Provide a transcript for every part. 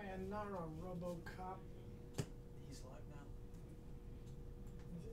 Sayonara, RoboCop. He's live now. Is he?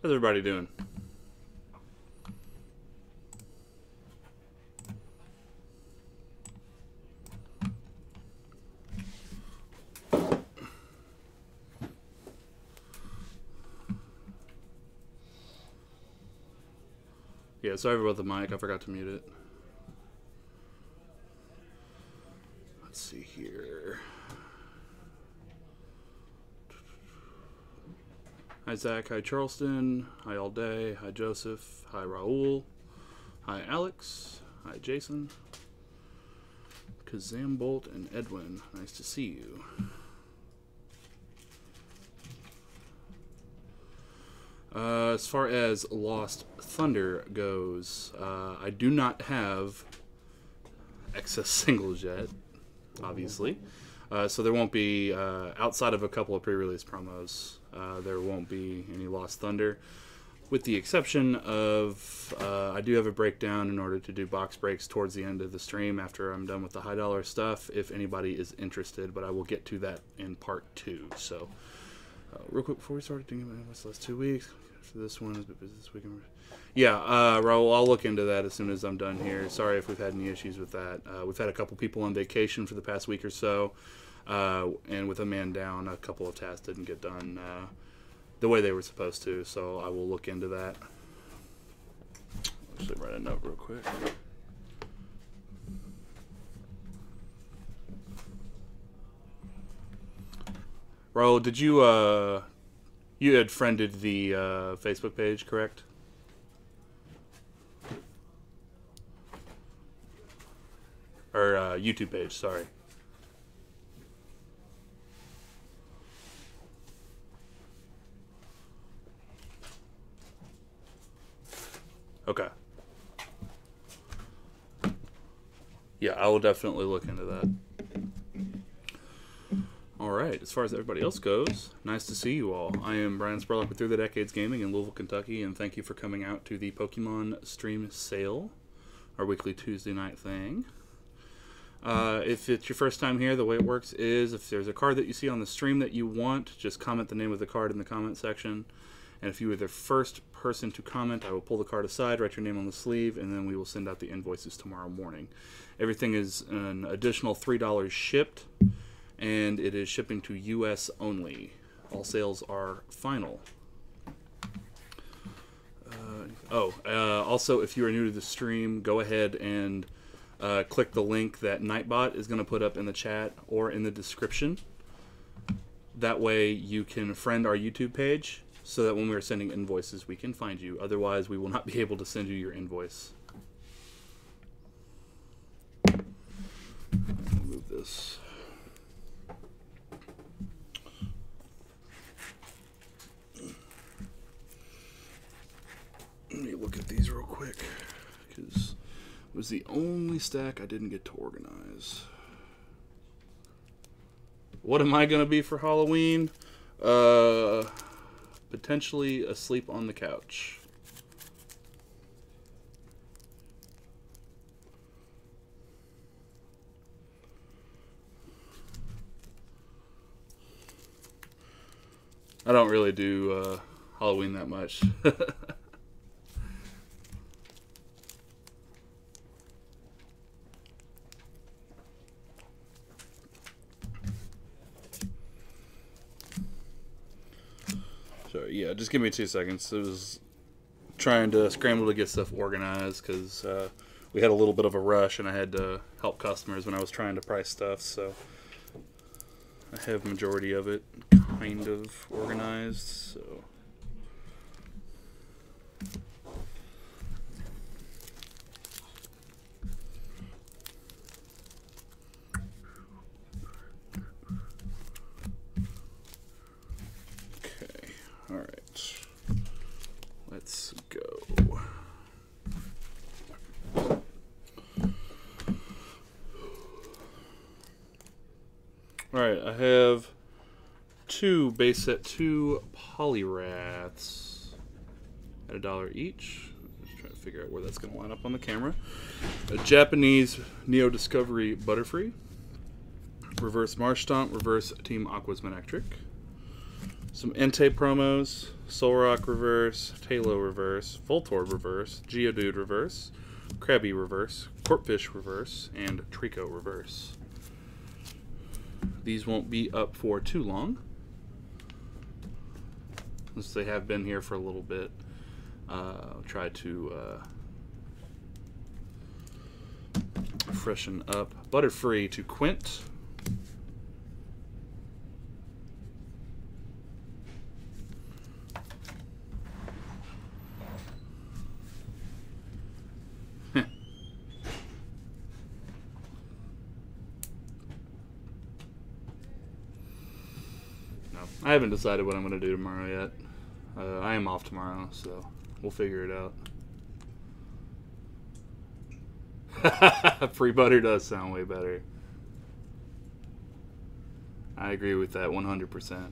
How's everybody doing? Yeah, sorry about the mic. I forgot to mute it. Let's see here. Hi, Zach. Hi, Charleston. Hi, All Day. Hi, Joseph. Hi, Raul. Hi, Alex. Hi, Jason. Kazam Bolt and Edwin. Nice to see you. As far as Lost Thunder goes, I do not have excess singles yet, obviously. So there won't be, outside of a couple of pre-release promos, there won't be any Lost Thunder. With the exception of, I do have a breakdown in order to do box breaks towards the end of the stream after I'm done with the high dollar stuff, if anybody is interested, but I will get to that in part 2. So, real quick before we start, what's the last 2 weeks? After this one, is a bit busy this weekend. Yeah, Raul, I'll look into that as soon as I'm done here. Sorry if we've had any issues with that. We've had a couple people on vacation for the past week or so, and with a man down, a couple of tasks didn't get done the way they were supposed to, so I will look into that. Actually, write a note real quick. Raul, did you, you had friended the Facebook page, correct? Or YouTube page, sorry. Okay. Yeah, I will definitely look into that. Alright, as far as everybody else goes, nice to see you all. I am Brian Spurlock with Through the Decades Gaming in Louisville, Kentucky, and thank you for coming out to the Pokemon Stream Sale, our weekly Tuesday night thing. If it's your first time here, the way it works is if there's a card that you see on the stream that you want, just comment the name of the card in the comment section. And if you were the first person to comment, I will pull the card aside, write your name on the sleeve, and then we will send out the invoices tomorrow morning. Everything is an additional $3 shipped, and it is shipping to US only. All sales are final. Also, if you are new to the stream, go ahead and click the link that Nightbot is going to put up in the chat or in the description. That way you can friend our YouTube page so that when we're sending invoices, we can find you. Otherwise, we will not be able to send you your invoice. Move this. Let me look at these real quick, because it was the only stack I didn't get to organize. What am I going to be for Halloween? Potentially asleep on the couch. I don't really do Halloween that much. So yeah, just give me 2 seconds. I was trying to scramble to get stuff organized because we had a little bit of a rush and I had to help customers when I was trying to price stuff. So I have majority of it kind of organized. So. Alright, let's go. Alright, I have 2 base set 2 Poliwraths at $1 each. Just trying to figure out where that's going to line up on the camera. A Japanese Neo Discovery Butterfree, Reverse Marshtomp, Reverse Team Aqua's Manectric. Some Entei promos, Solrock reverse, Talo reverse, Voltorb reverse, Geodude reverse, Krabby reverse, Corpfish reverse, and Trico reverse. These won't be up for too long, since they have been here for a little bit. I'll try to freshen up. Butterfree to Quint. I haven't decided what I'm going to do tomorrow yet. I am off tomorrow, so we'll figure it out. Free butter does sound way better. I agree with that 100%.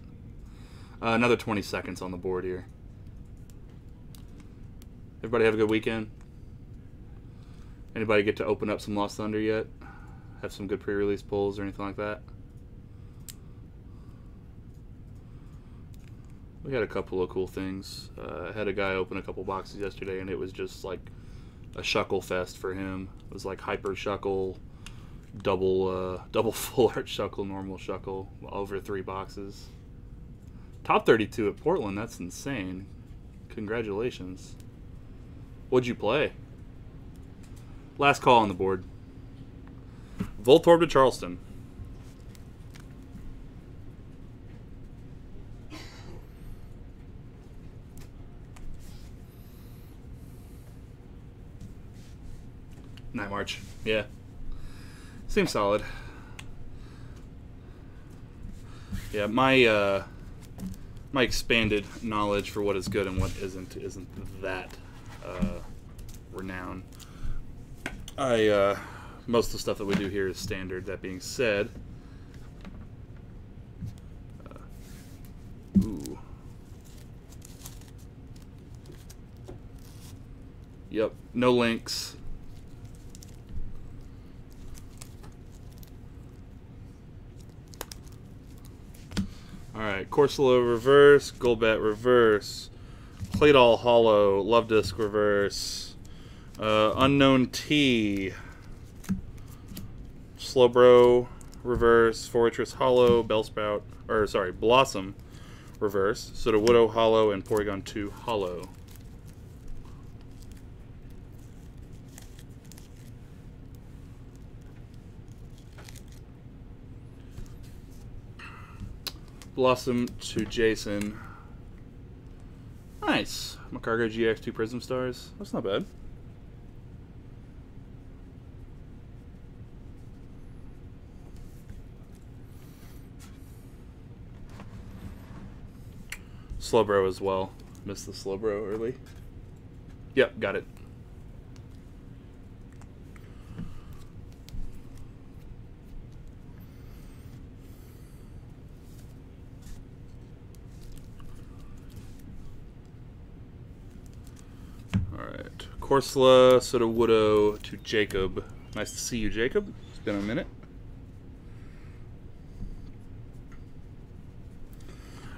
Another 20 seconds on the board here. Everybody have a good weekend? Anybody get to open up some Lost Thunder yet? Have some good pre-release pulls or anything like that? We had a couple of cool things. I had a guy open a couple boxes yesterday, and it was just like a Shuckle fest for him. It was like Hyper Shuckle, double full art Shuckle, normal Shuckle, over 3 boxes. Top 32 at Portland, that's insane. Congratulations. What'd you play? Last call on the board. Voltorb to Charleston. Night March. Yeah. Seems solid. Yeah, my expanded knowledge for what is good and what isn't that renowned. Most of the stuff that we do here is standard. That being said, ooh. Yep, no links. Alright, Corsola reverse, Golbat reverse, Claydol holo, Love Disc reverse, Unknown T, Slowbro reverse, Fortress holo, Bellsprout, or sorry, Blossom reverse, Sudowoodo holo, and Porygon 2 holo. Blossom to Jason. Nice. Macargo GX 2 Prism Stars. That's not bad. Slowbro as well. Missed the Slowbro early. Yep, got it. Alright. Corsola, Sudowoodo to Jacob. Nice to see you, Jacob. It's been a minute.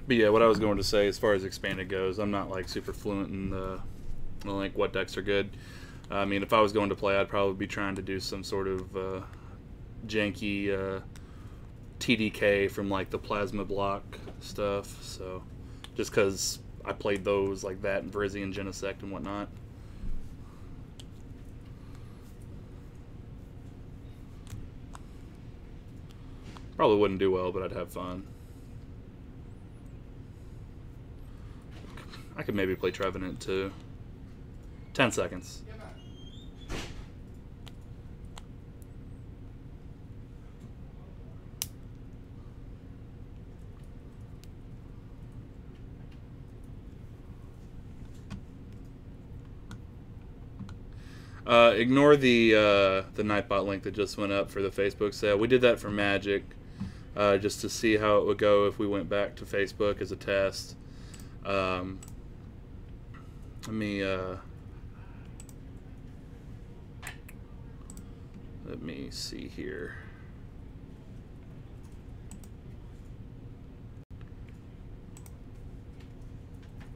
But yeah, what I was going to say as far as expanded goes, I'm not like super fluent in like what decks are good. I mean, if I was going to play, I'd probably be trying to do some sort of janky TDK from like the Plasma Block stuff. So just because I played those like that and Brizzy and Genesect and whatnot. Probably wouldn't do well, but I'd have fun. I could maybe play Trevenant too. 10 seconds. Ignore the Nightbot link that just went up for the Facebook sale. We did that for Magic, just to see how it would go if we went back to Facebook as a test. Let me see here.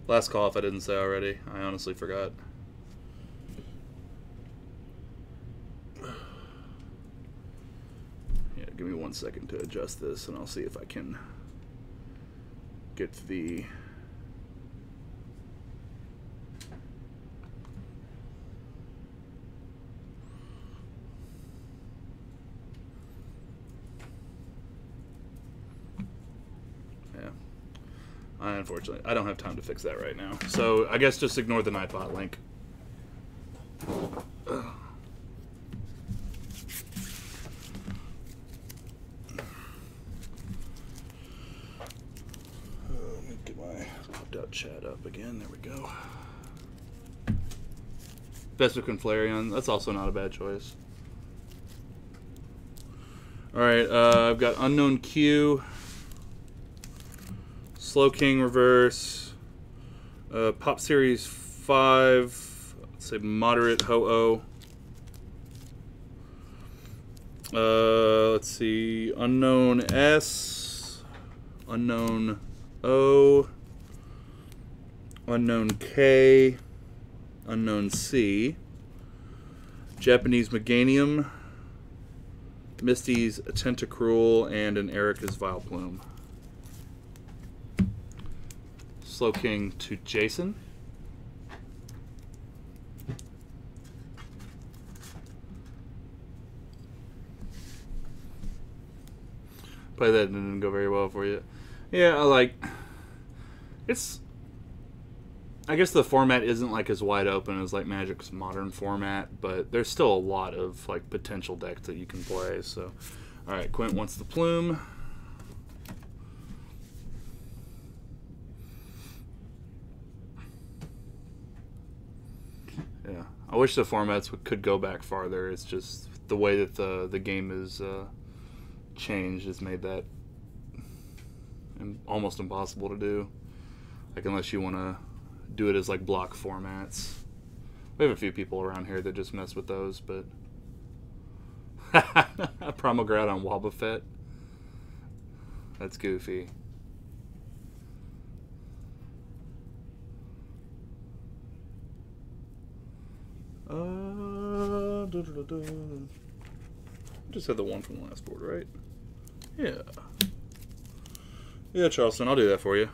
Last call if I didn't say already. I honestly forgot. Yeah, give me 1 second to adjust this, and I'll see if I can get the... Unfortunately, I don't have time to fix that right now. So I guess just ignore the Nightbot link. Let me get my popped out chat up again. There we go. Best with Flareon. That's also not a bad choice. Alright, I've got Unknown Q. Slow King reverse, Pop Series 5, let's say Moderate Ho-Oh. Let's see, Unknown S, Unknown O, Unknown K, Unknown C, Japanese Meganium, Misty's Tentacruel, and an Erica's Vileplume. Slow King to Jason. Play that didn't go very well for you. Yeah, it's... I guess the format isn't like as wide open as like Magic's modern format, but there's still a lot of like potential decks that you can play. So, all right, Quint wants the Plume. Yeah, I wish the formats could go back farther. It's just the way that the game is changed has made that almost impossible to do. Like unless you want to do it as like block formats. We have a few people around here that just mess with those, but Promograd on Wobbuffet. That's goofy. Just had the one from the last board, right? Yeah. Yeah, Charleston, I'll do that for you.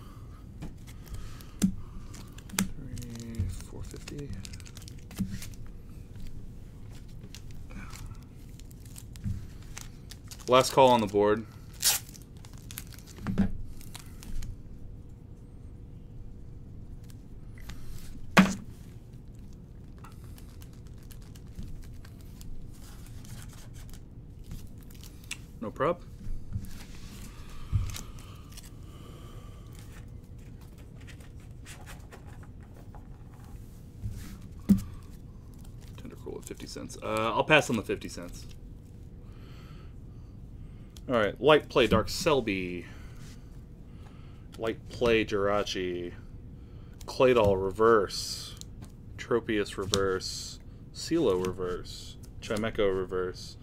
450. Last call on the board. No prob. Tentacruel at 50 cents. I'll pass on the 50 cents. Alright, Light Play Dark Selby. Light Play Jirachi. Claydol Reverse. Tropius Reverse. CeeLo Reverse. Chimecho Reverse.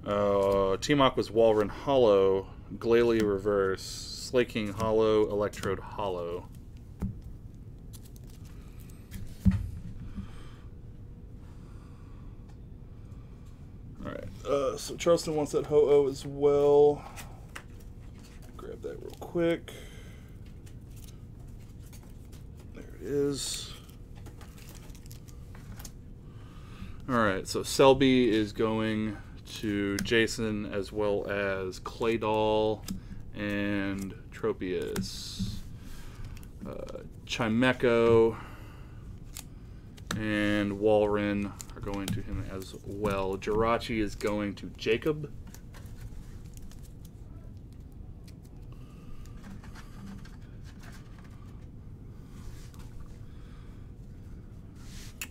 Team Aqua's Walrein Hollow, Glalie Reverse, Slaking Hollow, Electrode Hollow. Alright, so Charleston wants that Ho-Oh as well. Grab that real quick. There it is. Alright, so Selby is going to Jason as well as Claydol and Tropius. Chimecho and Walrein are going to him as well. Jirachi is going to Jacob.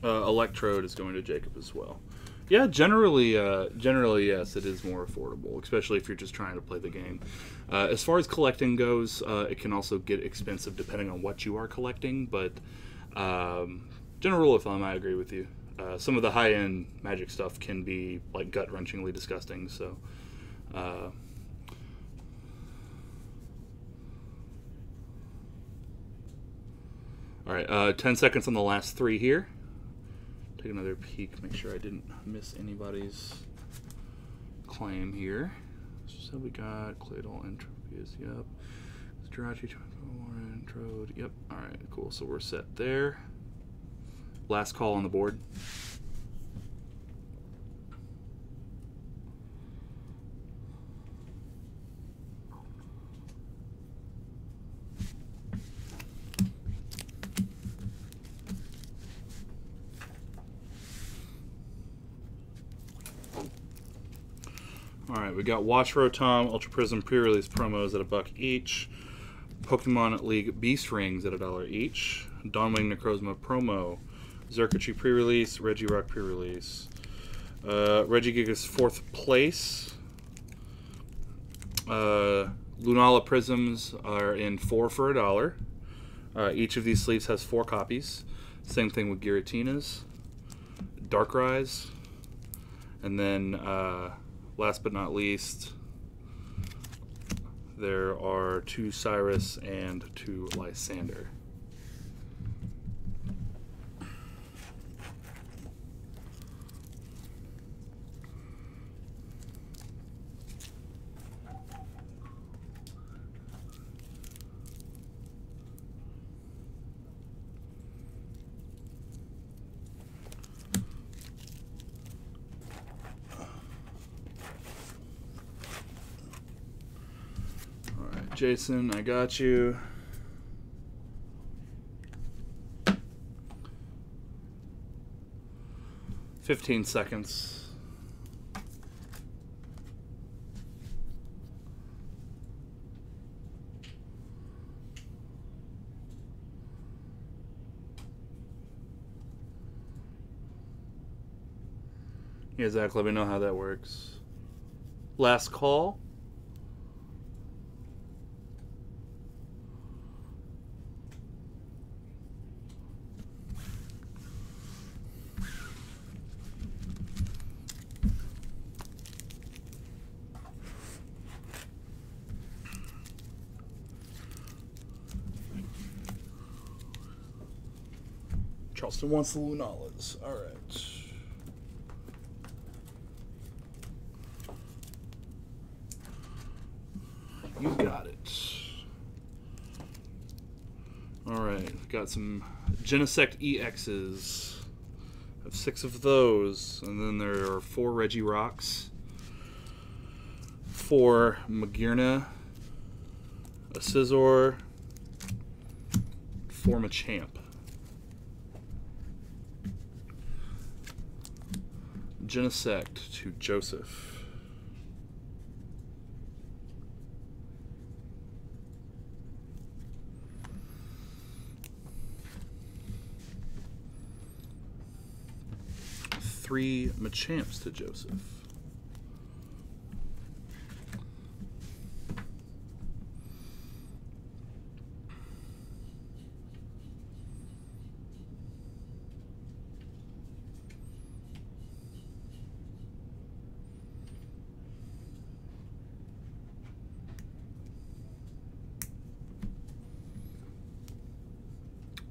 Electrode is going to Jacob as well. Yeah, generally yes, it is more affordable, especially if you're just trying to play the game. As far as collecting goes, it can also get expensive depending on what you are collecting, but general rule of thumb, I agree with you. Some of the high-end Magic stuff can be like gut-wrenchingly disgusting, so... All right, 10 seconds on the last 3 here. Take another peek, make sure I didn't miss anybody's claim here. So we got Claydol Entropius, yep. Jirachi, Warren, Trode, yep. All right, cool. So we're set there. Last call on the board. Alright, we got Watch Rotom, Ultra Prism pre-release promos at $1 each. Pokemon League Beast Rings at $1 each. Dawnwing Necrozma promo. Xurkitree pre-release, Regirock pre-release. Regigigas 4th place. Lunala Prisms are in 4 for $1. Each of these sleeves has 4 copies. Same thing with Giratina's. Darkrise. And then... last but not least, there are 2 Cyrus and 2 Lysander. Jason, I got you. $15 seconds. Yeah, Zach, let me know how that works. Last call. Charleston wants the Lunalas. All right. You got it. All right. Got some Genesect EXs. Have 6 of those. And then there are 4 Regirocks. 4 Magearna. A Scizor. 4 Machamp. Genesect to Joseph. Three Machamps to Joseph.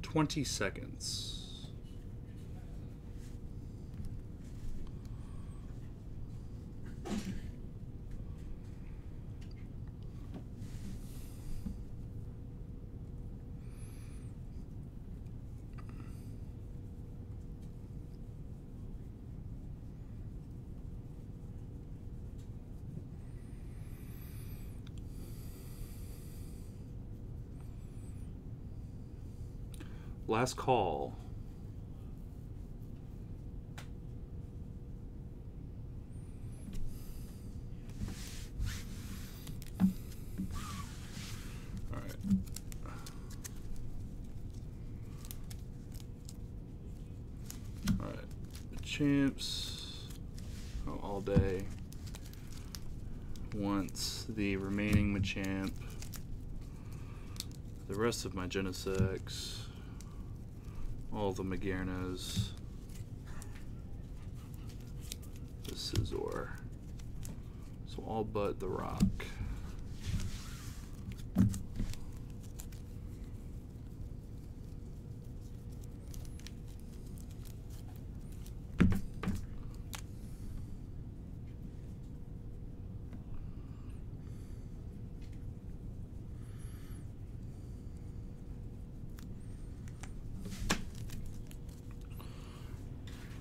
$20 seconds. Last call. All right. All right. The champs. Oh, all day. Once the remaining Machamp. The rest of my Genesects. All the Magearnas, the Scizor, so all but the Rock.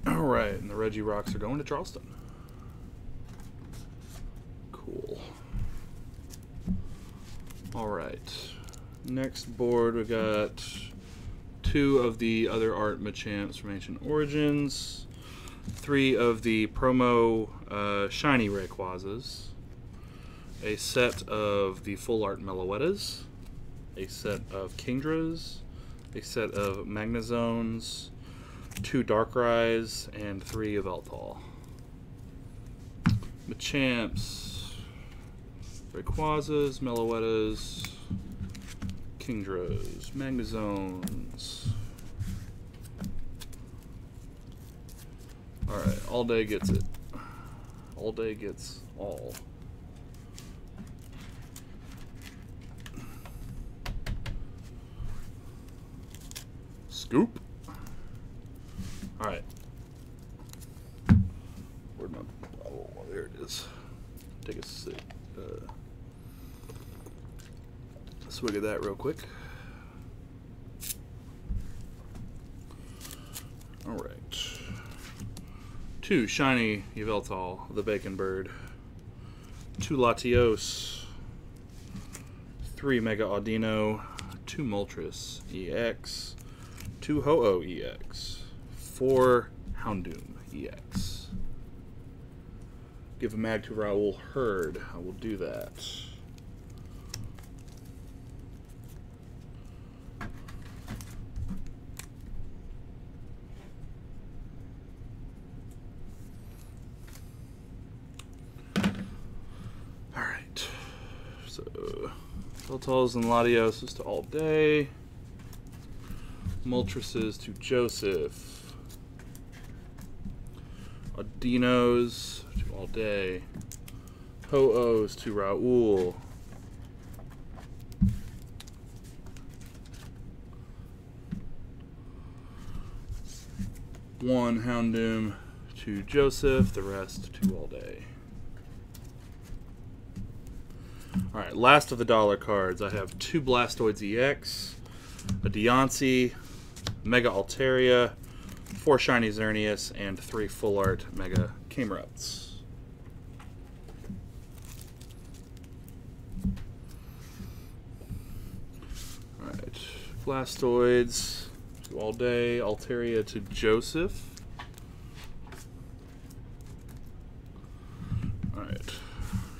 All right, and the Reggie Rocks are going to Charleston. Cool. All right. Next board, we got 2 of the other art Machamps from Ancient Origins, 3 of the promo shiny Rayquazas, a set of the full art Meloettas, a set of Kingdras, a set of Magnezones, 2 Darkrai's, and 3 of Yveltal. Machamps, Rayquazas, Meloettas, Kingdras, Magnezones. Alright, all day gets it. All day gets all. Scoop. Alright. Where'd my... Oh, there it is. Take a sip. Swig of that real quick. Alright. 2 shiny Yveltal, the Bacon Bird. 2 Latios. 3 Mega Audino. 2 Moltres EX. 2 Ho-Oh EX. 4 Houndoom EX. Give a mag to Raoul Herd. I will do that. Alright. So, Yveltals and Latios to all day. Moltres to Joseph. Audinos to all day. Ho-Ohs to Raoul. One Houndoom to Joseph, the rest to all day. Alright, last of the dollar cards. I have 2 Blastoids EX, a Deontay, Mega Altaria, 4 shiny Xerneas, and 3 full art Mega Camerups. Alright, Blastoids to all day, Altaria to Joseph. Alright,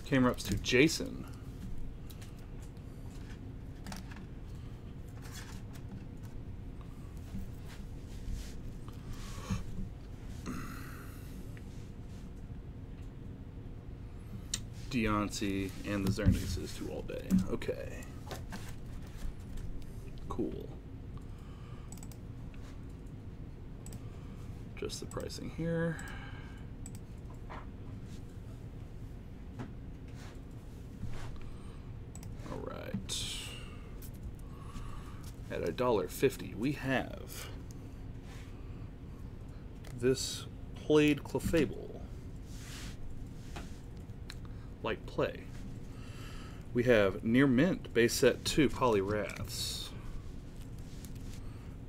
Camerups to Jason. Deontay and the Xerneas is to all day. Okay. Cool. Just the pricing here. Alright. At $1.50 we have this played Clefable. Light play. We have Near Mint, base set 2 Poliwraths.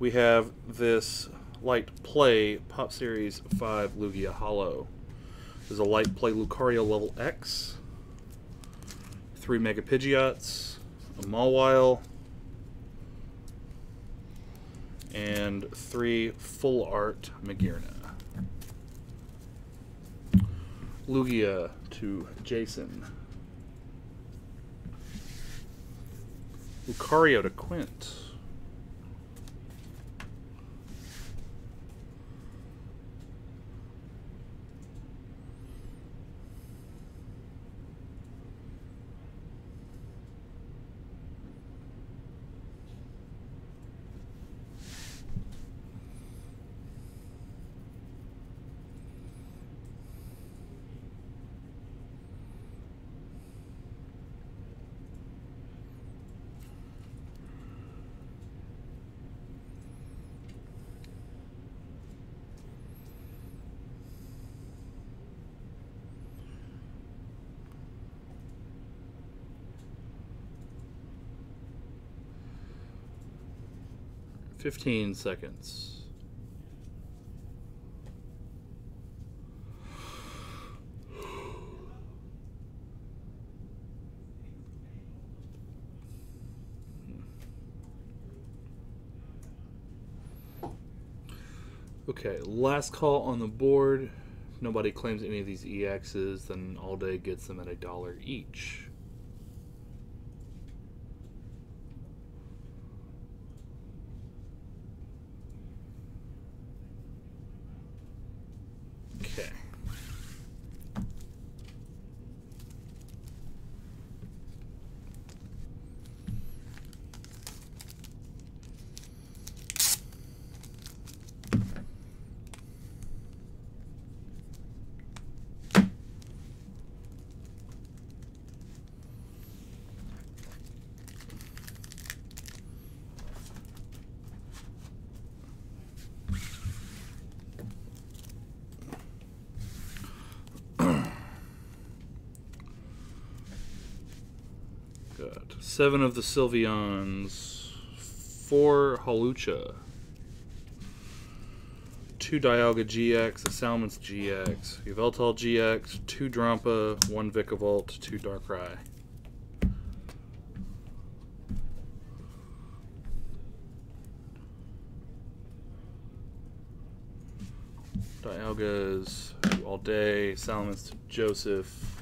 We have this Light Play Pop Series 5 Lugia Hollow. There's a Light Play Lucario level X, 3 Mega Pidgeots, a Mawile, and 3 Full Art Magearna. Lugia to Jason. Lucario to Quint. $15 seconds. Okay, last call on the board. If nobody claims any of these EXs, then All Day gets them at $1 each. Okay. Got 7 of the Sylveons, 4 Hawlucha, 2 Dialga GX, a Salamence GX, Yveltal GX, 2 Drampa, 1 Vikavolt, 2 Darkrai. Dialga's All Day, Salamence to Joseph.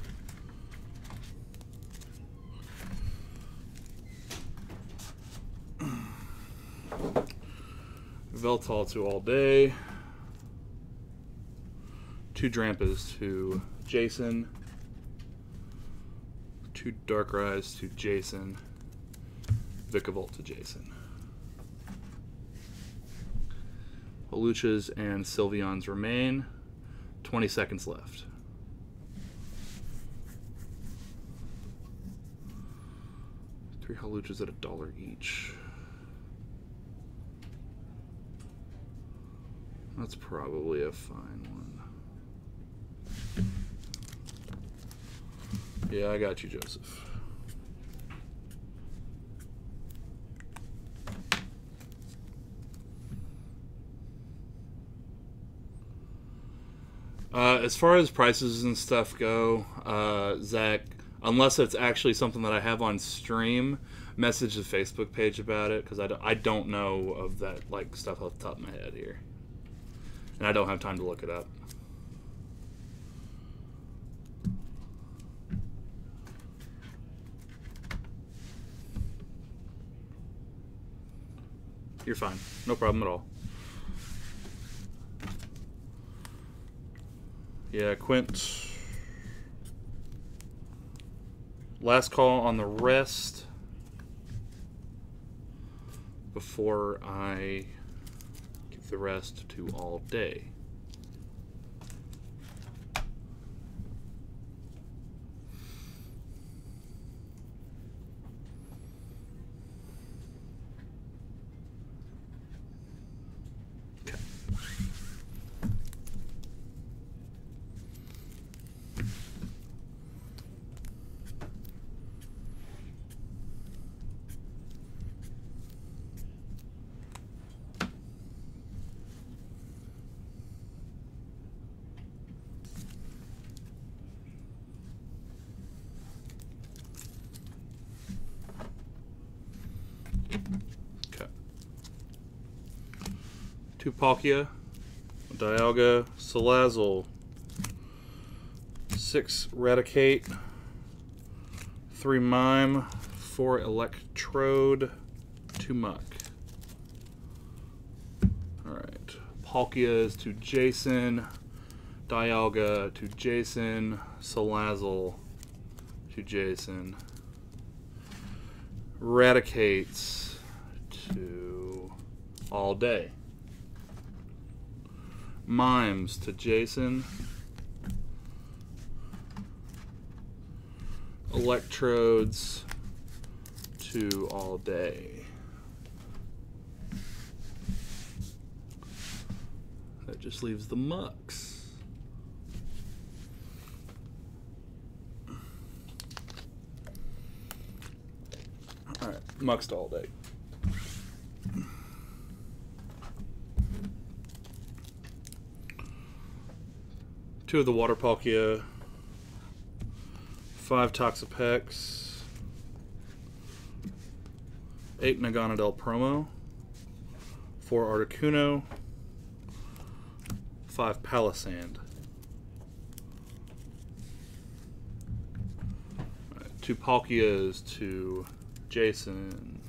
Veltal to All Day. 2 Drampas to Jason. 2 Darkrai's to Jason. Vikavolt to Jason. Hawluchas and Sylveons remain. 20 seconds left. Three Hawluchas at $1 each. That's probably a fine one. Yeah, I got you, Joseph. As far as prices and stuff go, Zach, unless it's actually something that I have on stream, message the Facebook page about it, because I don't know of that like stuff off the top of my head here. And I don't have time to look it up. You're fine. No problem at all. Yeah, Quint. Last call on the rest before I give the rest to All Day. Okay. 2 Palkia, Dialga, Salazzle, 6 Raticate, 3 Mime, 4 Electrode, 2 Muck. Alright. Palkia is to Jason, Dialga to Jason, Salazzle to Jason, Raticates to All Day, Mimes to Jason, Electrodes to All Day. That just leaves the Mucks. Alright, Mucks to All Day. Two of the Water Palkia, 5 Toxapex, 8 Naganadel Promo, 4 Articuno, 5 Palisand. 2 Palkias to Jason.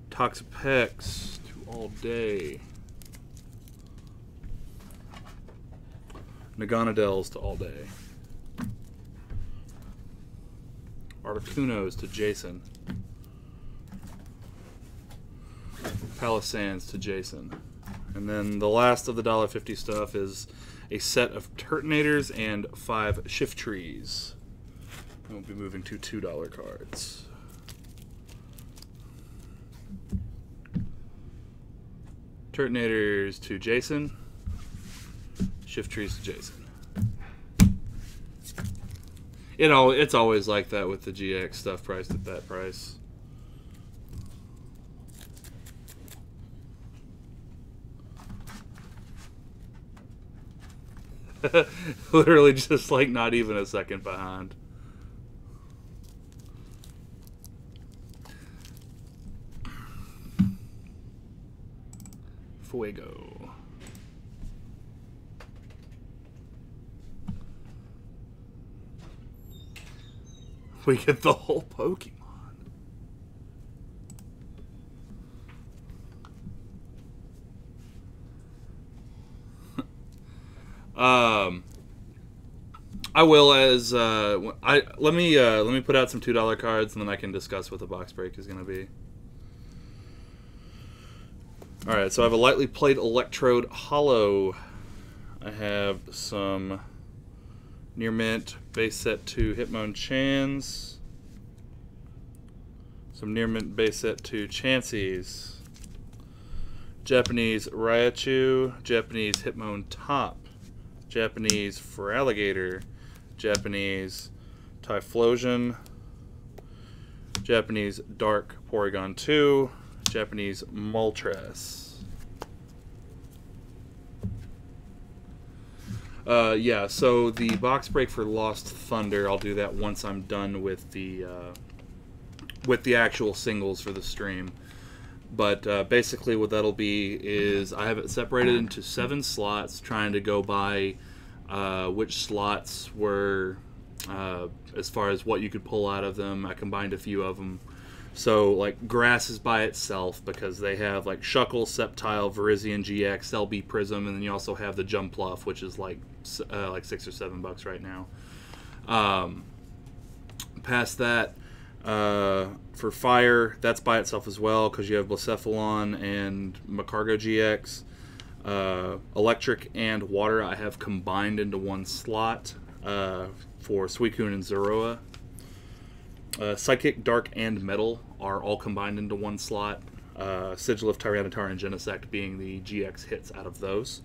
Toxapex to All Day. Naganadels to All Day. Articunos to Jason. Palisands to Jason. And then the last of the $1.50 stuff is a set of Turtonators and 5 Shift Trees. And we'll be moving to $2 cards. Turtonators to Jason. Shift Trees to Jason. It's always like that with the GX stuff priced at that price. Literally just like not even a second behind. Fuego. We get the whole Pokemon. I will as let me put out some $2 cards and then I can discuss what the box break is going to be. All right, so I have a lightly played Electrode Hollow. I have some Near Mint base set to Hitmonchan's. Some Near Mint base set to Chansey's. Japanese Raichu, Japanese Hitmontop, Japanese Feraligatr, Japanese Typhlosion, Japanese Dark Porygon 2, Japanese Moltres. Yeah, so the box break for Lost Thunder, I'll do that once I'm done with the actual singles for the stream. But basically what that'll be is I have it separated into 7 slots, trying to go by which slots were, as far as what you could pull out of them. I combined a few of them. So, like, Grass is by itself because they have, like, Shuckle, Sceptile, Virizion GX, LB Prism, and then you also have the Jumpluff, which is, like $6 or $7 right now. Past that, for Fire, that's by itself as well because you have Blacephalon and Macargo GX. Electric and Water I have combined into one slot for Suicune and Zoroa. Psychic, Dark, and Metal are all combined into one slot. Sigilyph, Tyranitar, and Genesect being the GX hits out of those.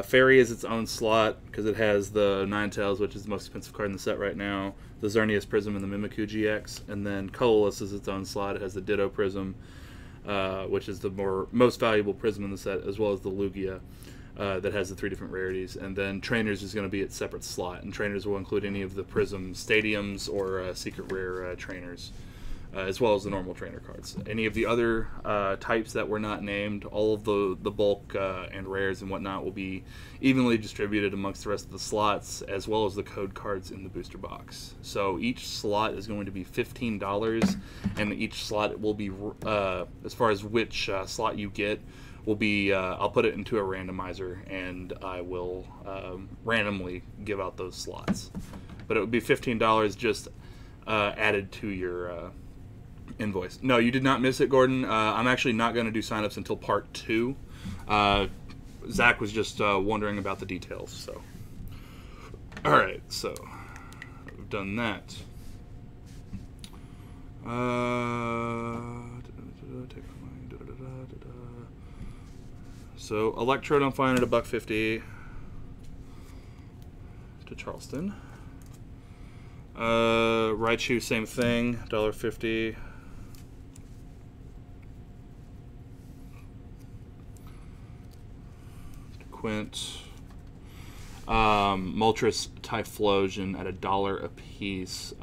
Fairy is its own slot because it has the Ninetales, which is the most expensive card in the set right now, the Xerneas Prism, and the Mimikyu GX. And then Colorless is its own slot. It has the Ditto Prism, which is the most valuable Prism in the set, as well as the Lugia. That has the 3 different rarities, and then Trainers is going to be its separate slot, and Trainers will include any of the Prism Stadiums or Secret Rare Trainers, as well as the normal Trainer cards. Any of the other types that were not named, all of the bulk and rares and whatnot will be evenly distributed amongst the rest of the slots, as well as the code cards in the booster box. So each slot is going to be $15, and each slot will be, as far as which slot you get, will be, I'll put it into a randomizer, and I will randomly give out those slots. But it would be $15 just added to your invoice. No, you did not miss it, Gordon. I'm actually not going to do signups until part 2. Zach was just wondering about the details. So, all right, so we've done that. So Electrode I'm fine at $1.50 to Charleston. Raichu same thing, $1.50. Quint. Moltres Typhlosion at $1 a piece.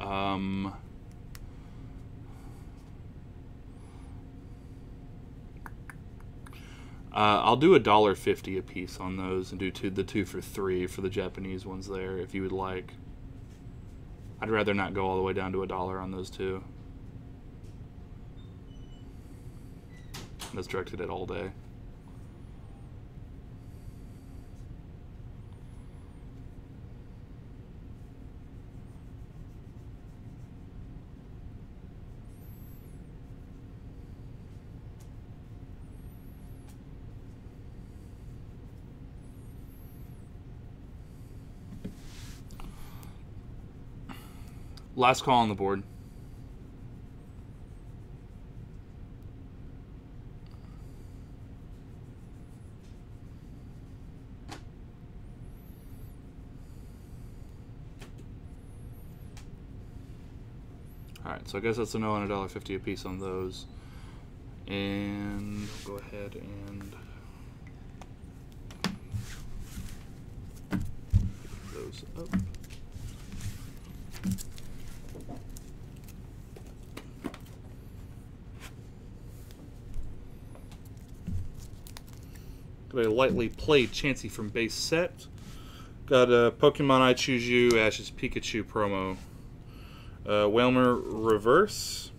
I'll do $1.50 a piece on those and do the 2 for $3 for the Japanese ones there, if you would like. I'd rather not go all the way down to $1 on those two. That's directed at all day. Last call on the board. Alright, so I guess that's a no and $1.50 a piece on those. And we'll go ahead and pick those up. Got a lightly played Chansey from base set. Got a Pokemon I Choose You, Ash's Pikachu promo. Whalmer Reverse,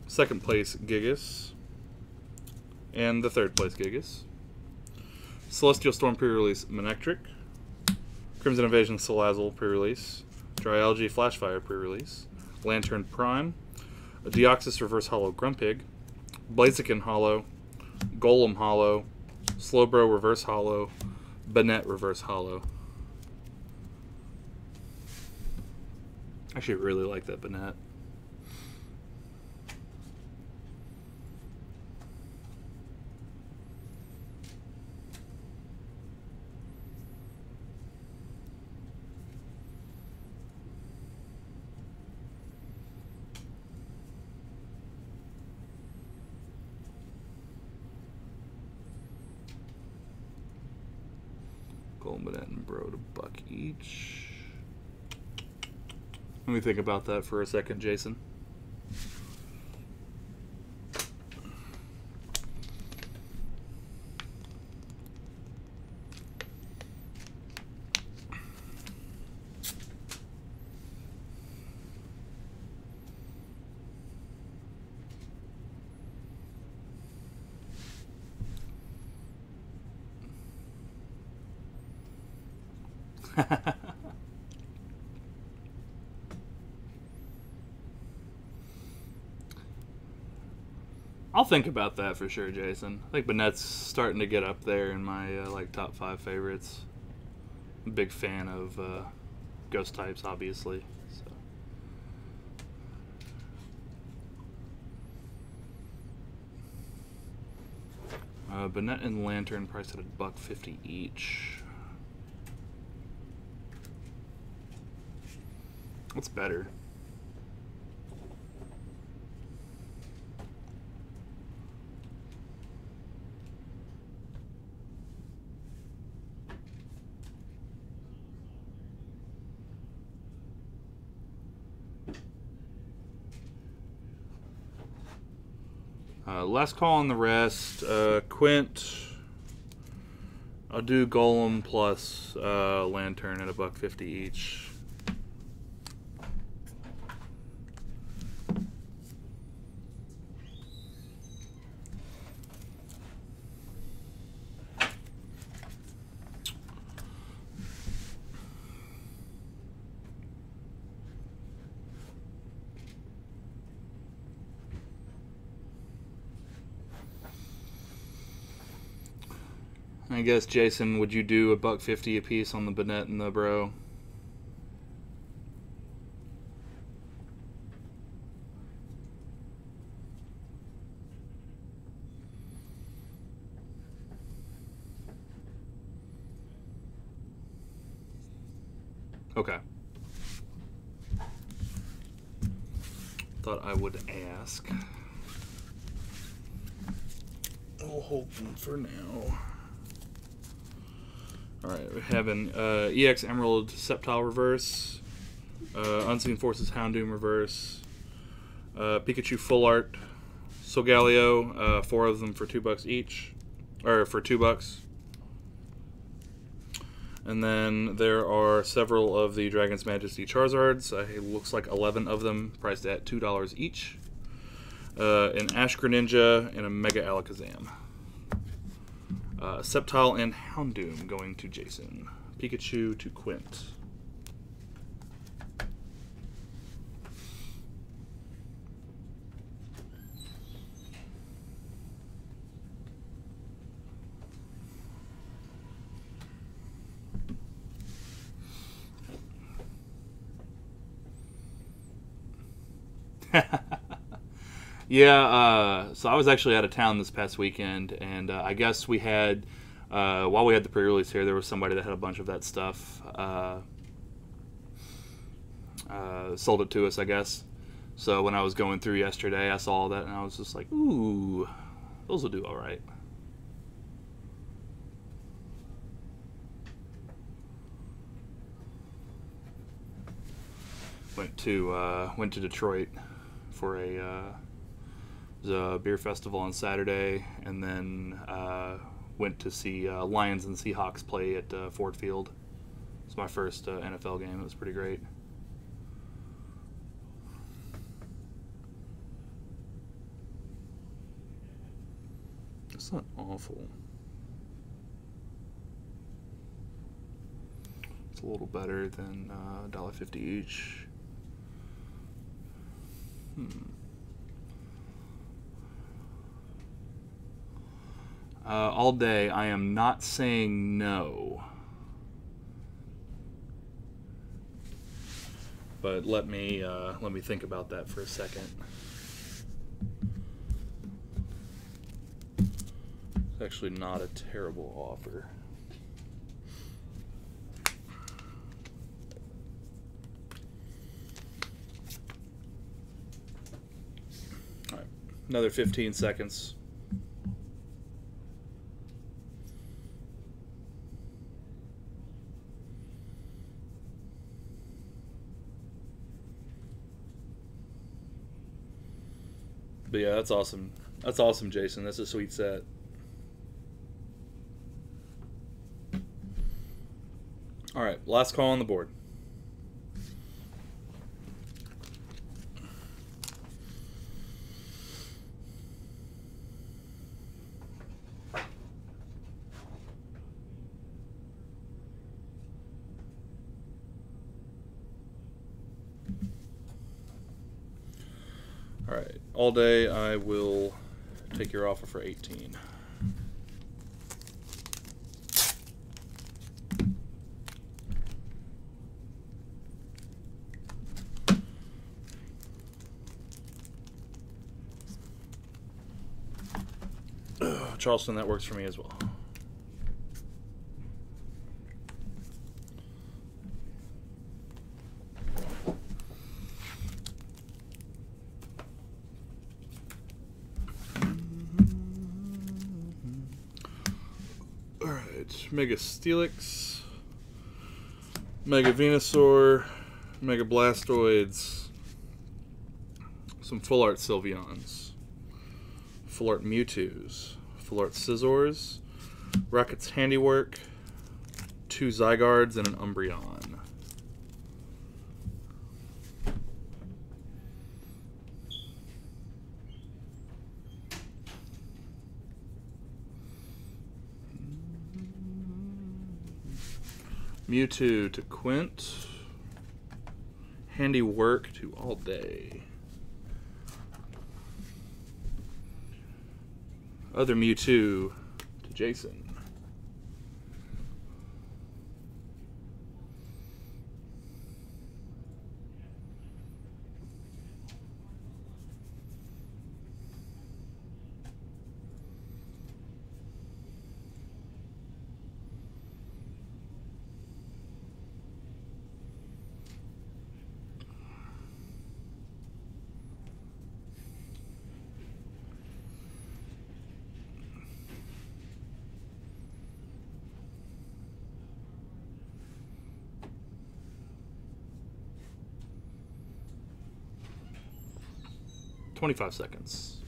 second place Gigas, and the third place Gigas. Celestial Storm pre-release Manectric, Crimson Invasion Salazzle pre-release, Dry Algae Flashfire pre-release, Lantern Prime, Deoxys Reverse Hollow Grumpig, Blaziken Hollow, Golem Hollow, Slowbro Reverse Hollow, Banette Reverse Hollow. Actually, I really like that Banette. Golem, Banette, and Bro to $1 each. Let me think about that for a second, Jason. I'll think about that for sure, Jason. I think Banette's starting to get up there in my like top 5 favorites. I'm a big fan of ghost types, obviously. So. Banette and Lantern priced at $1.50 each. What's better? Last call on the rest. Quint. I'll do Golem plus Lantern at $1.50 each. I guess, Jason, would you do $1.50 a piece on the Banette and the Bro? Okay. Thought I would ask. We'll hold them for now. Alright, we have an EX Emerald Sceptile Reverse, Unseen Forces Houndoom Reverse, Pikachu Full Art, Solgaleo, 4 of them for $2 each, or for $2. And then there are several of the Dragon's Majesty Charizards. It looks like 11 of them, priced at $2 each. An Ash Greninja and a Mega Alakazam. Sceptile and Houndoom going to Jason. Pikachu to Quint. Yeah, so I was actually out of town this past weekend, and I guess we had, while we had the pre-release here, there was somebody that had a bunch of that stuff, sold it to us, I guess. So when I was going through yesterday, I saw that, and I was just like, ooh, those will do all right. Went to Detroit for a beer festival on Saturday, and then went to see Lions and Seahawks play at Ford Field. It's my first NFL game. It was pretty great. It's not awful. It's a little better than $1.50 each. All day, I am not saying no. But let me think about that for a second. It's actually not a terrible offer. All right, another 15 seconds. But yeah, that's awesome. That's awesome, Jason. That's a sweet set. All right, last call on the board. All right, all day I will take your offer for 18. Charleston, that works for me as well. Alright, Mega Steelix, Mega Venusaur, Mega Blastoids, some Full Art Sylveons, Full Art Mewtwo's, Full Art Scizors, Rocket's Handiwork, 2 Zygardes, and an Umbreon. Mewtwo to Quint. Handiwork to All Day. Other Mewtwo to Jason. $25 seconds.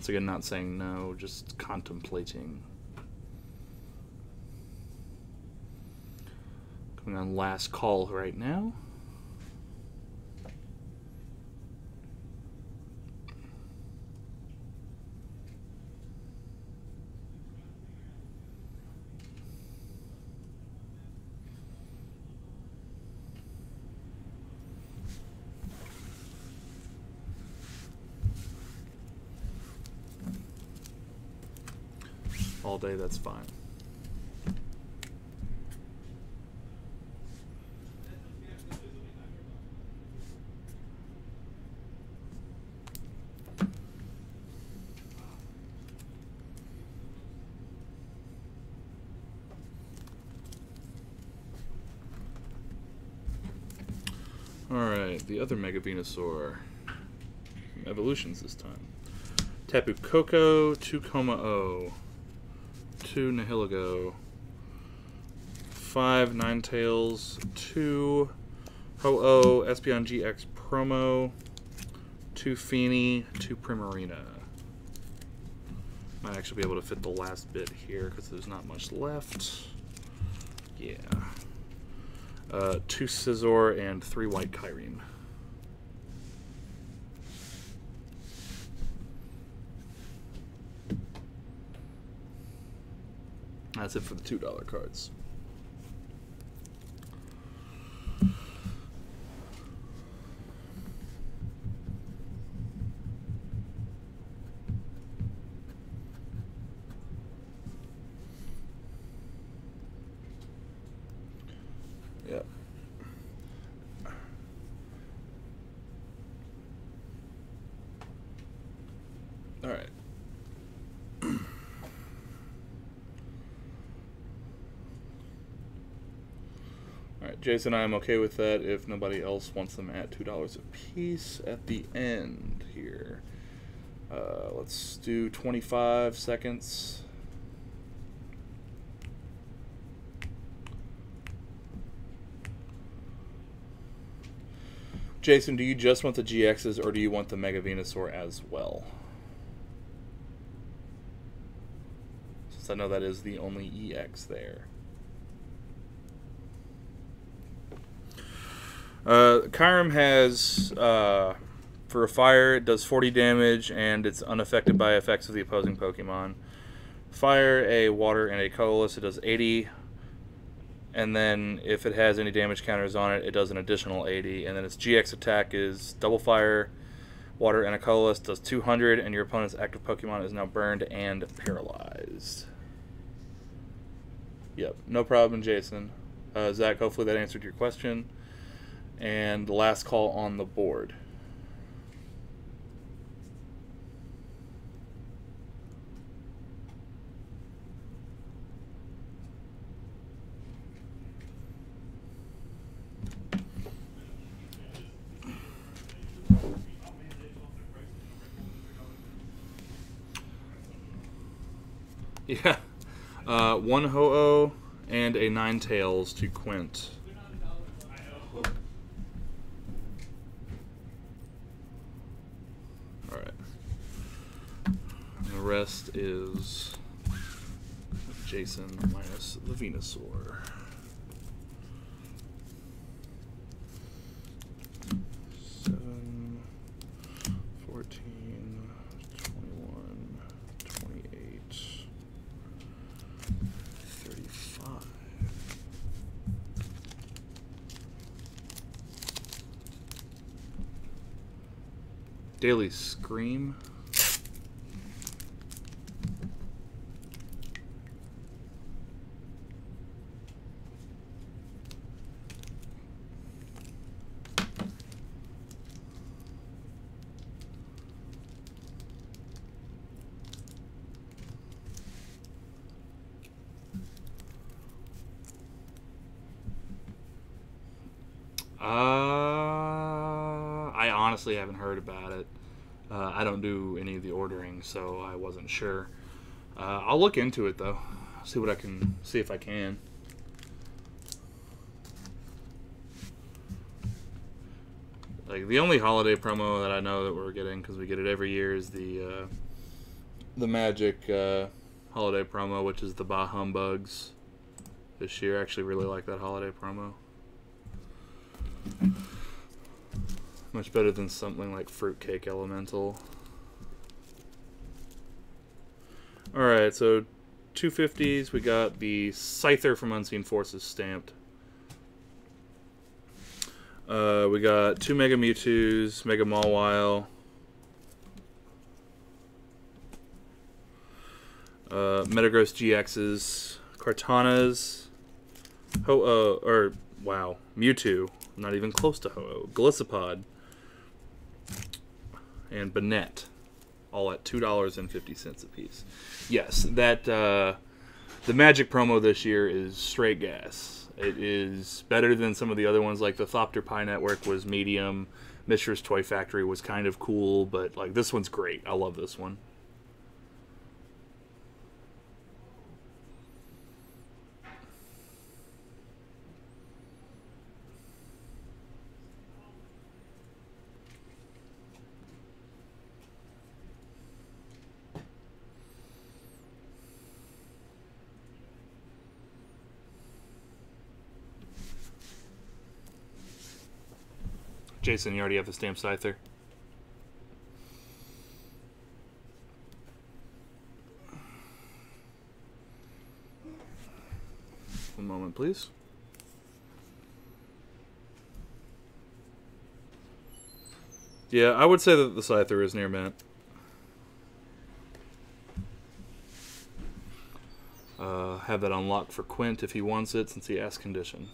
Once again, not saying no, just contemplating. Coming on last call right now. All day, that's fine. Alright, the other Mega Venusaur. Evolutions this time. Tapu Koko, 2 Kommo-o, 2 Nihilego, 5 Ninetales, 2 Ho-Oh, Espeon GX Promo, 2 Feeny, 2 Primarina. Might actually be able to fit the last bit here because there's not much left. Yeah. 2 Scizor and 3 White Kyrene. That's it for the $2 cards. Yep. All right. Alright, Jason, I'm okay with that if nobody else wants them at $2 a piece at the end here. Let's do 25 seconds. Jason, do you just want the GXs or do you want the Mega Venusaur as well? Since I know that is the only EX there. Kyurem has, for a fire, it does 40 damage, and it's unaffected by effects of the opposing Pokemon. Fire, a water, and a colorless, it does 80. And then if it has any damage counters on it, it does an additional 80. And then its GX attack is double fire, water, and a colorless, does 200, and your opponent's active Pokemon is now burned and paralyzed. Yep, no problem, Jason. Zach, hopefully that answered your question. And the last call on the board. Yeah. 1 Ho-Oh and a Ninetales to Quint. Alright. The rest is Jason minus the Venusaur. Seven, 14, 21, 28, 35. Daily Scream. I honestly haven't heard about it. I don't do any of the ordering, so I wasn't sure. I'll look into it though. See what I can see if I can. Like the only holiday promo that I know that we're getting, because we get it every year, is the the Magic holiday promo, which is the Bah Humbugs this year. I actually really like that holiday promo. Much better than something like Fruitcake Elemental. Alright, so 250s. We got the Scyther from Unseen Forces stamped. We got 2 Mega Mewtwo's, Mega Mawile, Metagross GX's, Kartana's, Mewtwo, not even close to Ho-Oh, Gliscopod, and Banette, all at $2.50 a piece. Yes, that the Magic promo this year is straight gas. It is better than some of the other ones, like the Thopter Pie Network was medium, Mishra's Toy Factory was kind of cool, but like this one's great. I love this one. Jason, you already have the stamp Scyther. One moment, please. Yeah, I would say that the Scyther is near mint. Have that unlocked for Quint if he wants it, since he asked condition.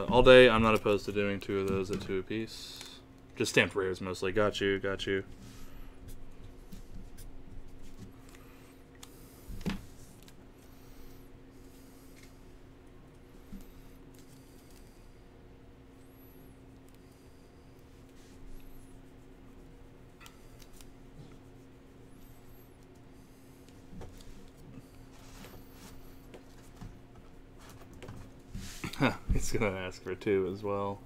All day, I'm not opposed to doing 2 of those at 2 apiece. Just stamped rares mostly. Got you, got you. He's gonna ask for 2 as well.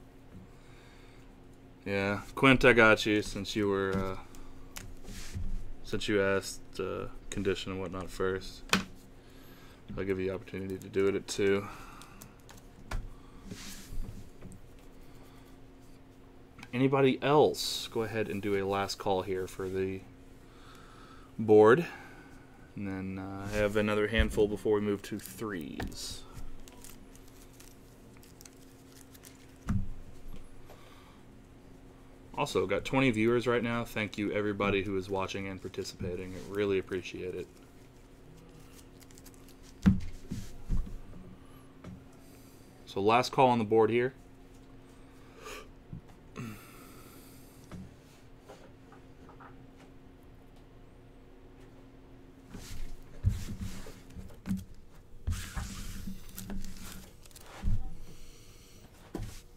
Yeah, Quint, I got you since you were since you asked condition and whatnot first. I'll give you the opportunity to do it at 2. Anybody else? Go ahead and do a last call here for the board, and then I have another handful before we move to 3s. Also, got 20 viewers right now. Thank you everybody who is watching and participating. I really appreciate it. So last call on the board here.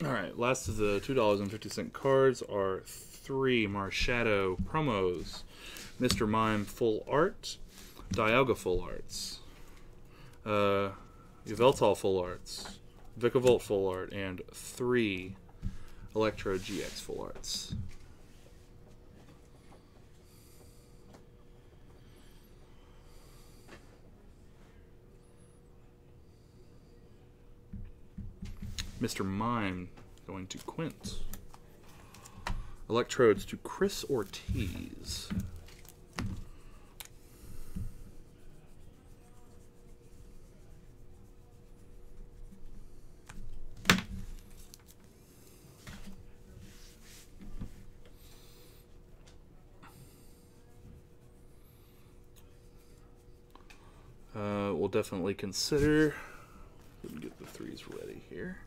Alright, last of the $2.50 cards are 3 Marshadow promos. Mr. Mime Full Art, Dialga Full Arts, Yveltal Full Arts, Vikavolt Full Art, and 3 Electro GX Full Arts. Mr. Mime going to Quint. Electrodes to Chris Ortiz. We'll definitely consider. Let me get the 3s ready here.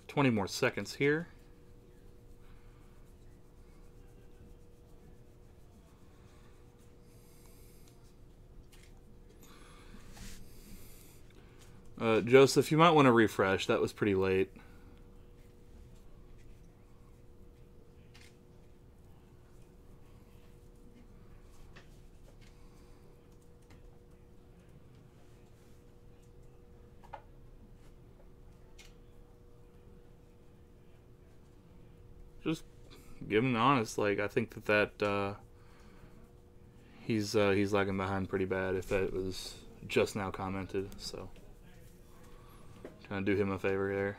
$20 more seconds here. Joseph, you might want to refresh. That was pretty late. just giving honest. Like, I think that he's lagging behind pretty bad. If that was just now commented, so trying to do him a favor there.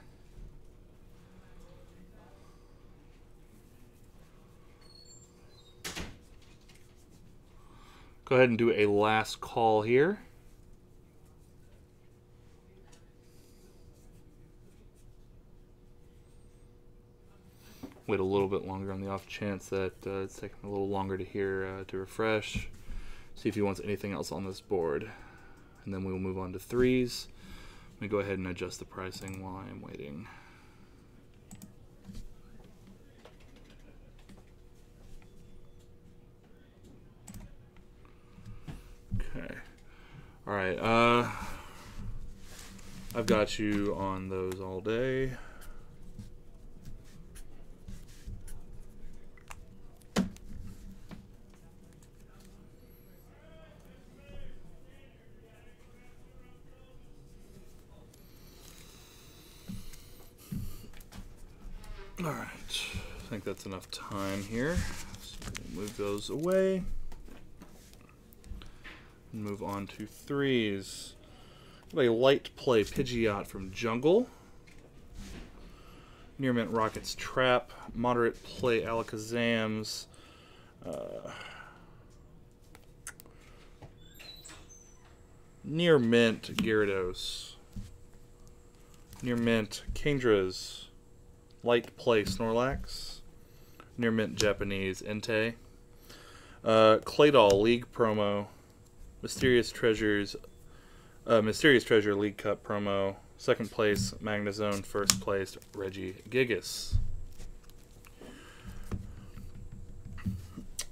Go ahead and do a last call here. Wait a little bit longer on the off chance that it's taking a little longer to hear to refresh. See if he wants anything else on this board. And then we will move on to threes. Let me go ahead and adjust the pricing while I am waiting. Okay. All right. I've got you on those all day. All right, I think that's enough time here. So we'll move those away. And move on to threes. A light play Pidgeot from Jungle. Near mint Rocket's Trap. Moderate play Alakazam's. Near mint Gyarados. Near mint Kendra's. Light play Snorlax. Near mint Japanese Entei. Claydol League promo. Mysterious Treasure League Cup promo. Second place Magnezone. First place Reggie Gigas.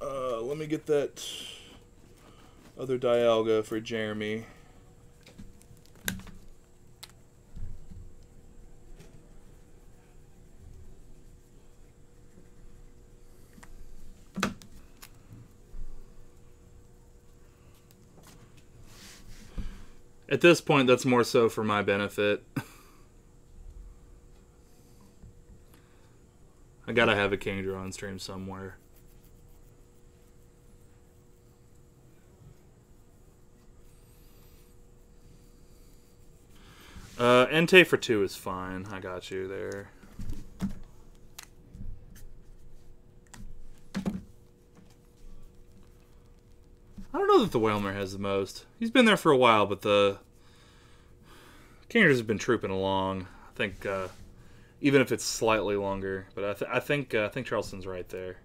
Let me get that other Dialga for Jeremy. At this point, that's more so for my benefit. I gotta have a Kingdra on stream somewhere. Entei for 2 is fine. I got you there. I don't know that the Whalmer has the most. He's been there for a while, but the Kingdra's have been trooping along. I think even if it's slightly longer, but I think Charleston's right there.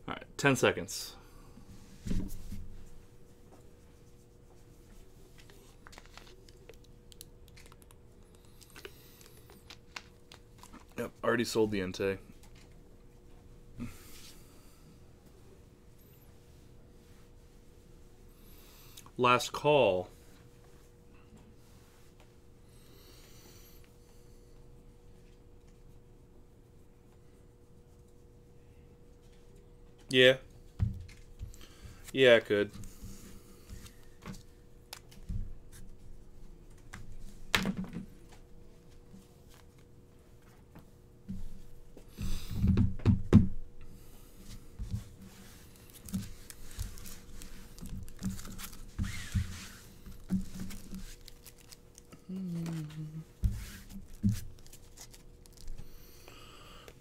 All right, 10 seconds. Yep, already sold the Entei. Last call. Yeah. Yeah, I could.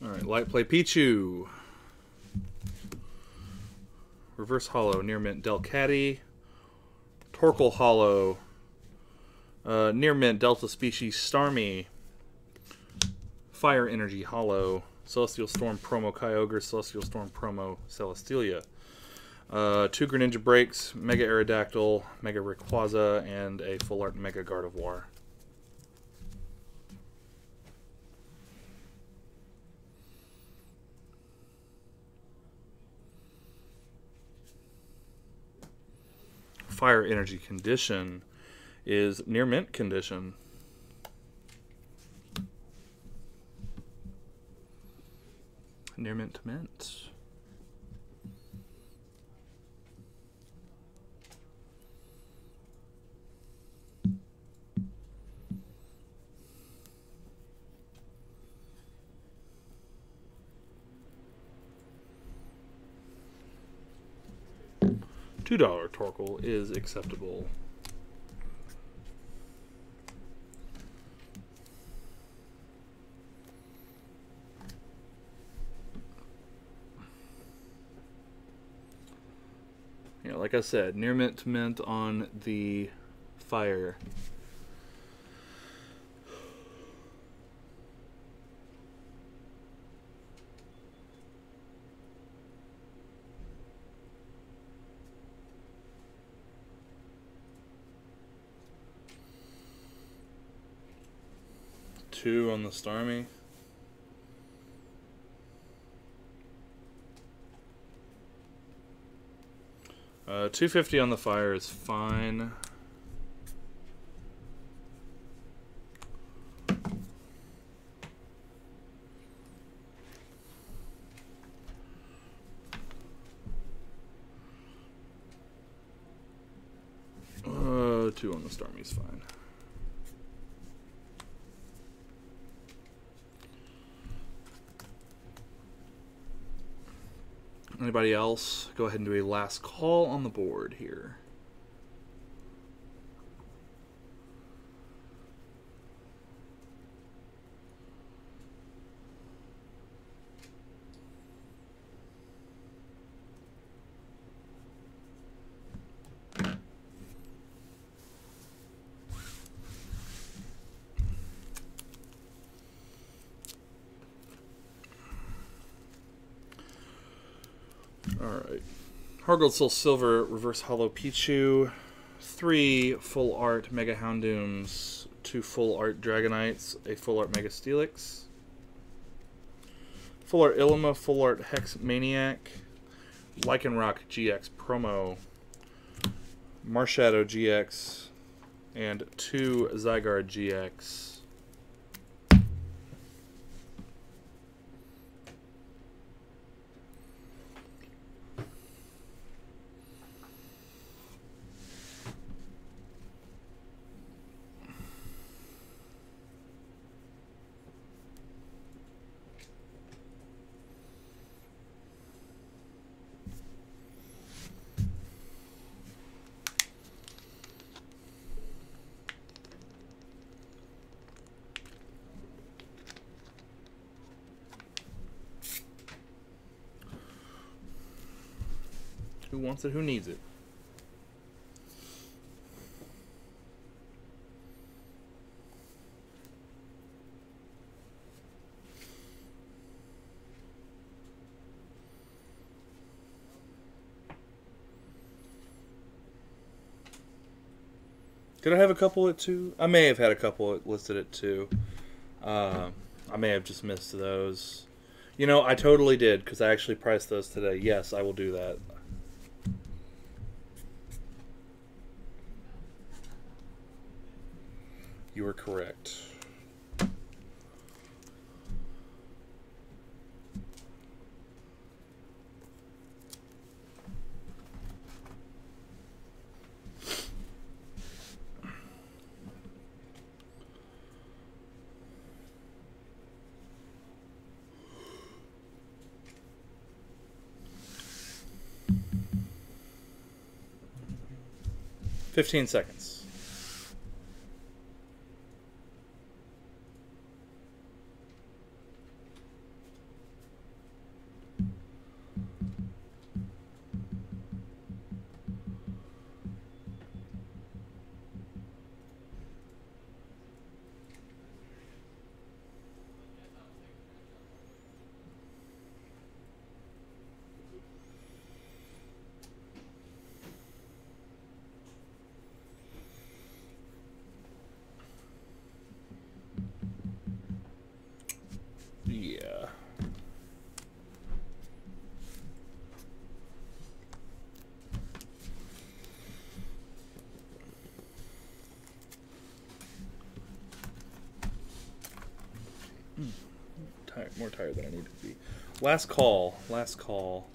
All right, light play Pichu. Reverse Hollow, Near Mint Delcatty. Torkoal Hollow. Near Mint Delta Species Starmie. Fire Energy Hollow. Celestial Storm Promo Kyogre. Celestial Storm Promo Celestelia. 2 Greninja Breaks, Mega Aerodactyl, Mega Rayquaza, and a Full Art Mega Gardevoir. fire energy condition is near mint condition. Near mint to mint. $2 Torkoal is acceptable. Yeah, like I said, near mint to mint on the fire. Two on the Starmie. $2.50 on the fire is fine. Two on the Starmie is fine. Anybody else? Go ahead and do a last call on the board here. Alright. Hardgold Soul Silver, Reverse Hollow Pichu, 3 full art Mega Houndooms, 2 full art Dragonites, a full art Mega Steelix, full art Illima, full art Hex Maniac, Lycanroc GX Promo, Marshadow GX, and 2 Zygarde GX. Who wants it? Who needs it? Did I have a couple at 2? I may have had a couple listed at 2. I may have just missed those. You know, I totally did because I actually priced those today. Yes, I will do that. You were correct. $15 seconds. tired than I need to be. Last call. Last call.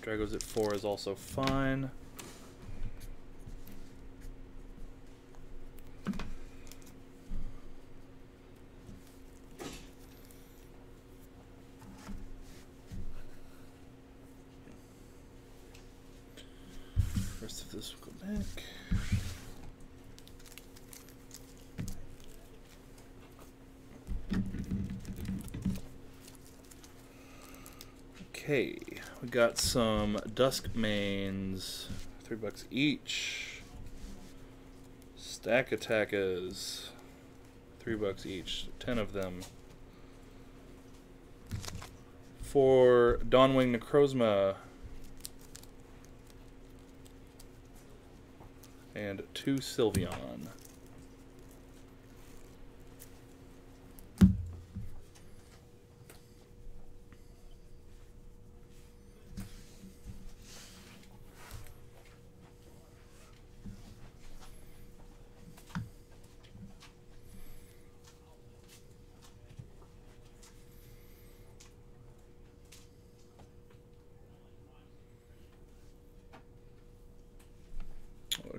Dragos at 4 is also fine. Rest of this will go back. Okay, we got some Dusk Mains, $3 each. Stack Attackers, $3 each, 10 of them. For Dawnwing Necrozma, and 2 Sylveon.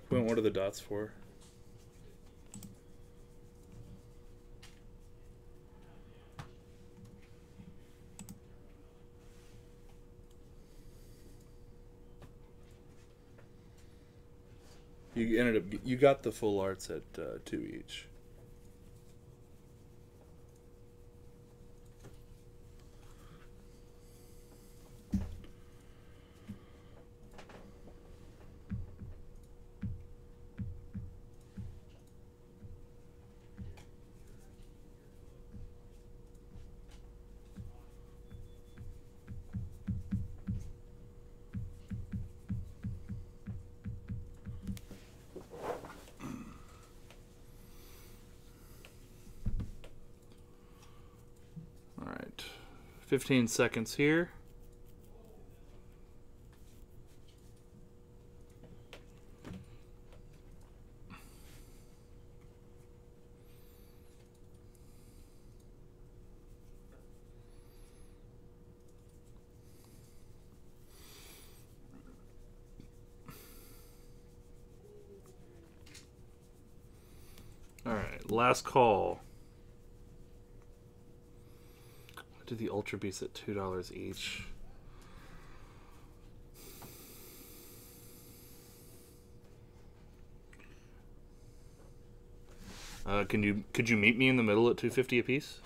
Quinn, what are the dots for? You ended up, you got the full arts at 2 each. All right, 15 seconds here. All right, last call. I did the Ultra Beasts at $2 each. Could you meet me in the middle at $2.50 a piece?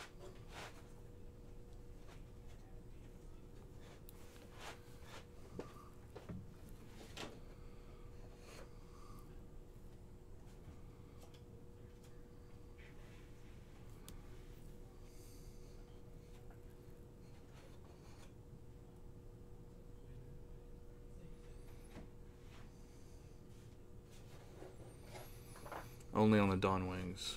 Only on the Dawn Wings.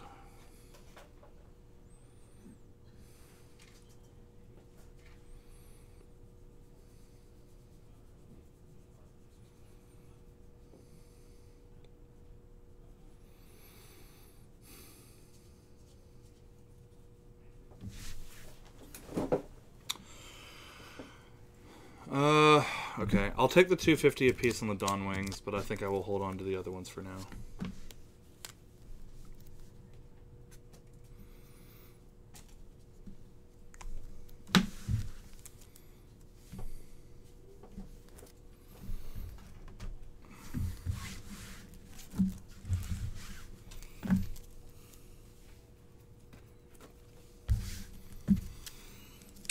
Okay. I'll take the $2.50 a piece on the Dawn Wings, but I think I will hold on to the other ones for now.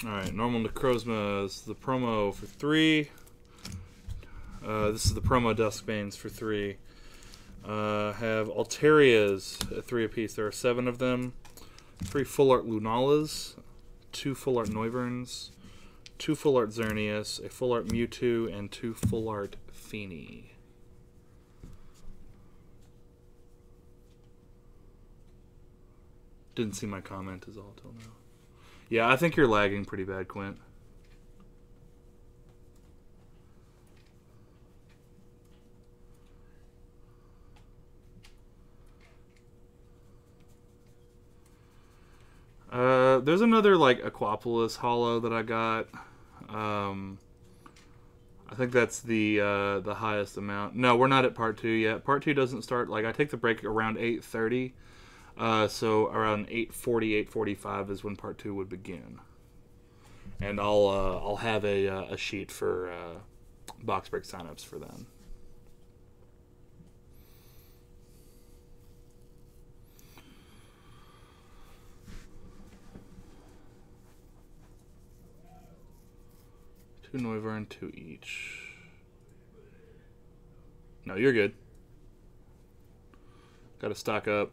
Alright, normal Necrozma is the promo for 3. This is the promo Duskbanes for 3. Have Alterias at 3 apiece. There are 7 of them. 3 full art Lunalas, 2 full art Noivern, 2 full art Xerneas, a full art Mewtwo, and 2 full art Feeny. Didn't see my comment is all till now. Yeah, I think you're lagging pretty bad, Quint. There's another like Aquapolis holo that I got. I think that's the highest amount. No, we're not at part 2 yet. Part 2 doesn't start, like, I take the break around 8:30. So around 8:40, 8:45 is when part 2 would begin. And I'll have a sheet for box break signups for then. Two Neuver and 2 each. No, you're good. Got to stock up.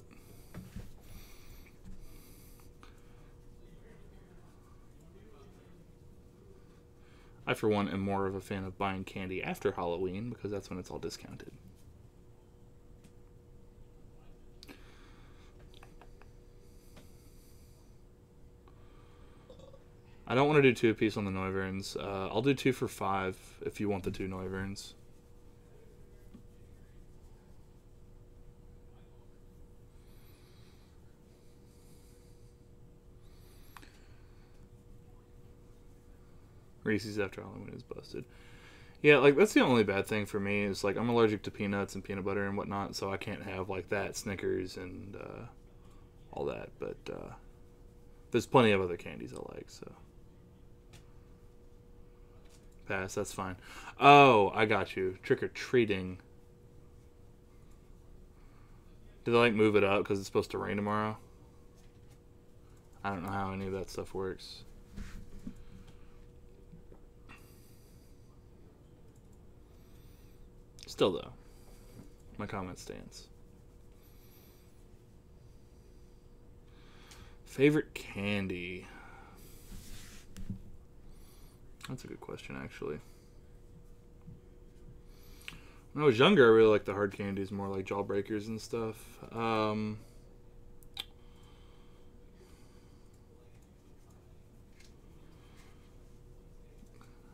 I, for one, am more of a fan of buying candy after Halloween because that's when it's all discounted. I don't want to do 2 apiece on the Neuverns. I'll do 2 for 5 if you want the 2 Neuverns. Reese's after Halloween is busted. Yeah, like, that's the only bad thing for me is, like, I'm allergic to peanuts and peanut butter and whatnot, so I can't have, like, that, Snickers, and all that. But there's plenty of other candies I like, so. Pass, that's fine. Oh, I got you. Trick-or-treating. Did they, like, move it up because it's supposed to rain tomorrow? I don't know how any of that stuff works. Still, though, my comment stands. Favorite candy? That's a good question, actually. When I was younger, I really liked the hard candies, more like Jawbreakers and stuff.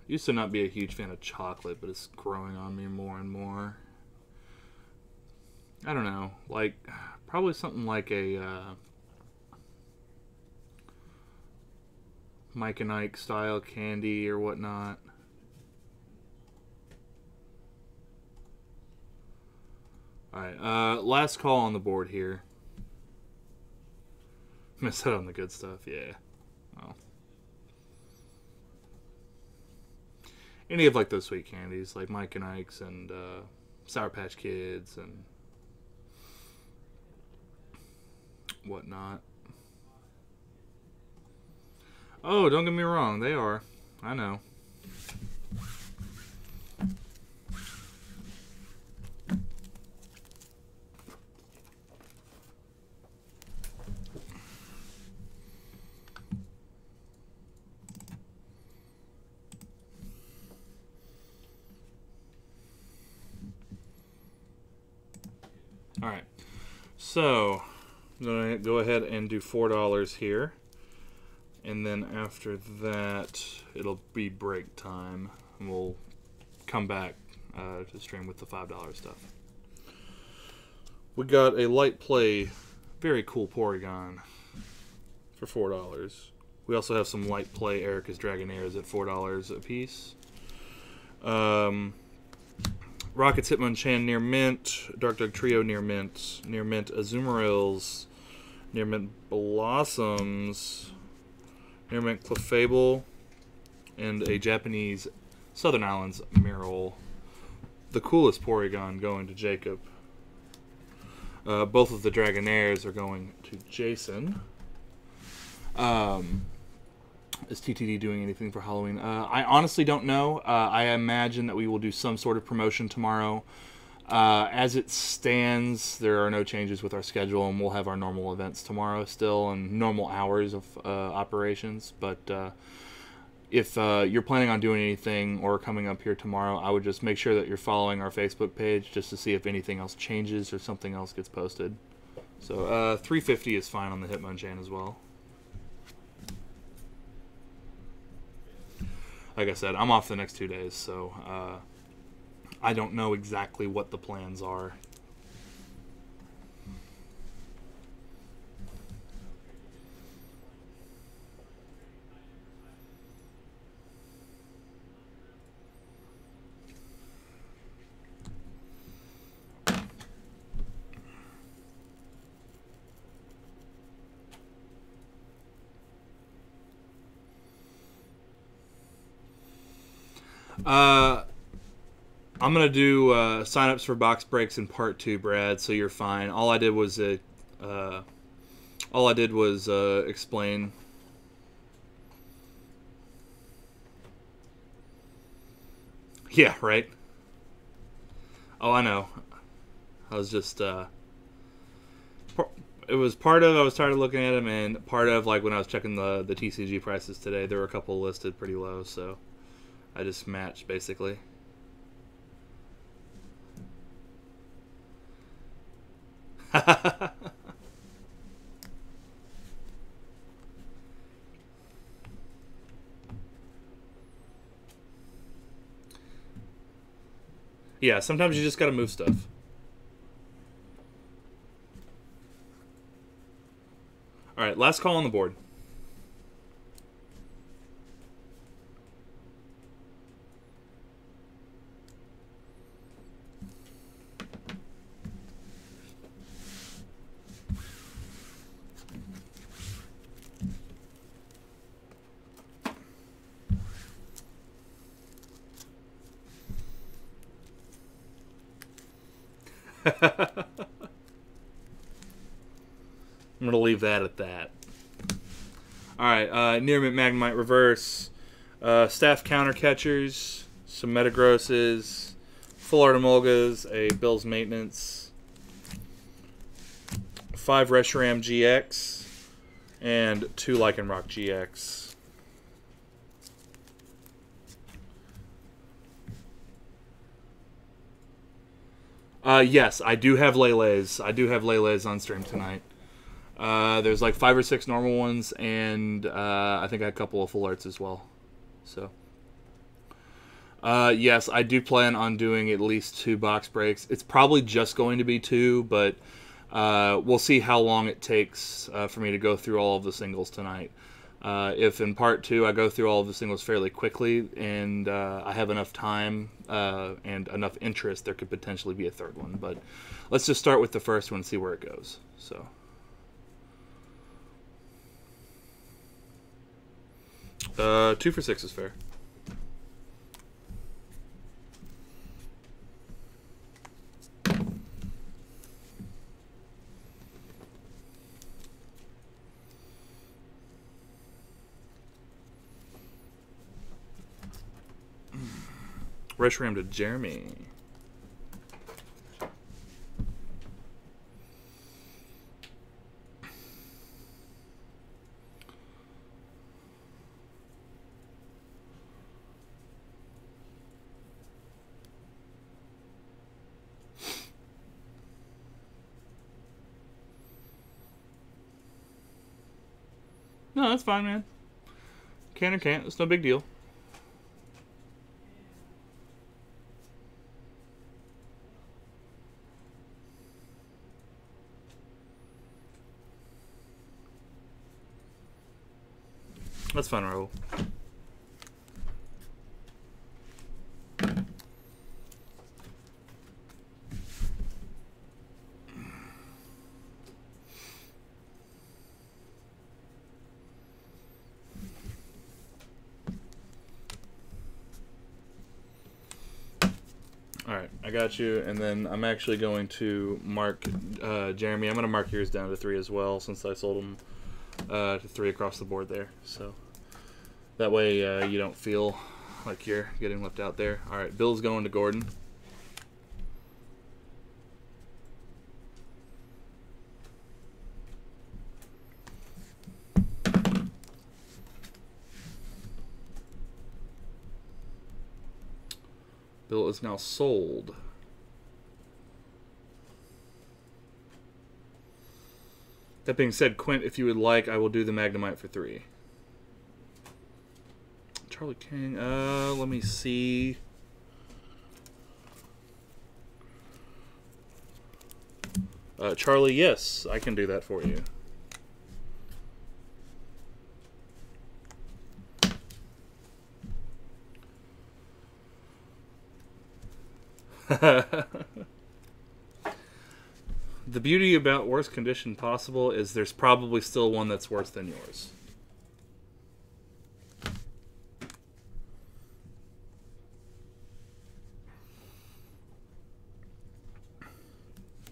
Used to not be a huge fan of chocolate, but it's growing on me more and more. I don't know, like, probably something like a Mike and Ike style candy or whatnot. Alright, last call on the board here. Missed out on the good stuff, yeah. Well. Any of, like, those sweet candies, like Mike and Ike's and Sour Patch Kids and whatnot. Oh, don't get me wrong, they are. I know. Alright, so I'm going to go ahead and do $4 here. And then after that, it'll be break time. And we'll come back to stream with the $5 stuff. We got a light play, very cool Porygon for $4. We also have some light play Erica's Dragonairs at $4 a piece. Rockets Hitmonchan near mint, Dark Dog Trio near mint Azumarils, near mint Blossoms, near mint Clefable, and a Japanese Southern Islands Marill. The coolest Porygon going to Jacob. Both of the Dragonairs are going to Jason. Is TTD doing anything for Halloween? I honestly don't know. I imagine that we will do some sort of promotion tomorrow. As it stands, there are no changes with our schedule, and we'll have our normal events tomorrow still and normal hours of operations. But if you're planning on doing anything or coming up here tomorrow, I would just make sure that you're following our Facebook page just to see if anything else changes or something else gets posted. So $3.50 is fine on the Hitmonchan as well. Like I said, I'm off the next 2 days, so I don't know exactly what the plans are. I'm gonna do signups for box breaks in part 2, Brad. So you're fine. All I did was explain. Yeah, right. Oh, I know. I was just it was part of I was tired of looking at them, and part of like when I was checking the TCG prices today, there were a couple listed pretty low, so I just matched basically. Yeah, sometimes you just gotta move stuff. Alright, last call on the board. I'm going to leave that at that. Alright, Near Mint Magnemite Reverse. Staff Counter Catchers. Some Metagrosses. Full Art Emolgas. A Bill's Maintenance. 5 Reshiram GX. And 2 Lycanroc GX. Yes, I do have Lele's. I do have Lele's on stream tonight. There's like 5 or 6 normal ones, and I think a couple of full arts as well. So, yes, I do plan on doing at least 2 box breaks. It's probably just going to be 2, but we'll see how long it takes for me to go through all of the singles tonight. If in part 2 I go through all of the singles fairly quickly and I have enough time and enough interest, there could potentially be a 3rd one. But let's just start with the first one and see where it goes. So, 2 for 6 is fair. Reshiram to Jeremy. No, that's fine, man. Can or can't. It's no big deal. That's fine, Raul. Alright, I got you, and then I'm actually going to mark Jeremy. I'm going to mark yours down to 3 as well, since I sold them to 3 across the board there. So that way you don't feel like you're getting left out there. Alright, Bill's going to Gordon. Bill is now sold. That being said, Quint, if you would like, I will do the Magnemite for 3. Charlie King, let me see. Charlie, yes, I can do that for you. The beauty about worst condition possible is there's probably still one that's worse than yours.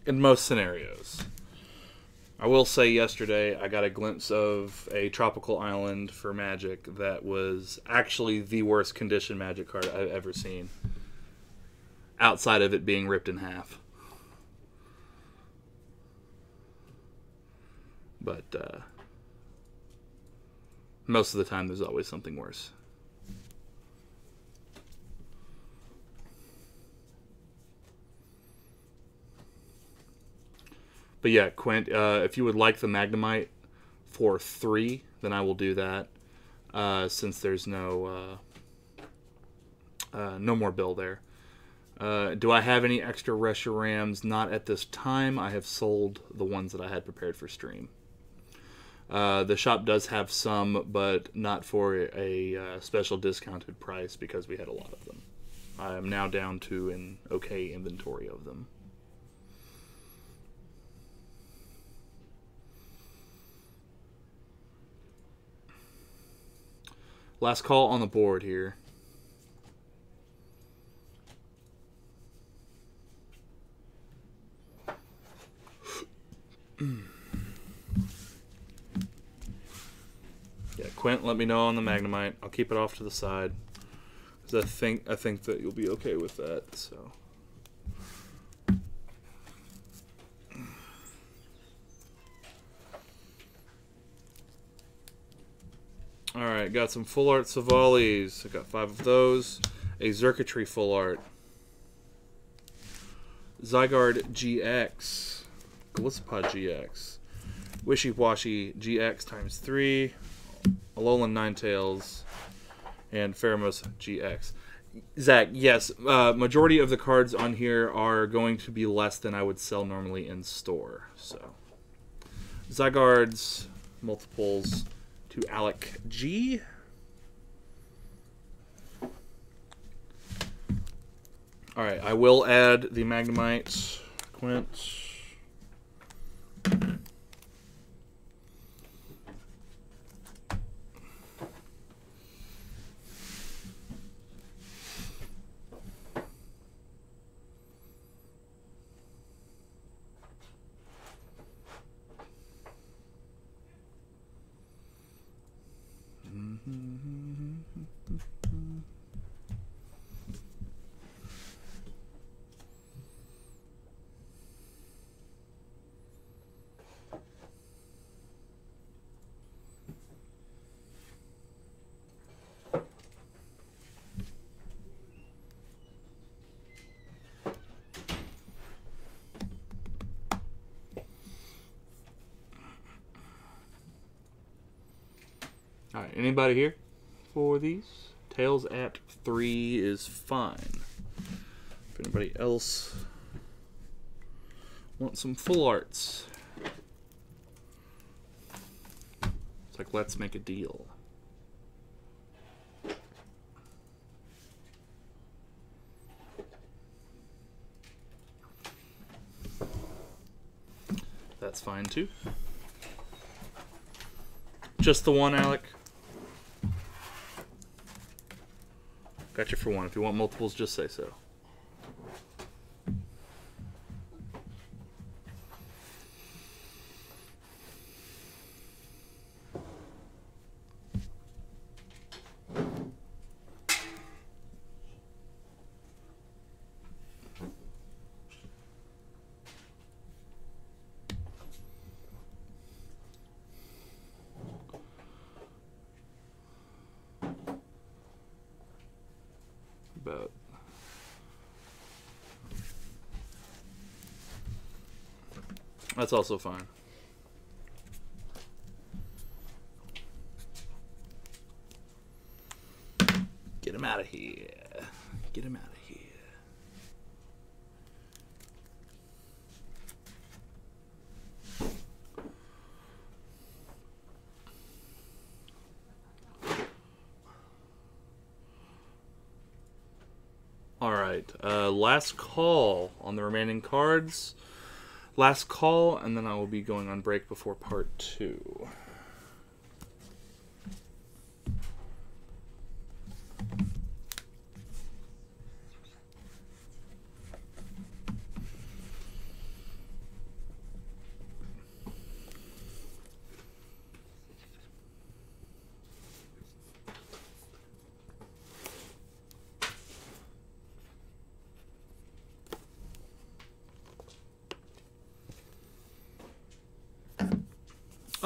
in most scenarios. I will say yesterday I got a glimpse of a tropical island for Magic that was actually the worst condition Magic card I've ever seen. Outside of it being ripped in half. But most of the time there's always something worse. But yeah, Quint, if you would like the Magnemite for 3, then I will do that. Since there's no more bill there. Do I have any extra Reshiram? Not at this time. I have sold the ones that I had prepared for stream. The shop does have some, but not for a special discounted price because we had a lot of them. I am now down to an okay inventory of them. Last call on the board here. Yeah, Quint, let me know on the Magnemite. I'll keep it off to the side because I think that you'll be okay with that. So. Alright, got some full art Savalis. I got 5 of those. A Xurkitree full art. Zygarde GX. Golisopod GX. Wishy Washy GX times 3. Alolan Ninetales. And Pheromos GX. Zach, yes, majority of the cards on here are going to be less than I would sell normally in store. So, Zygarde's multiples to Alec G. Alright, I will add the Magnemite, Quint. Alright, anybody here for these? Tails at 3 is fine. If anybody else wants some full arts, it's like, let's make a deal. That's fine too. Just the one, Alec? Got you for one. If you want multiples, just say so. About that's also fine. Get him out of here. Get him out of here. Alright, last call on the remaining cards. Last call, and then I will be going on break before part 2.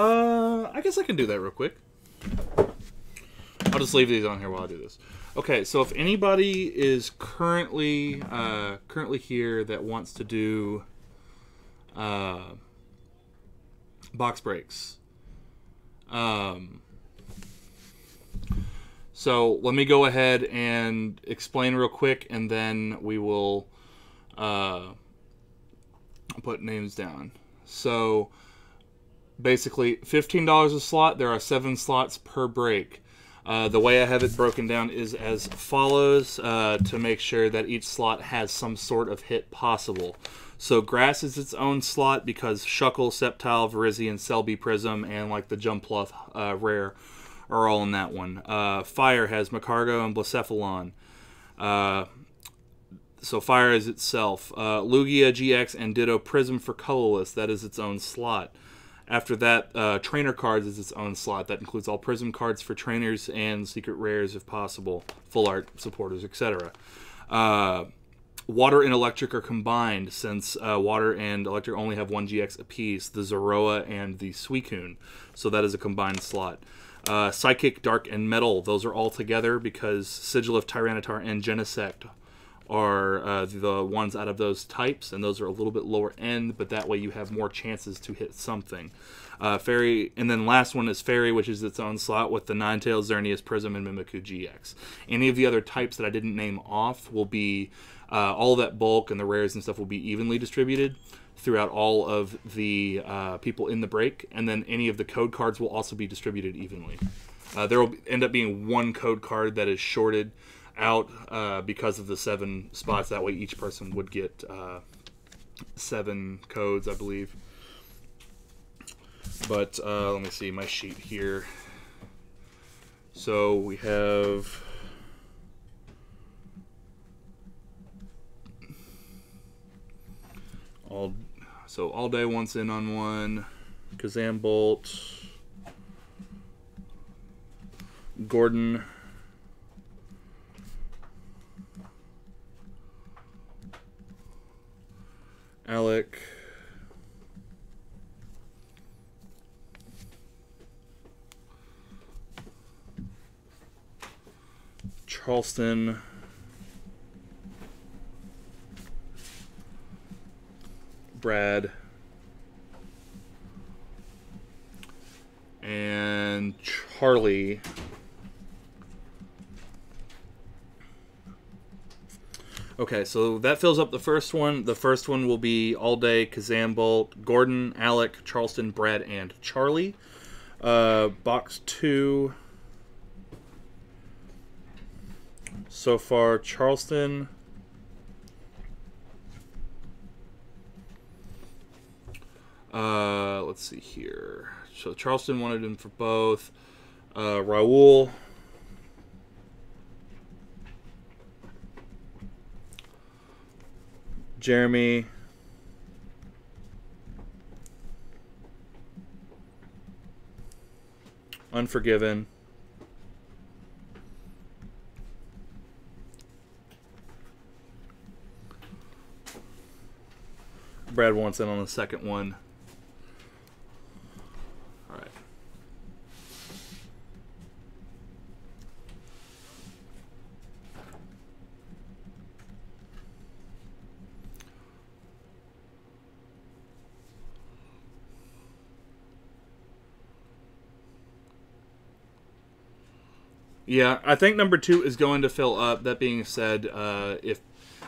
I guess I can do that real quick. I'll just leave these on here while I do this. Okay, so if anybody is currently here that wants to do box breaks, so let me go ahead and explain real quick, and then we will put names down. So basically, $15 a slot. There are 7 slots per break. The way I have it broken down is as follows, to make sure that each slot has some sort of hit possible. So grass is its own slot because Shuckle, Sceptile, Virizion, Selby, Prism, and like the Jumpluff rare are all in that one. Fire has Macargo and Blacephalon. So Fire is itself. Lugia, GX, and Ditto Prism for colorless. That is its own slot. After that, Trainer Cards is its own slot. That includes all Prism cards for trainers and secret rares if possible, full art supporters, etc. Water and Electric are combined since Water and Electric only have 1 GX apiece, the Zoroa and the Suicune. So that is a combined slot. Psychic, Dark, and Metal, those are all together because Sigil of Tyranitar and Genesect are the ones out of those types, and those are a little bit lower end, but that way you have more chances to hit something. Fairy, and then last one is Fairy, which is its own slot with the Ninetales, Xerneas, Prism, and Mimikyu GX. Any of the other types that I didn't name off will be, all that bulk and the rares and stuff will be evenly distributed throughout all of the people in the break, and then any of the code cards will also be distributed evenly. There will end up being 1 code card that is shorted out because of the 7 spots. That way each person would get 7 codes, I believe. But let me see my sheet here. So we have all day once in on 1, Kazam Bolt, Gordon, Alec, Charleston, Brad, and Charlie. Okay, so that fills up the first one. The first one will be all day Kazam Bolt, Gordon, Alec, Charleston, Brad, and Charlie. Box 2. So far, Charleston, let's see here. So Charleston wanted him for both. Raul, Jeremy, Unforgiven, Brad wants in on the second one. All right. Yeah, I think number 2 is going to fill up. That being said, if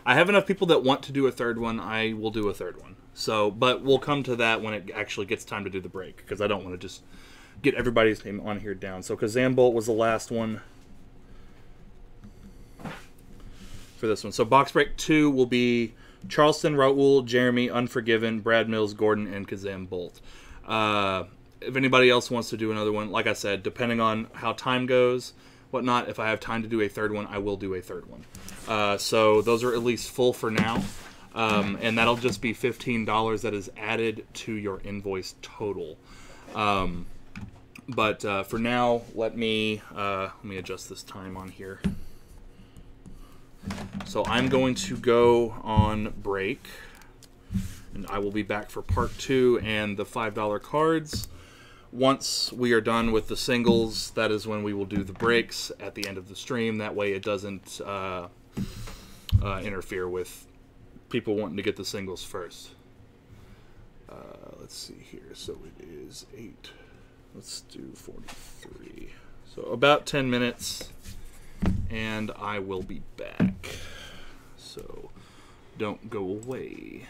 I have enough people that want to do a third one, I will do a third one. So, but we'll come to that when it actually gets time to do the break, because I don't want to just get everybody's name on here down. So Kazam Bolt was the last one for this one. So box break 2 will be Charleston, Raul, Jeremy, Unforgiven, Brad Mills, Gordon, and Kazam Bolt. If anybody else wants to do another one, like I said, depending on how time goes, whatnot, if I have time to do a third one, I will do a third one. So those are at least full for now. And that'll just be $15 that is added to your invoice total. But for now, let me adjust this time on here. So I'm going to go on break, and I will be back for part 2 and the $5 cards. once we are done with the singles, that is when we will do the breaks at the end of the stream. That way it doesn't interfere with people wanting to get the singles first. Let's see here. So it is 8. Let's do 43. So about 10 minutes, and I will be back. So don't go away.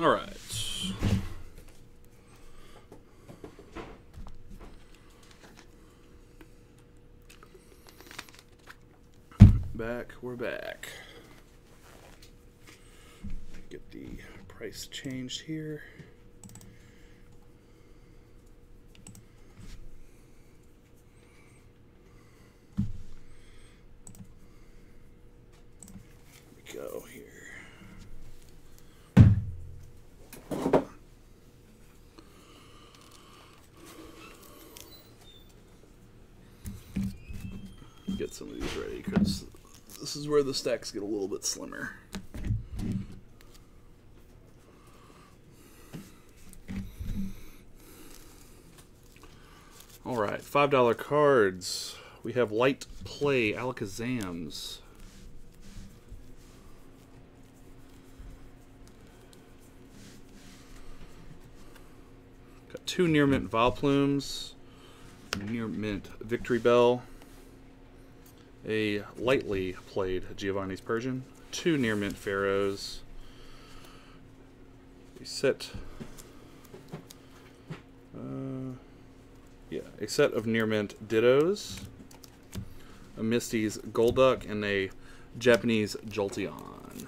All right. We're back. Get the price changed here. Go here. Get some of these ready because this is where the stacks get a little bit slimmer. All right, $5 cards. We have Light Play Alakazams. Got 2 Near Mint Vileplumes, Near Mint Victory Bell, a lightly played Giovanni's Persian, 2 Near Mint Pharaohs, a set, a set of Near Mint Dittos, a Misty's Golduck, and a Japanese Jolteon.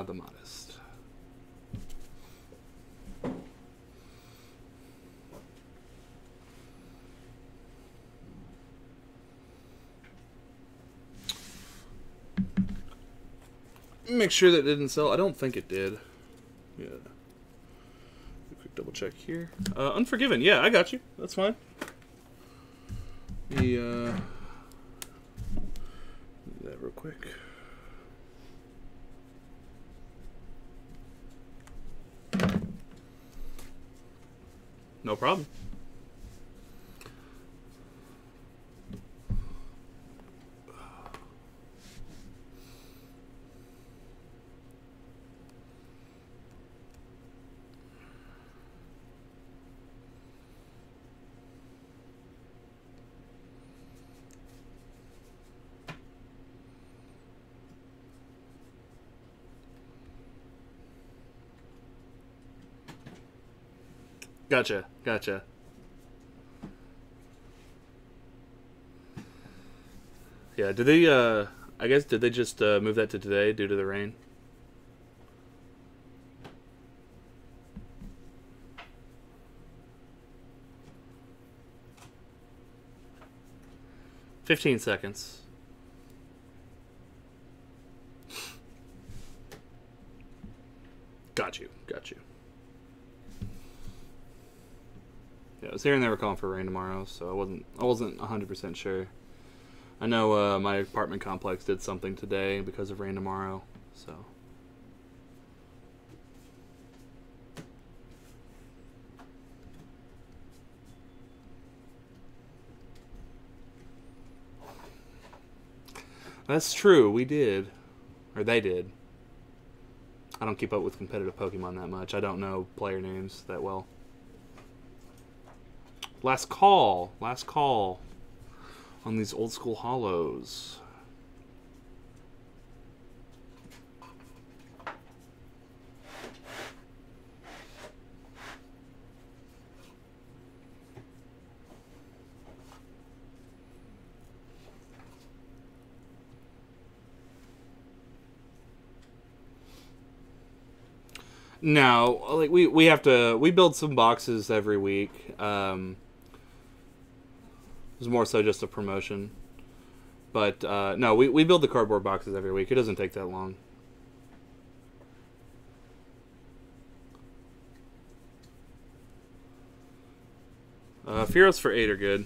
The Modest. Make sure that didn't sell. I don't think it did. Yeah. Quick double check here. Unforgiven. Yeah, I got you. That's fine. The do that real quick. No problem. Gotcha. Yeah, did they, I guess, did they just move that to today due to the rain? "15 seconds. Got you. Yeah, I was hearing they were calling for rain tomorrow, so I wasn't 100% sure. I know my apartment complex did something today because of rain tomorrow, so. That's true, we did. Or they did. I don't keep up with competitive Pokemon that much. I don't know player names that well. Last call on these old school hollows. No, like we have to, we build some boxes every week. It's more so just a promotion. But no, we build the cardboard boxes every week. It doesn't take that long. Fearos for 8 are good.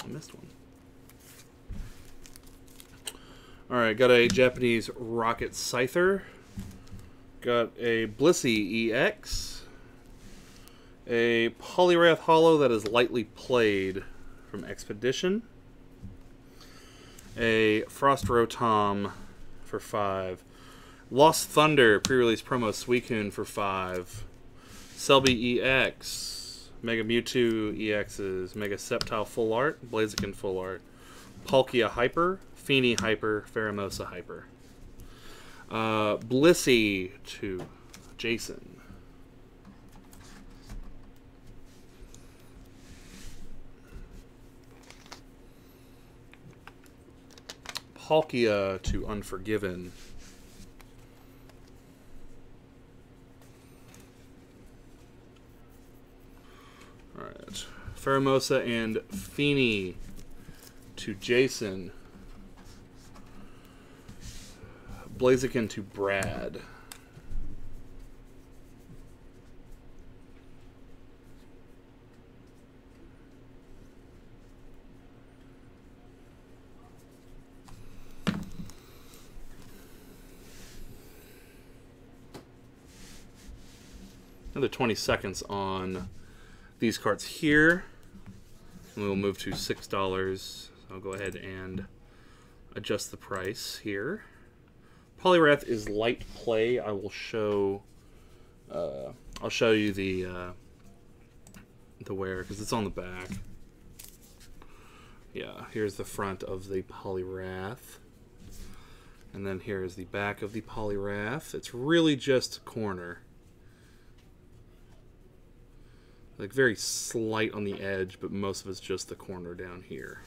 I missed one. Alright, got a Japanese Rocket Scyther. Got a Blissey EX. A Poliwrath Hollow that is lightly played from Expedition. A Frost Rotom for 5. Lost Thunder, pre-release promo Suicune for 5. Selby EX. Mega Mewtwo EXs. Mega Sceptile Full Art. Blaziken Full Art. Palkia Hyper. Feeny Hyper. Pheromosa Hyper. Blissey to Jason. Palkia to Unforgiven. Alright. Pheromosa and Feeny to Jason. Blaziken to Brad. Another 20 seconds on these cards here. And we'll move to $6. So I'll go ahead and adjust the price here. Poliwrath is light play. I will show. I'll show you the wear because it's on the back. Yeah, here's the front of the Poliwrath, and then here is the back of the Poliwrath. It's really just corner, like very slight on the edge, but most of it's just the corner down here.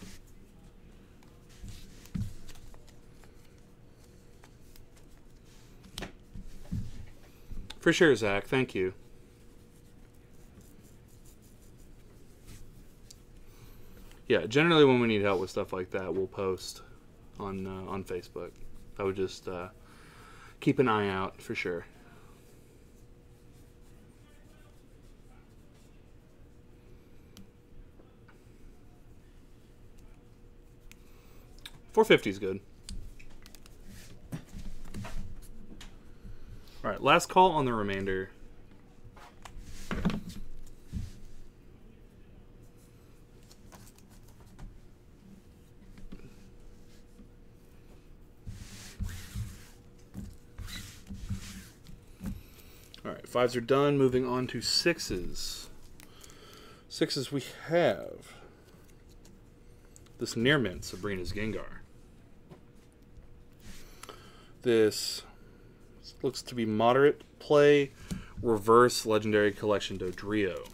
For sure, Zach. Thank you. Yeah, generally when we need help with stuff like that, we'll post on Facebook. I would just keep an eye out for sure. $4.50 is good. All right, last call on the remainder. All right, 5s are done. Moving on to 6s. 6s we have this Near Mint Sabrina's Gengar. This looks to be moderate play. Reverse Legendary Collection Dodrio.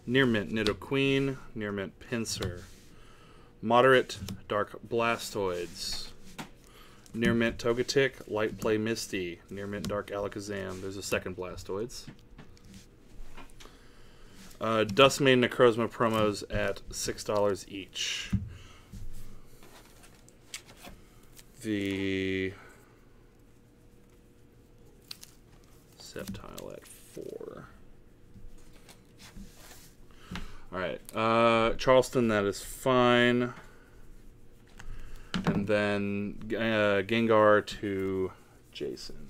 Near Mint Nidoqueen. Near Mint Pinsir. Moderate Dark Blastoids. Near Mint Togetic. Light Play Misty. Near Mint Dark Alakazam. There's a second Blastoids. Duskmane Necrozma promos at $6 each. The Sceptile at 4. Alright, Charleston, that is fine. And then Gengar to Jason.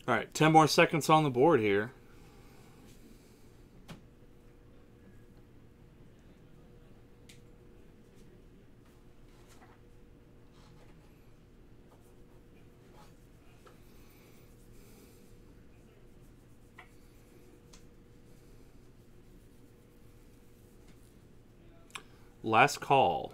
All right, 10 more seconds on the board here. Last call.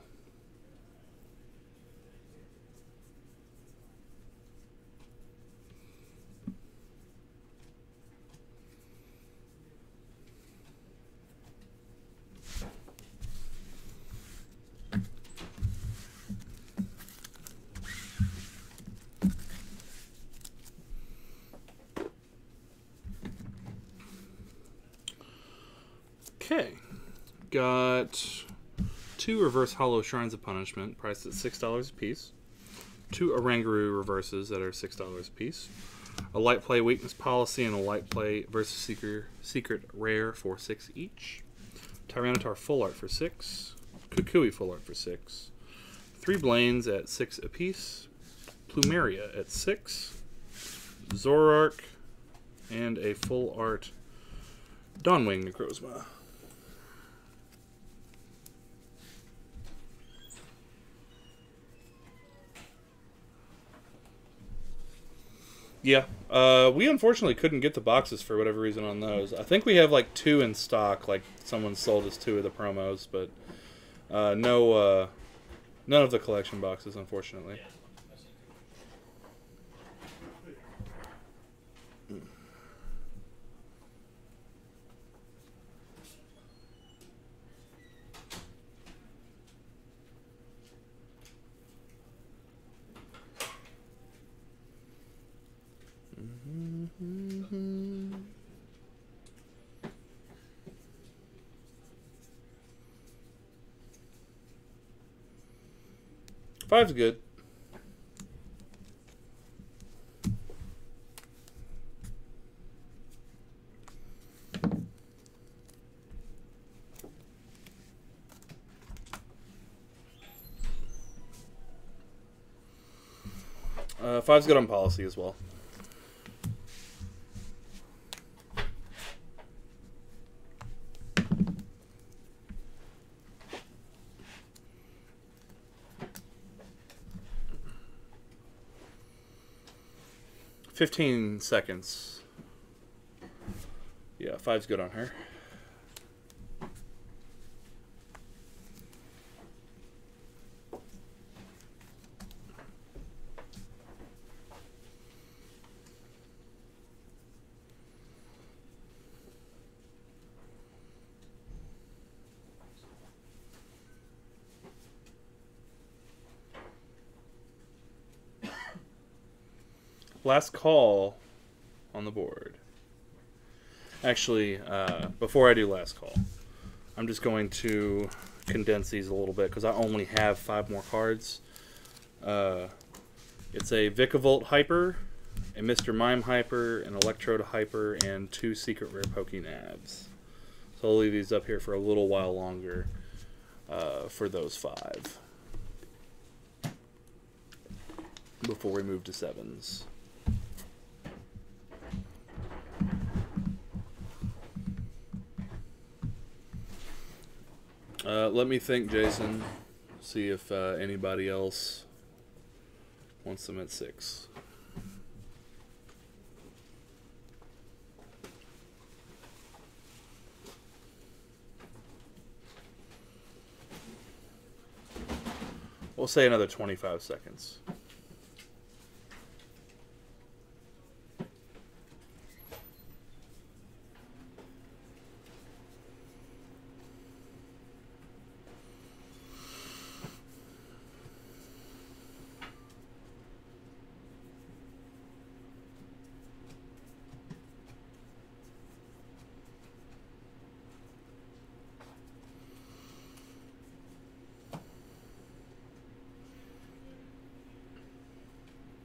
Okay. Got 2 reverse hollow Shrines of Punishment, priced at $6 a piece. 2 Orangaroo reverses that are $6 a piece. A light play weakness policy and a light play versus secret rare for 6 each. Tyranitar full art for 6. Kukui full art for 6. 3 Blaines at 6 apiece. Plumeria at 6. Zoroark and a full art Dawnwing Necrozma. Yeah, we unfortunately couldn't get the boxes for whatever reason on those. I think we have like 2 in stock, like someone sold us 2 of the promos, but no, none of the collection boxes, unfortunately. Five's good. Five's good on policy as well. "15 seconds. Yeah, Five's good on her. Last call on the board. Actually, before I do last call, I'm just going to condense these a little bit because I only have 5 more cards. It's a Vikavolt Hyper, a Mr. Mime Hyper, an Electrode Hyper, and 2 Secret Rare Pokénabs. So I'll leave these up here for a little while longer for those 5 before we move to 7s. Let me think, Jason. See if anybody else wants them at 6. We'll say another 25 seconds.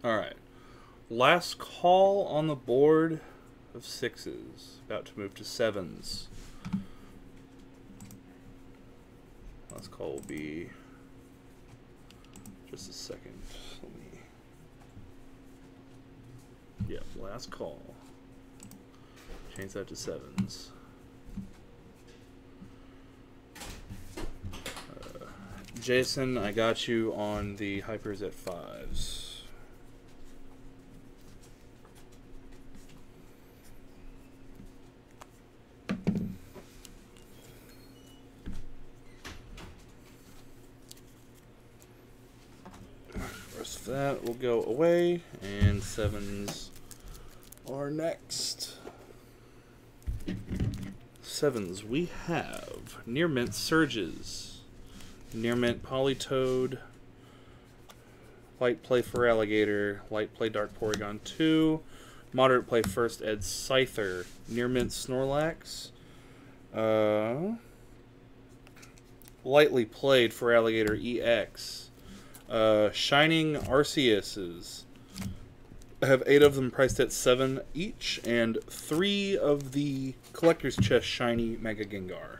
Alright. Last call on the board of 6s. About to move to 7s. Last call will be just a second. Let me... Yep, last call. Change that to 7s. Jason, I got you on the hypers at 5s. that will go away, and 7s are next. 7s, we have Near Mint Surges, Near Mint Polytoad, Light Play Feraligatr, Light Play Dark Porygon 2, Moderate Play First Ed Scyther, Near Mint Snorlax, Lightly Played Feraligatr EX, Shining Arceuses. I have 8 of them priced at 7 each, and 3 of the Collector's Chest Shiny Mega Gengar.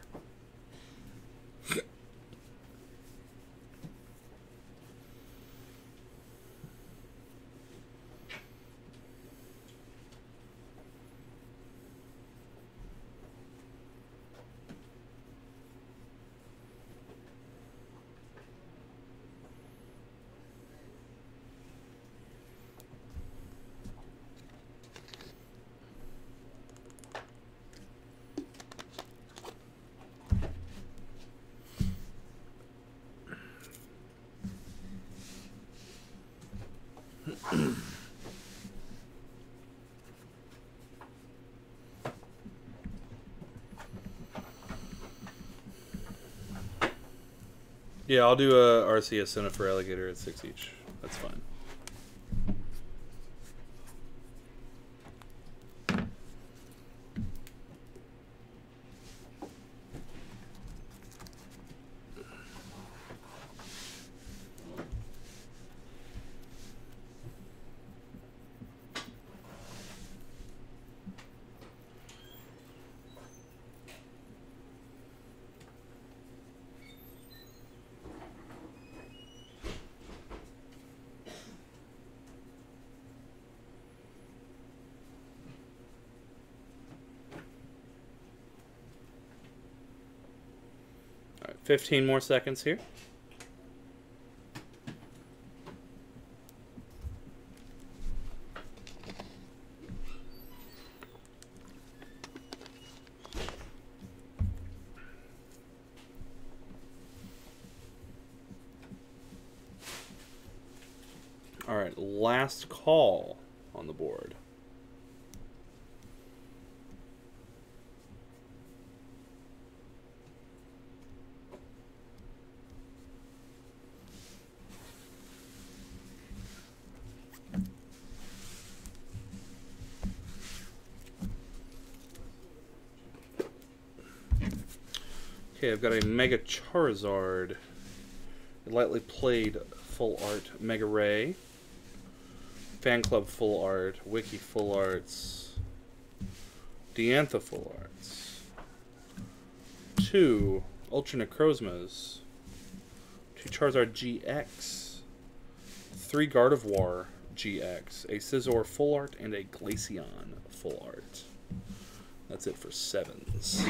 Yeah, I'll do a Arceus and a Feraligatr at 6 each. That's fine. All right, 15 more seconds here. All right, last call on the board. Okay, I've got a Mega Charizard, a Lightly Played Full Art Mega Ray, Fan Club Full Art, Wiki Full Arts, Diantha Full Arts, 2 Ultra Necrozmas, 2 Charizard GX, 3 Gardevoir GX, a Scizor Full Art, and a Glaceon Full Art. That's it for 7s.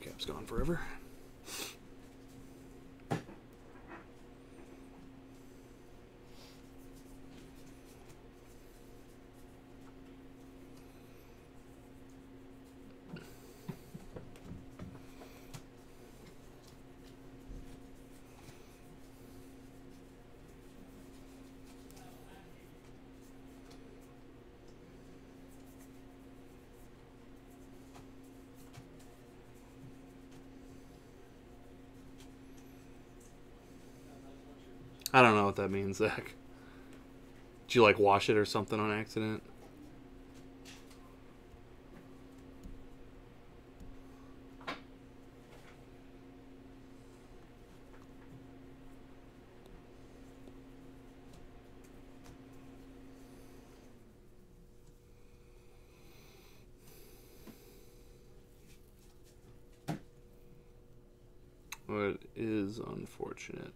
Cap's gone forever. I don't know what that means, Zach. Did you, like, wash it or something on accident? Well, it is unfortunate.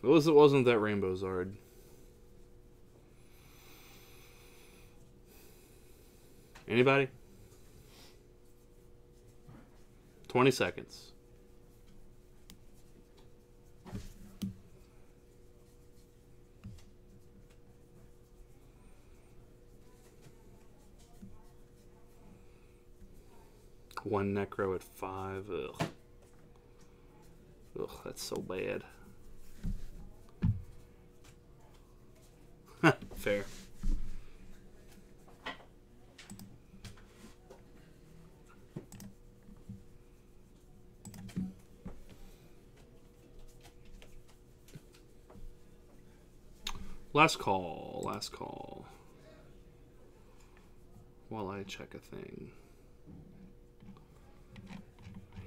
It wasn't that Rainbow Zard. Anybody? 20 seconds. One Necro at 5. Ugh. Ugh, that's so bad. Fair. Last call. Last call. While I check a thing.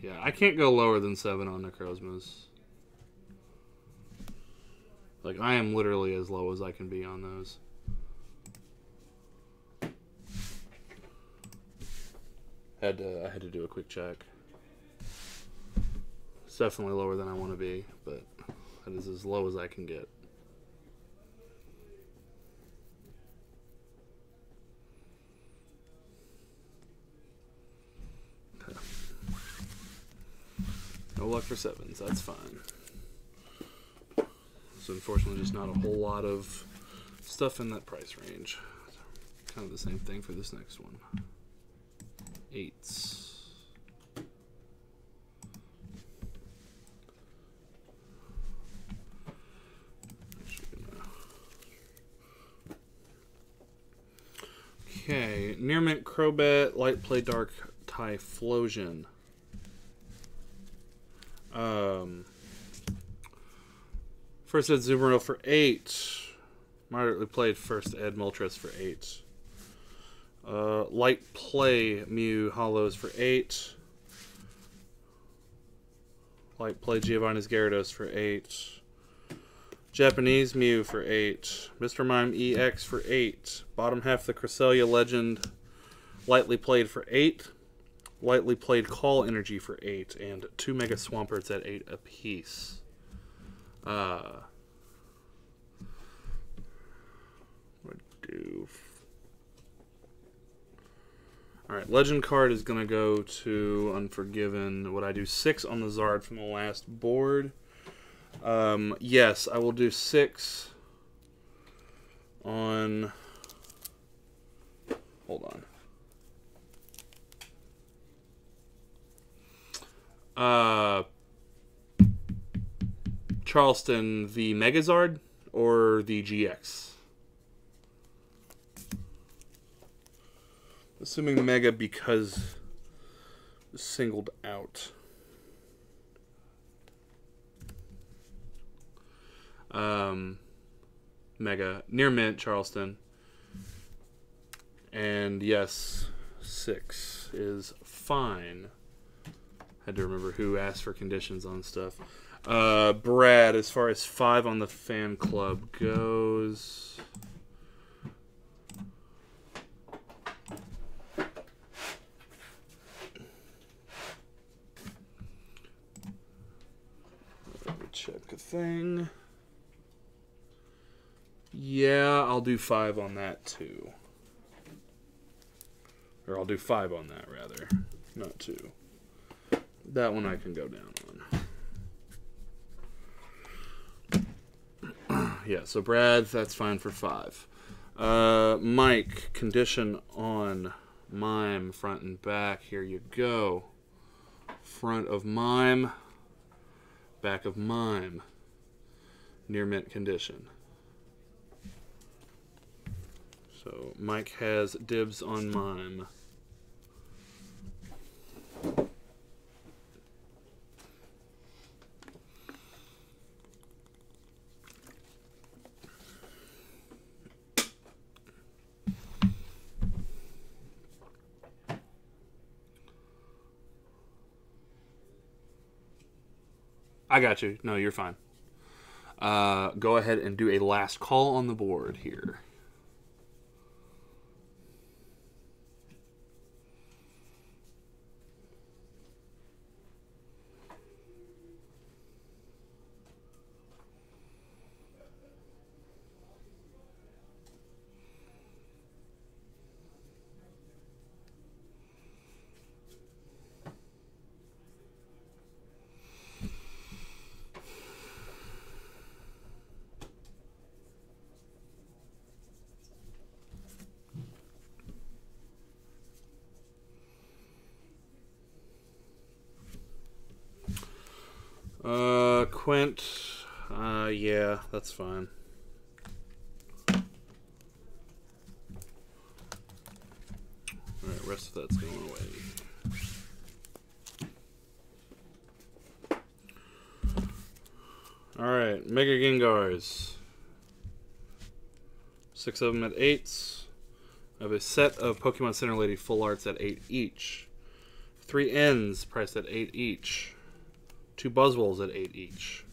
Yeah, I can't go lower than 7 on Necrozmas. Like, I am literally as low as I can be on those. I had to do a quick check. It's definitely lower than I want to be, but that is as low as I can get. Okay. No luck for 7s, that's fine. So unfortunately just not a whole lot of stuff in that price range. Kind of the same thing for this next one. 8s. Okay, Near Mint Crobat, Light Play Dark Typhlosion. First Ed Zumarill for 8. Moderately played First Ed Moltres for 8. Light Play Mew Hollows for 8. Light Play Giovanni's Gyarados for 8. Japanese Mew for 8. Mr. Mime EX for 8. Bottom half the Cresselia Legend. Lightly played for 8. Lightly played Call Energy for 8. And 2 Mega Swamperts at 8 apiece. What do? Alright, Legend card is going to go to Unforgiven. Would I do 6 on the Zard from the last board? Yes, I will do 6 on... Hold on. Charleston, the Megazard or the GX? Assuming Mega because it was singled out. Mega. Near Mint, Charleston. And yes, 6 is fine. Had to remember who asked for conditions on stuff. Brad, as far as 5 on the fan club goes... Let me check a thing. Yeah, I'll do 5 on that too. Or I'll do 5 on that, rather. Not 2. That one I can go down on. Yeah, so Brad, that's fine for 5. Mike, condition on Mime, front and back. Here you go. Front of Mime, back of Mime. Near mint condition. So Mike has dibs on Mime. I got you. No, you're fine. Go ahead and do a last call on the board here. Quint. Yeah, that's fine. Alright, rest of that's going away. Alright, Mega Gengars. 6 of them at 8s. I have a set of Pokemon Center Lady full arts at 8 each. 3 Ns priced at 8 each. 2 Buzzwoles at 8 each.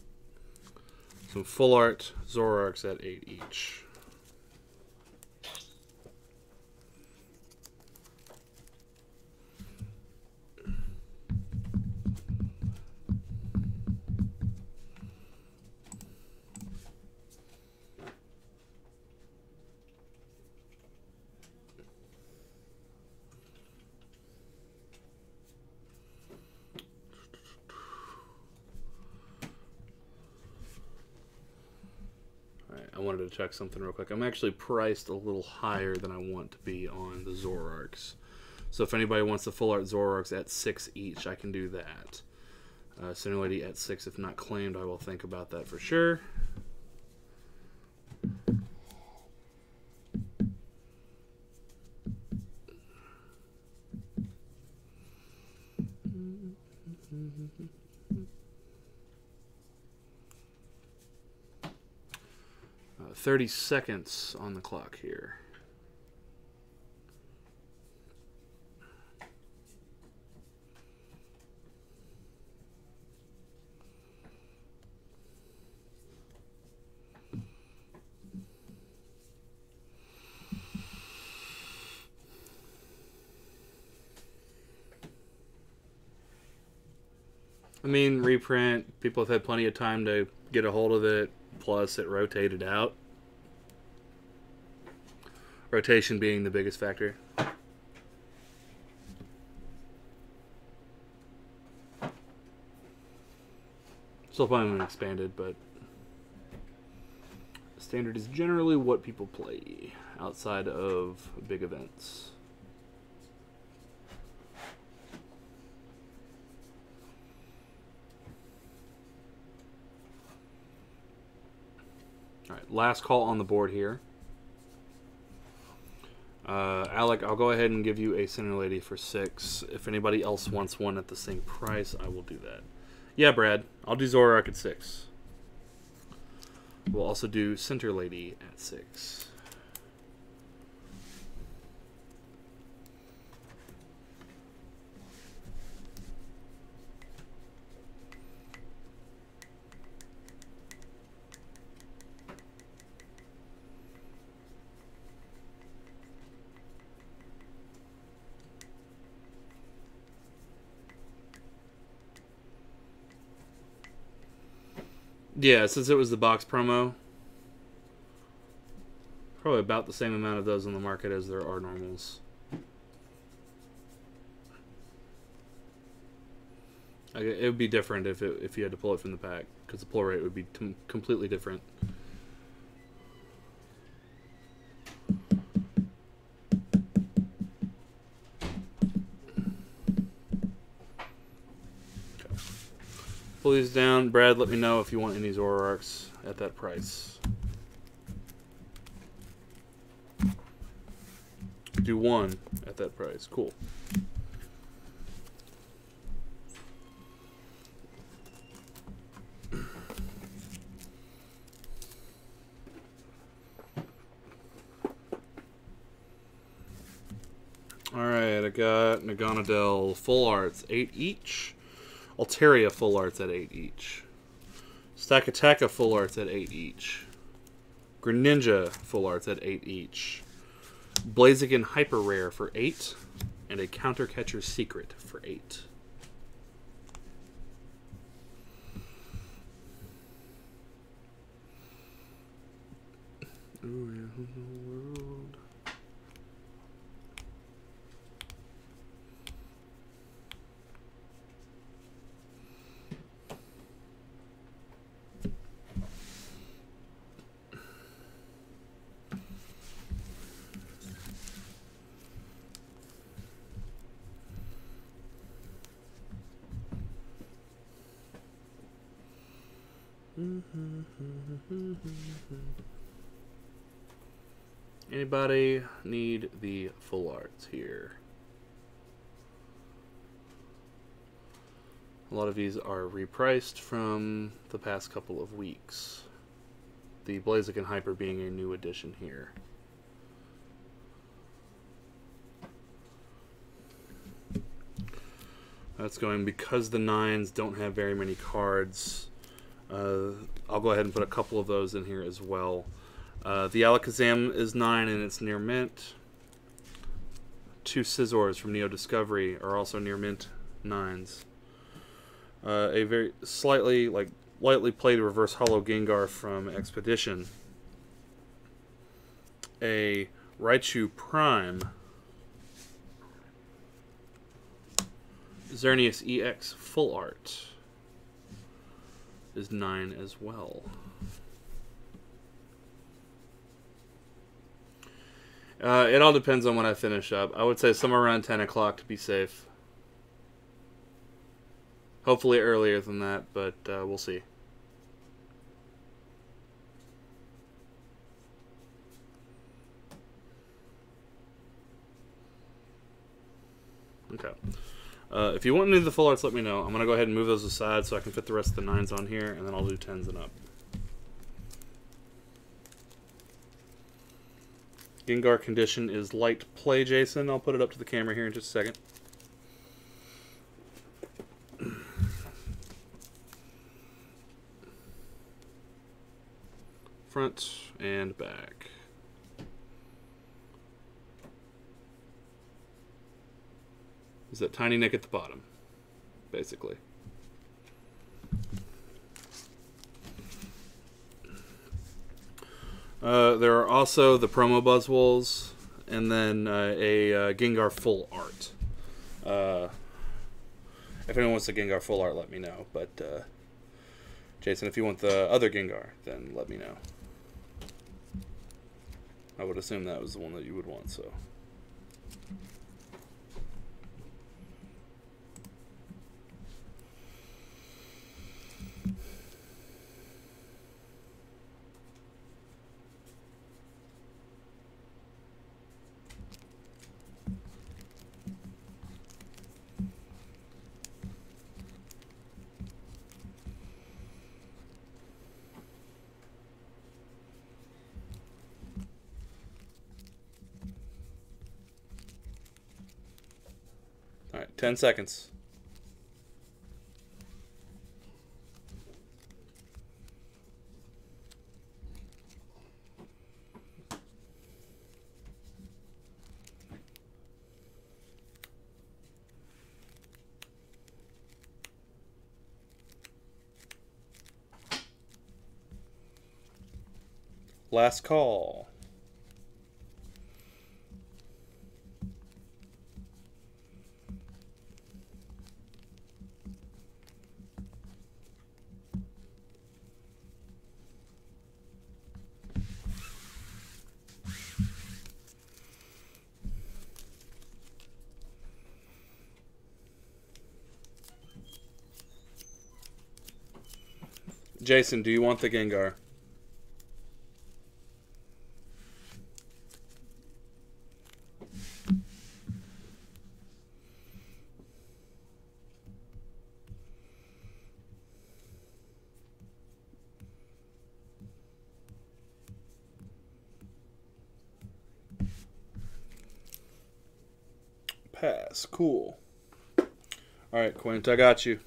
Some full art Zoroarks at 8 each. I wanted to check something real quick. I'm actually priced a little higher than I want to be on the Zoroarks. So if anybody wants the full art Zoroarks at 6 each, I can do that. Center Lady at 6 if not claimed. I will think about that for sure. Mm-hmm. 30 seconds on the clock here. I mean, reprint, people have had plenty of time to get a hold of it, plus it rotated out. Rotation being the biggest factor. Still playing when expanded, but standard is generally what people play outside of big events. Alright, last call on the board here. Alec, I'll go ahead and give you a Center Lady for 6. If anybody else wants one at the same price, I will do that. Yeah, Brad, I'll do Zoroark at 6. We'll also do Center Lady at 6. Yeah, since it was the box promo, probably about the same amount of those on the market as there are normals. It would be different if you had to pull it from the pack, because the pull rate would be completely different. Pull these down. Brad, let me know if you want any Zoroarks at that price. Do 1 at that price. Cool. Alright, I got Naganadel full arts, 8 each. Altaria full arts at 8 each. Stakataka full arts at 8 each. Greninja full arts at 8 each. Blaziken Hyper Rare for 8. And a Counter Catcher Secret for 8. Ooh, yeah, who's in the world? Anybody need the full arts here? A lot of these are repriced from the past couple of weeks. The Blaziken Hyper being a new addition here. That's going because the 9s don't have very many cards. I'll go ahead and put a couple of those in here as well. The Alakazam is 9 and it's near mint. 2 Scizors from Neo Discovery are also near mint 9s. A very lightly played reverse holo Gengar from Expedition. A Raichu Prime. Xerneas EX Full Art is 9 as well. It all depends on when I finish up. I would say somewhere around 10 o'clock to be safe. Hopefully earlier than that, but we'll see. Okay. If you want to do the full arts, let me know. I'm going to go ahead and move those aside so I can fit the rest of the 9s on here, and then I'll do 10s and up. Gengar condition is light play, Jason. I'll put it up to the camera here in just a second. Front and back. Is that tiny nick at the bottom, basically. There are also the promo Buzzwoles, and then a Gengar Full Art. If anyone wants the Gengar Full Art, let me know. But Jason, if you want the other Gengar, then let me know. I would assume that was the one that you would want, so. All right, 10 seconds. Last call. Jason, do you want the Gengar? Pass. Cool. All right, Quint, I got you.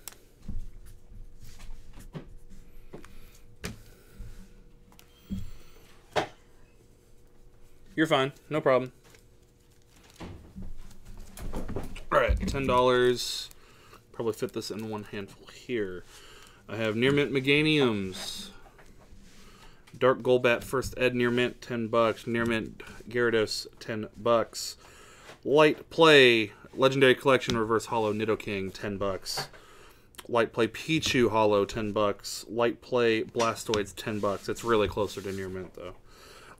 You're fine. No problem. All right, $10. Probably fit this in one handful here. I have Near Mint Meganiums. Dark Golbat First Ed Near Mint, $10. Near Mint Gyarados, $10. Light Play Legendary Collection Reverse Holo Nidoking, $10. Light Play Pichu Holo, $10. Light Play Blastoids, $10. It's really closer to Near Mint though.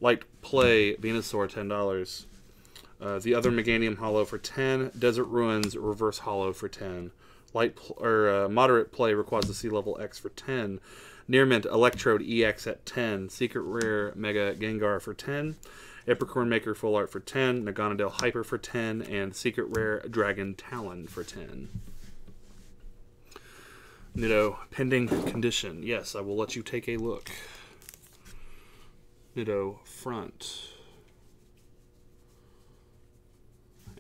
Light Play Venusaur, $10. The other Meganium Holo for 10. Desert Ruins Reverse Holo for 10. Moderate Play Rayquaza Sea Level X for 10. Near Mint Electrode EX at 10. Secret Rare Mega Gengar for 10. Epicorn Maker Full Art for 10. Naganadel Hyper for 10. And Secret Rare Dragon Talon for 10. Nitto, pending condition. Yes, I will let you take a look. Nitto front.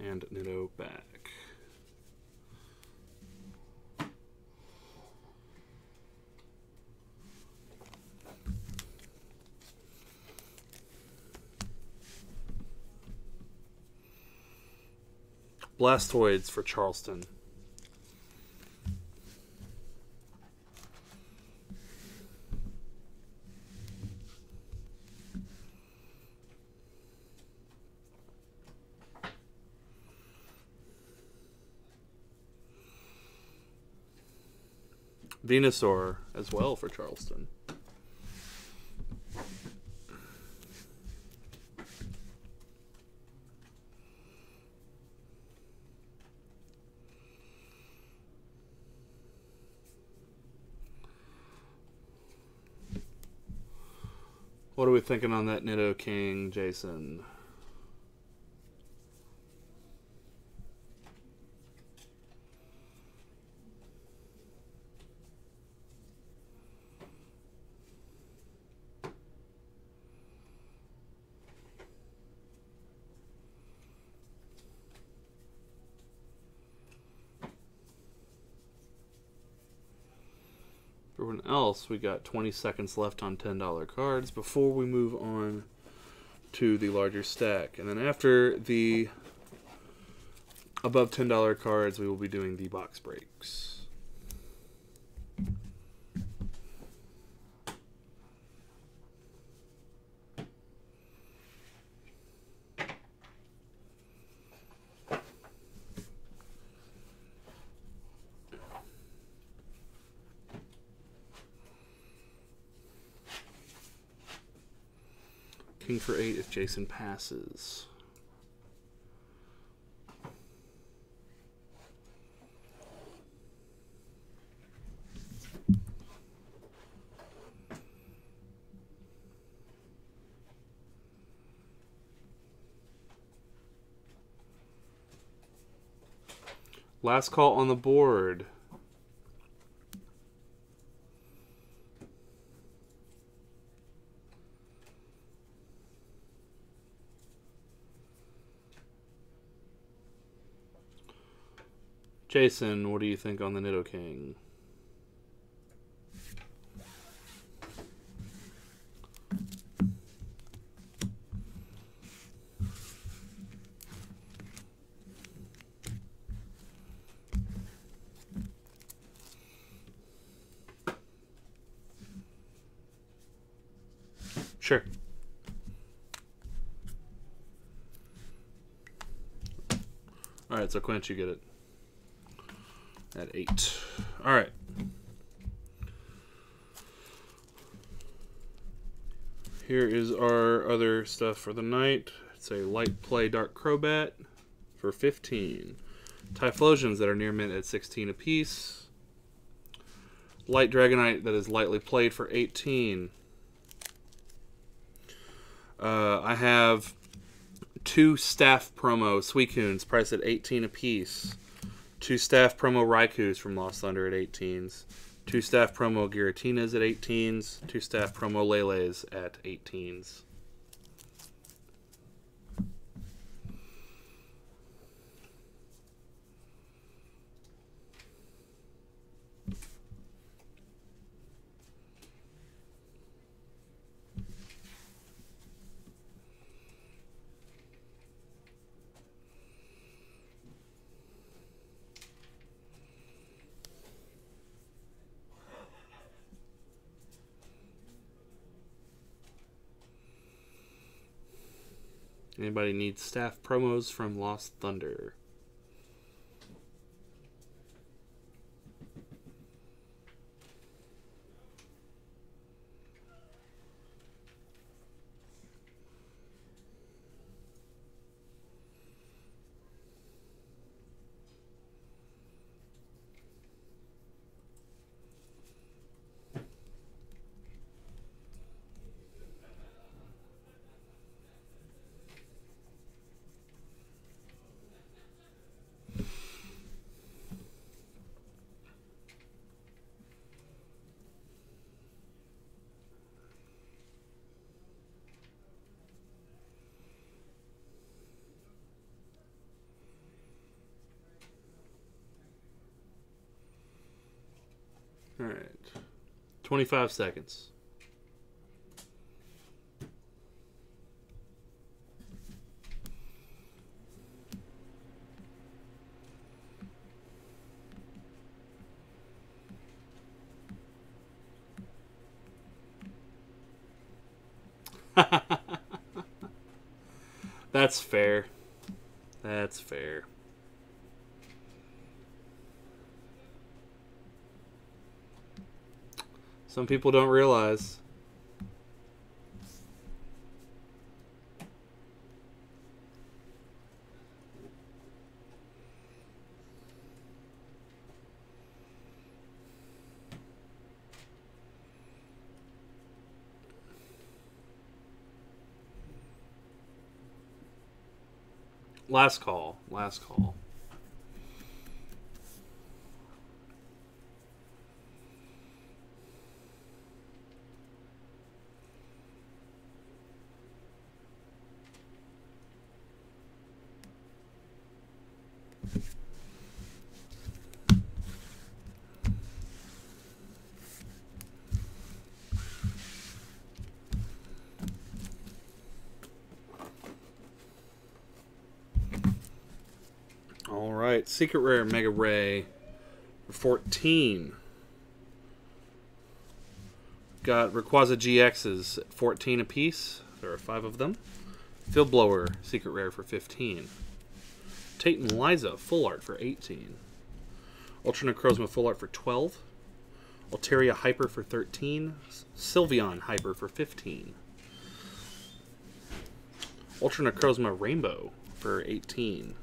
And Nitto back. Blastoids for Charleston. Venusaur as well for Charleston. What are we thinking on that Nitto King, Jason? Everyone else, we got 20 seconds left on $10 cards before we move on to the larger stack. And then after the above $10 cards, we will be doing the box breaks. King for 8 if Jason passes. Last call on the board. Jason, what do you think on the Nitto King? Sure. Alright, so Quinch, you get it. At 8. Alright. Here is our other stuff for the night. It's a Light Play Dark Crobat for 15. Typhlosions that are near mint at 16 apiece. Light Dragonite that is lightly played for 18. I have 2 staff promo Suicunes priced at 18 apiece. 2 staff promo Raikus from Lost Thunder at 18s. 2 staff promo Giratinas at 18s. 2 staff promo Lele's at 18s. Anybody need staff promos from Lost Thunder? All right. 25 seconds. That's fair. That's fair. Some people don't realize. Last call. Last call. All right, Secret Rare Mega Ray for 14. Got Rayquaza GXs at 14 apiece. There are 5 of them. Field Blower Secret Rare for 15. Tate and Liza Full Art for 18. Ultra Necrozma Full Art for 12. Altaria Hyper for 13. Sylveon Hyper for 15. Ultra Necrozma Rainbow for 18.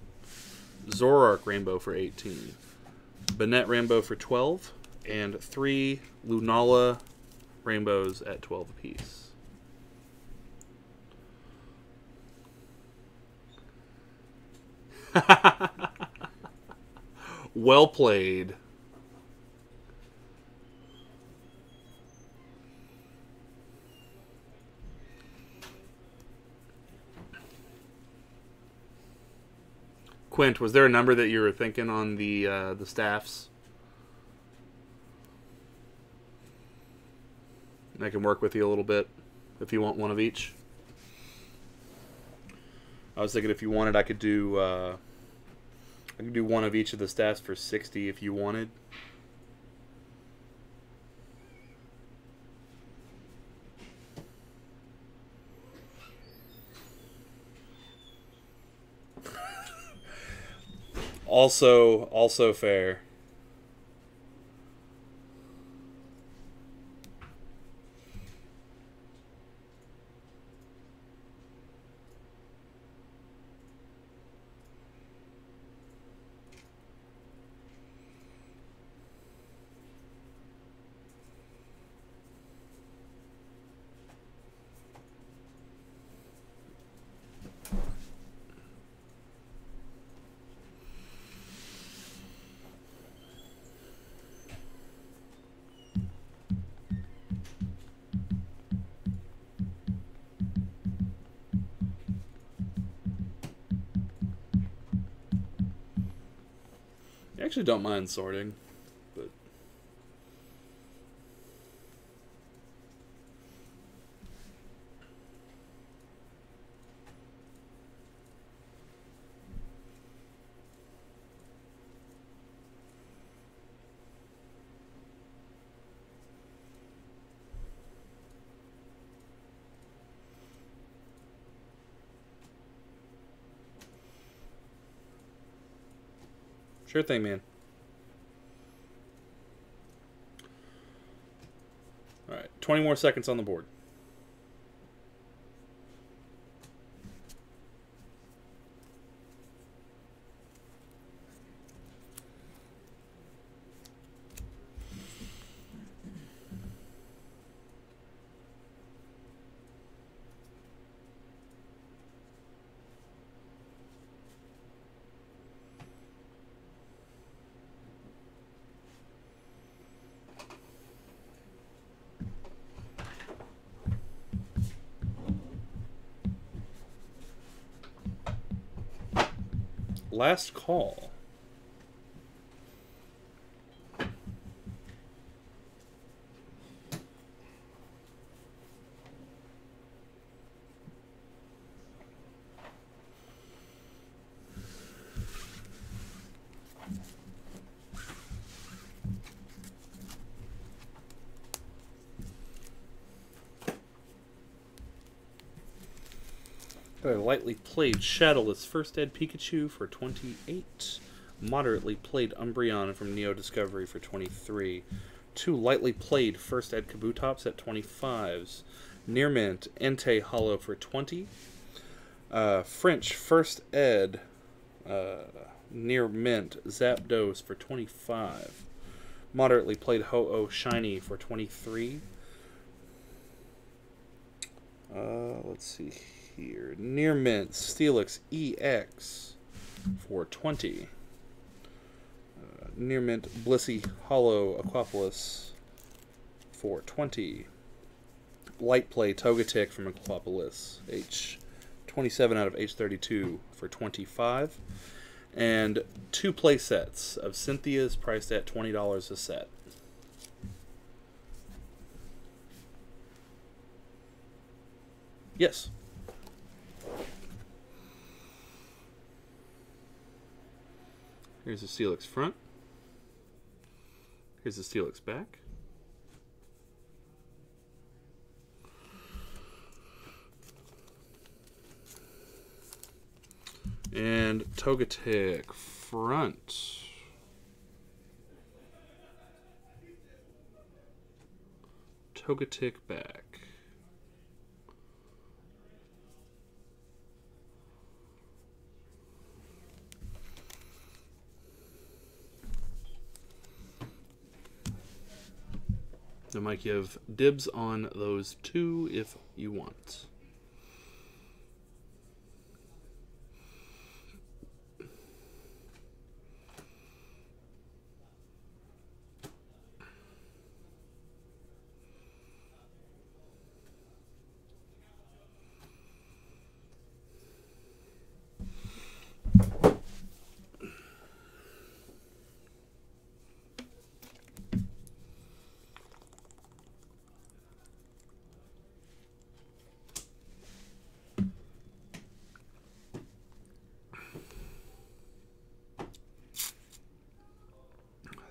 Zoroark Rainbow for 18. Banette Rainbow for 12. And 3 Lunala Rainbows at 12 apiece. Well played. Quint, was there a number that you were thinking on the staffs? I can work with you a little bit if you want one of each. I was thinking if you wanted, I could do one of each of the staffs for 60 if you wanted. Also fair. I actually don't mind sorting, but sure thing, man. All right, 20 more seconds on the board. Last call. A lightly played Shadowless First Ed Pikachu for 28. Moderately played Umbreon from Neo Discovery for 23. 2 lightly played First Ed Kabutops at 25s. Near Mint Entei Hollow for 20. French First Ed Near Mint Zapdos for 25. Moderately played Ho-Oh Shiny for 23. Let's see here. Near Mint Steelix EX for 20. Near Mint Blissey Hollow Aquapolis for 20. Light Play Togetic from Aquapolis H27 out of H32 for 25. And 2 play sets of Cynthia's priced at $20 a set. Yes. Here's the Steelix front. Here's the Steelix back. And Togetic front. Togetic back. So Mike, you have dibs on those 2 if you want.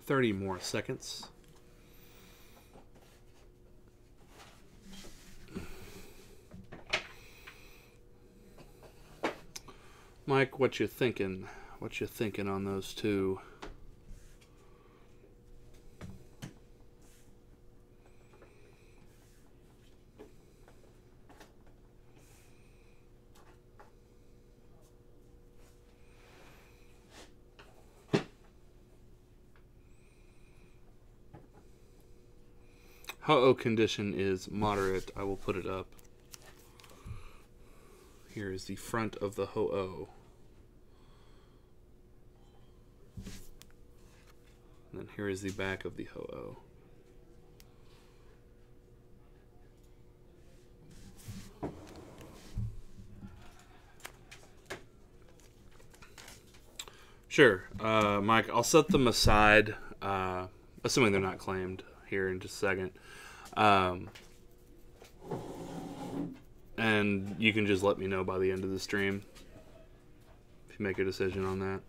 Thirty more seconds. Mike, what you thinking? What you thinking on those 2? Ho-Oh condition is moderate. I will put it up. Here is the front of the Ho-Oh. And then here is the back of the Ho-Oh. Sure. Mike, I'll set them aside, assuming they're not claimed here in just a second. And you can just let me know by the end of the stream if you make a decision on that.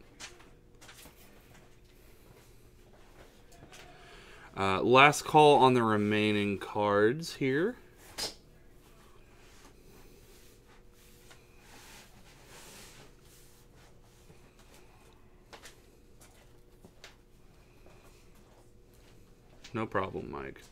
Last call on the remaining cards here. No problem, Mike.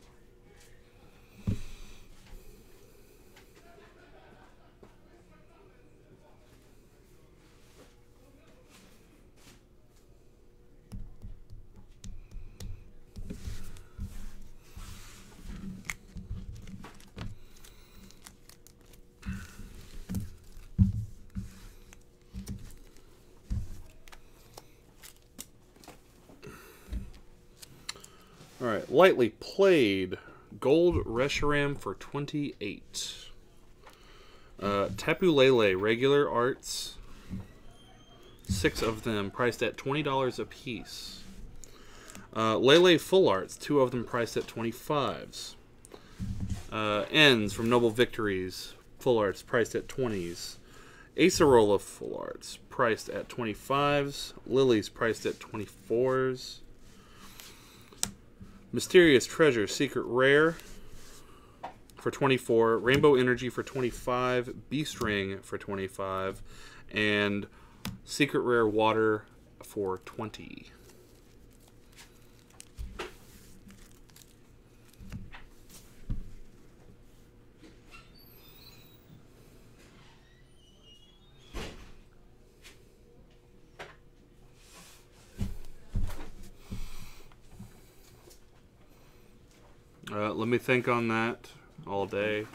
All right, lightly played Gold Reshiram for 28. Tapu Lele regular arts, 6 of them priced at $20 a piece. Lele full arts, 2 of them priced at 25s. Ends from Noble Victories, full arts priced at 20s. Acerola full arts priced at 25s. Lilies priced at 24s. Mysterious Treasure Secret Rare, for 24, Rainbow Energy for 25, Beast Ring for 25, and Secret Rare Water for 20. Let me think on that all day.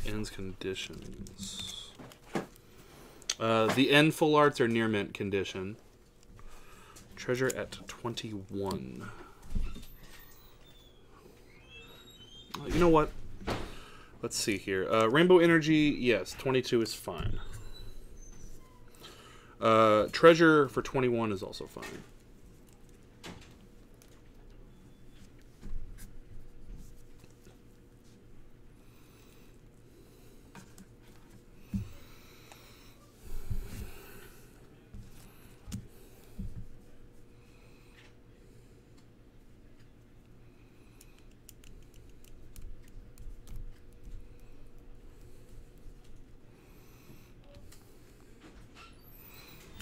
Ends conditions. The end full arts are near mint condition. Treasure at 21. You know what? Let's see here. Rainbow Energy, yes, 22 is fine. Treasure for 21 is also fine.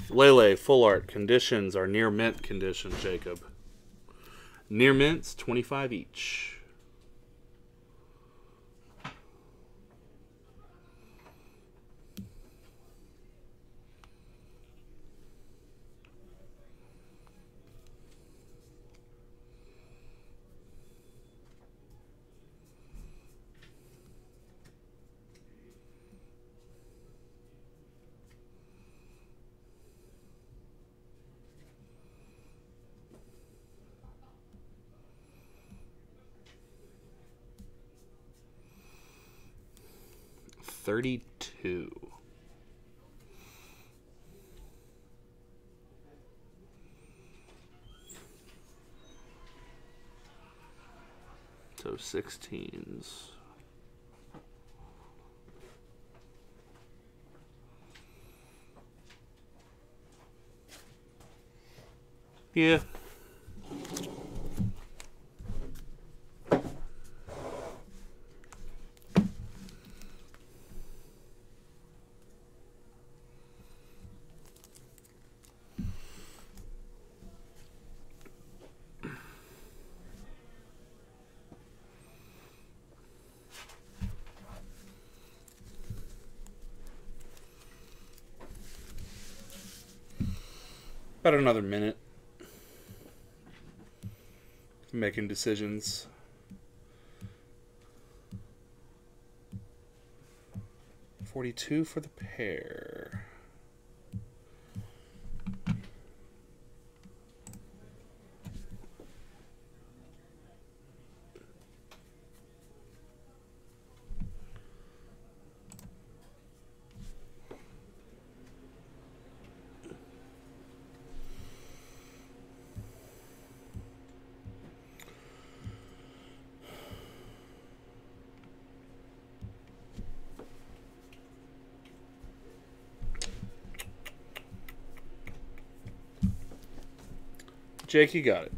Lele, full art. Conditions are near mint condition, Jacob. Near mints, 25 each. $32. So 16s. Yeah. About another minute. Making decisions. $42 for the pair. Jake, you got it.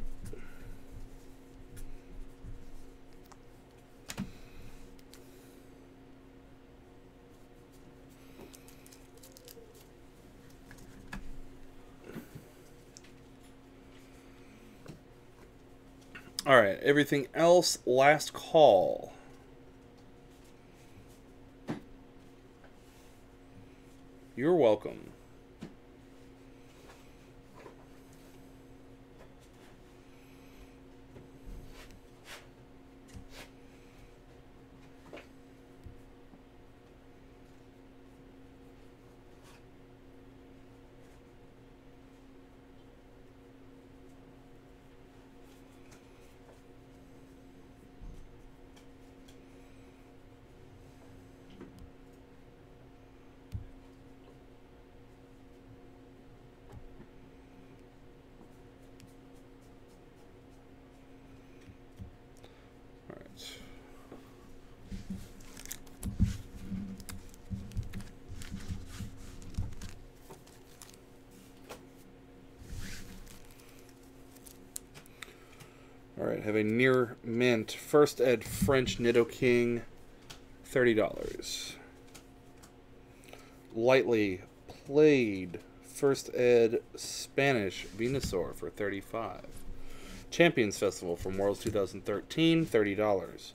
All right, everything else, last call. You're welcome. All right, have a near mint first ed French Nidoking, $30. Lightly played first ed Spanish Venusaur for $35. Champions Festival from Worlds 2013, $30.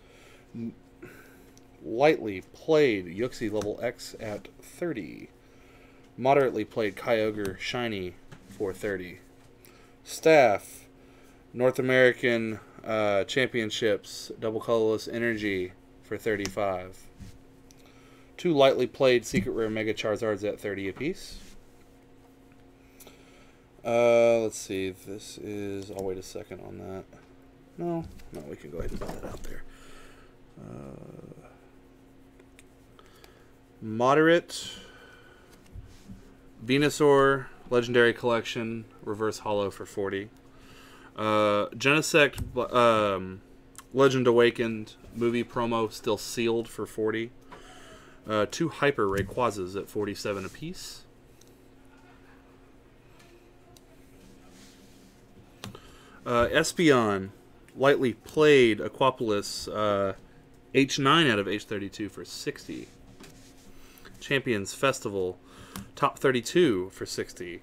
Lightly played Yuxi level X at $30. Moderately played Kyogre Shiny for $30. Staff North American Championships Double Colorless Energy for $35. 2 lightly played Secret Rare Mega Charizards at $30 apiece. Let's see. This is... I'll wait a second on that. No, we can go ahead and put that out there. Moderate Venusaur Legendary Collection Reverse Holo for $40. Genesect Legend Awakened movie promo still sealed for $40. 2 Hyper Rayquazas at $47 apiece. Espeon lightly played Aquapolis H9 out of H32 for $60. Champions Festival top 32 for $60.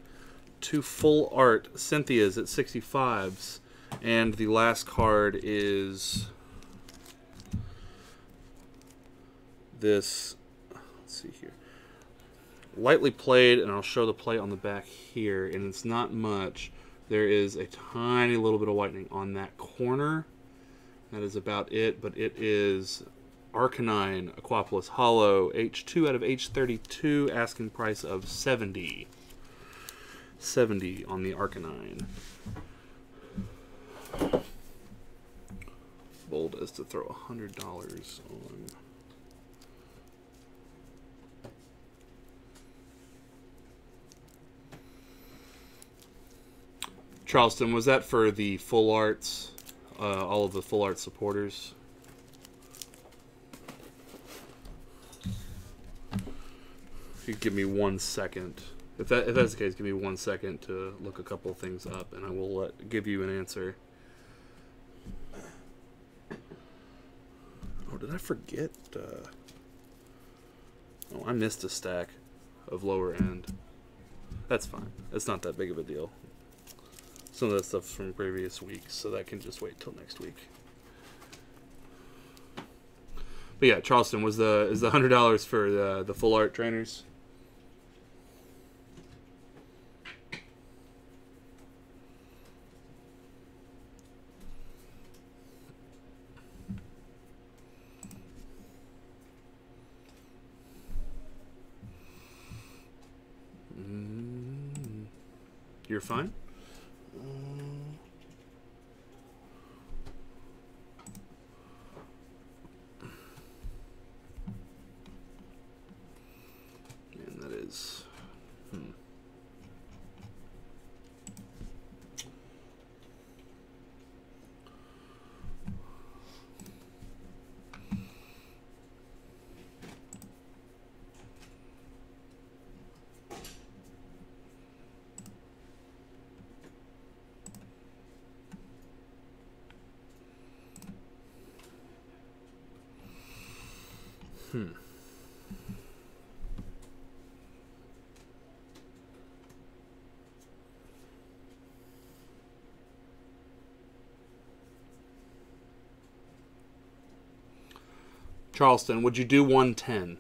2 full art Cynthias at 65s, and the last card is this. Let's see here. Lightly played, and I'll show the play on the back here, and it's not much. There is a tiny little bit of whitening on that corner. That is about it, but it is Arcanine Aquapolis Holo H2 out of H32, asking price of $70. $70 on the Arcanine. Bold as to throw $100 on. Charleston, was that for the full arts? All of the full art supporters? If you give me 1 second. If that's the case, give me 1 second to look a couple things up, and I will give you an answer. Oh, did I forget? Oh, I missed a stack of lower end. That's fine. It's not that big of a deal. Some of that stuff's from previous weeks, so that can just wait till next week. But yeah, Charleston, is the $100 for the full art trainers? You're fine? And that is... Charleston, would you do 110?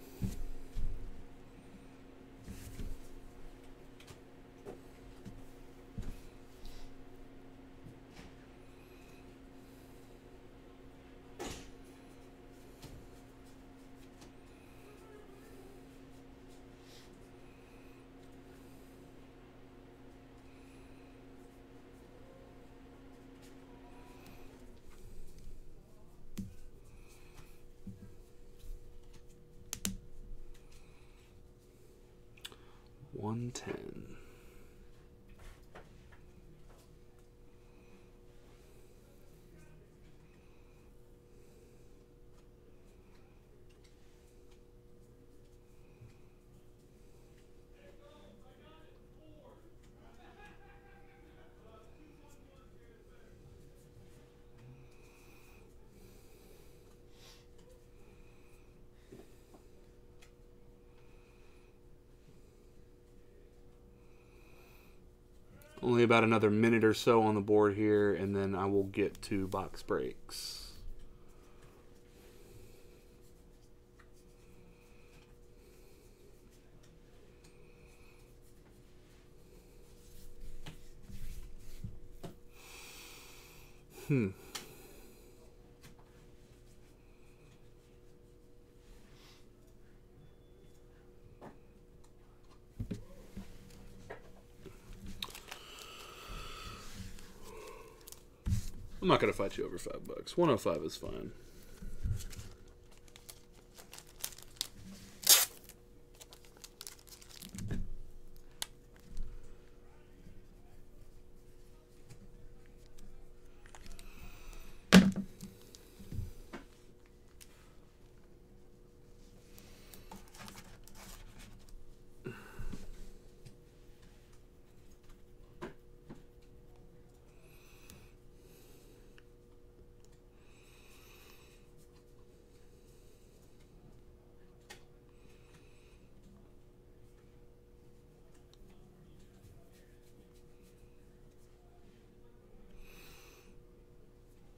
$110. Only about another minute or so on the board here, and then I will get to box breaks. I'm not going to fight you over $5. 105 is fine.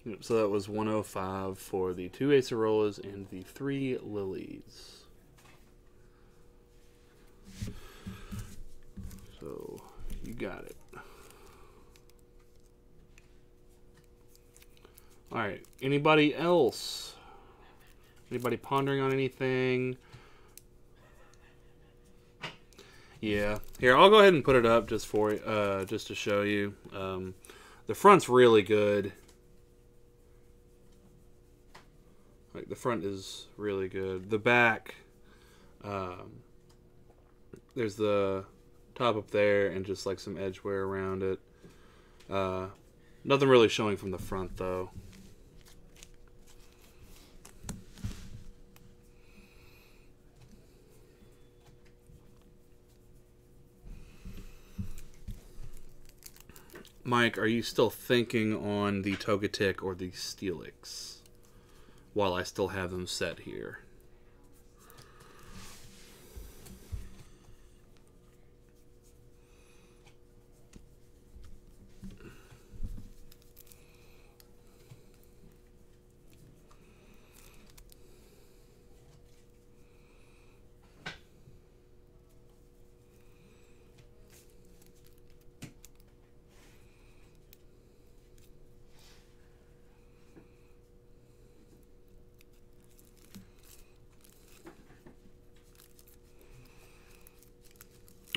Yep, so that was 105 for the 2 Acerolas and the 3 Lilies. So, you got it. Alright, anybody else? Anybody pondering on anything? Yeah. Here, I'll go ahead and put it up just for just to show you. The front's really good. Like, the front is really good. The back, there's the top up there and just like some edge wear around it. Nothing really showing from the front though. Mike, are you still thinking on the Togetic or the Steelix? While I still have them set here.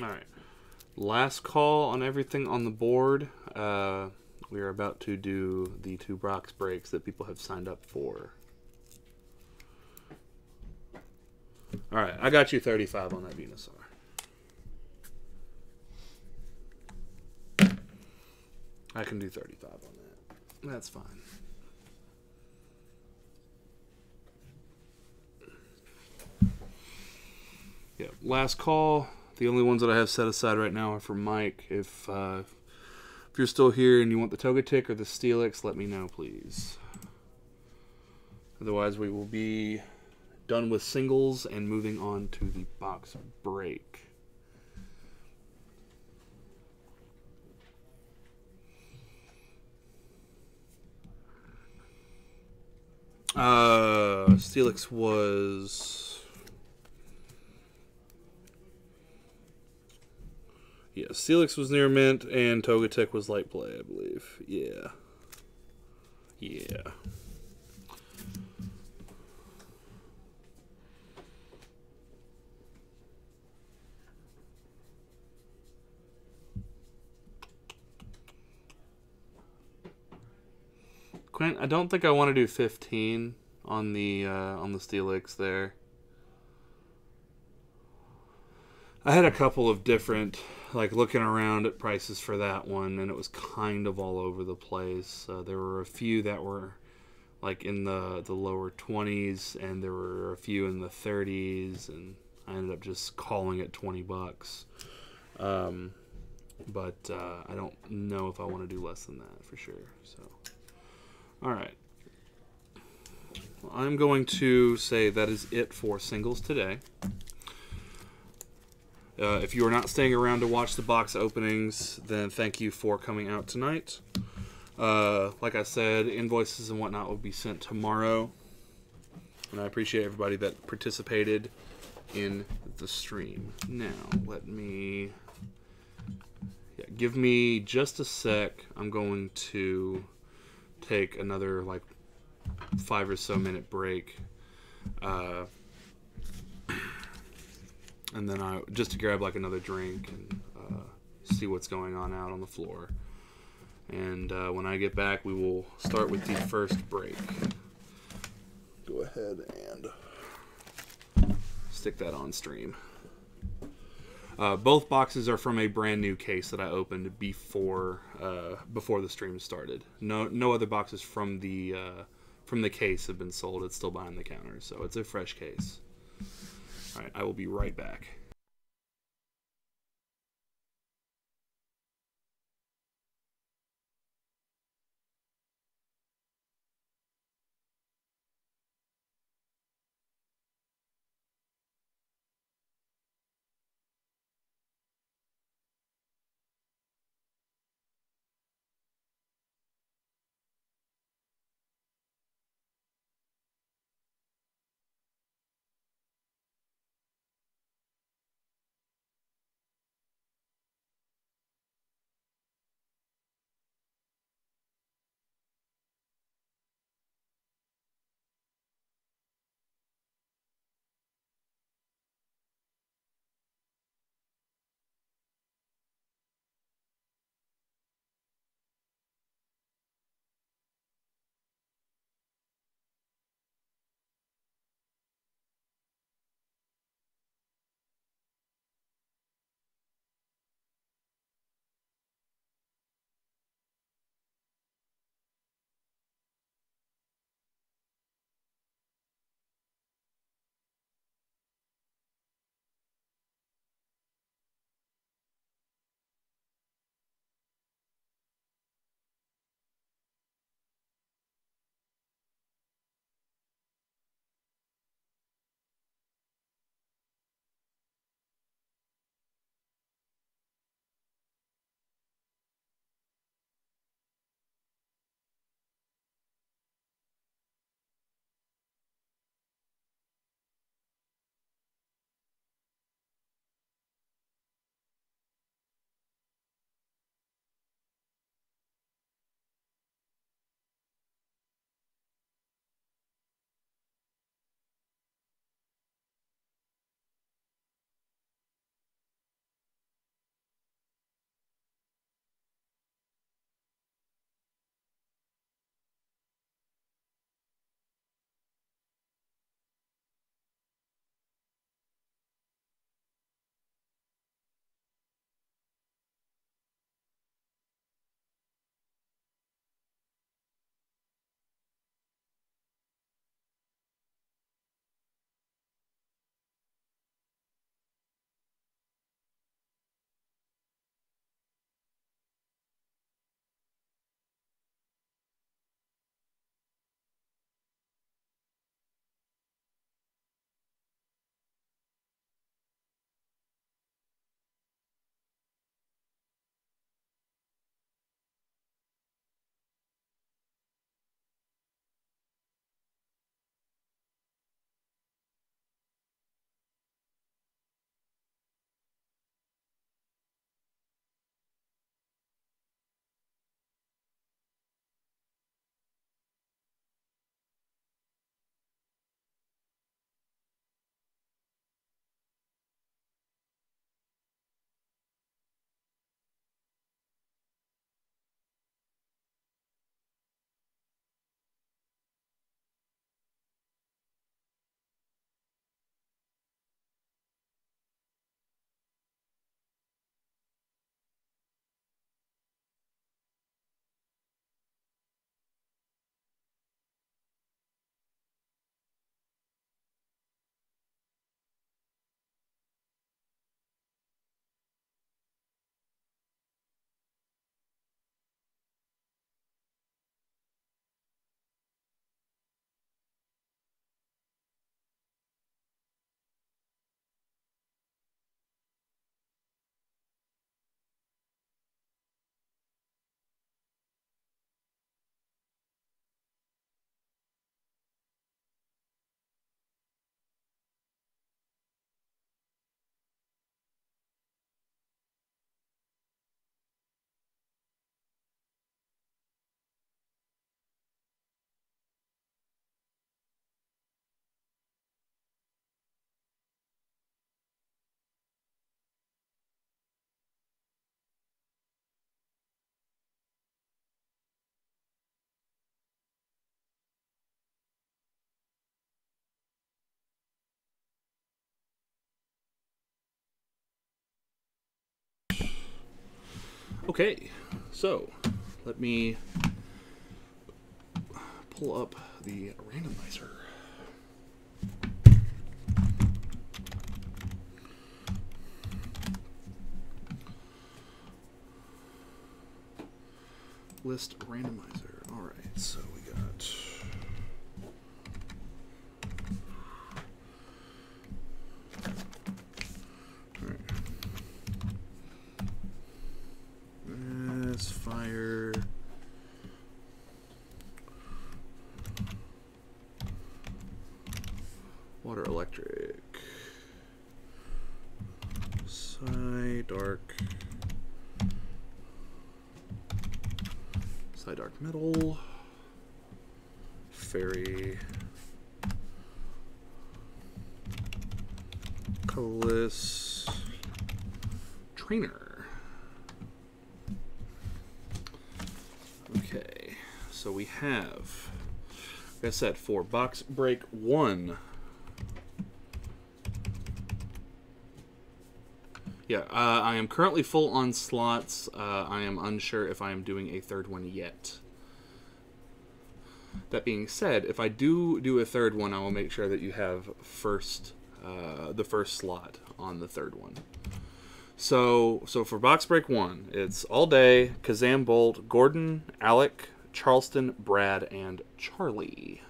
Alright, last call on everything on the board. We are about to do the 2 box breaks that people have signed up for. Alright, I got you 35 on that Venusaur. I can do 35 on that. That's fine. Yep, last call. The only ones that I have set aside right now are for Mike. If you're still here and you want the Togetic or the Steelix, let me know, please. Otherwise, we will be done with singles and moving on to the box break. Steelix was... Yeah, Steelix was near mint, and Togetic was light play, I believe. Yeah. Yeah. Quint, I don't think I want to do 15 on the Steelix there. I had a couple of different, like, looking around at prices for that one, and it was kind of all over the place. There were a few that were, like, in the lower 20s, and there were a few in the 30s, and I ended up just calling it $20. But I don't know if I want to do less than that for sure. So, all right. Well, I'm going to say that is it for singles today. If you are not staying around to watch the box openings, then thank you for coming out tonight. Like I said, invoices and whatnot will be sent tomorrow. And I appreciate everybody that participated in the stream. Now, let me... Yeah, give me just a sec. I'm going to take another, 5 or so minute break. And then just to grab another drink and see what's going on out on the floor. And when I get back, we will start with the first break. Go ahead and stick that on stream. Both boxes are from a brand new case that I opened before the stream started. No other boxes from the case have been sold. It's still behind the counter, so it's a fresh case. All right, I will be right back. Okay, so let me pull up the randomizer. List randomizer. All right, so we got this fire. Water electric. Dark. Dark metal. Fairy. Colorless. Trainer. Okay, so we have, like I said, for box break 1. Yeah, I am currently full on slots. I am unsure if I am doing a third one yet. That being said, if I do a third one, I will make sure that you have the first slot on the third one. So for box break 1, it's All Day, Kazam Bolt, Gordon, Alec, Charleston, Brad, and Charlie.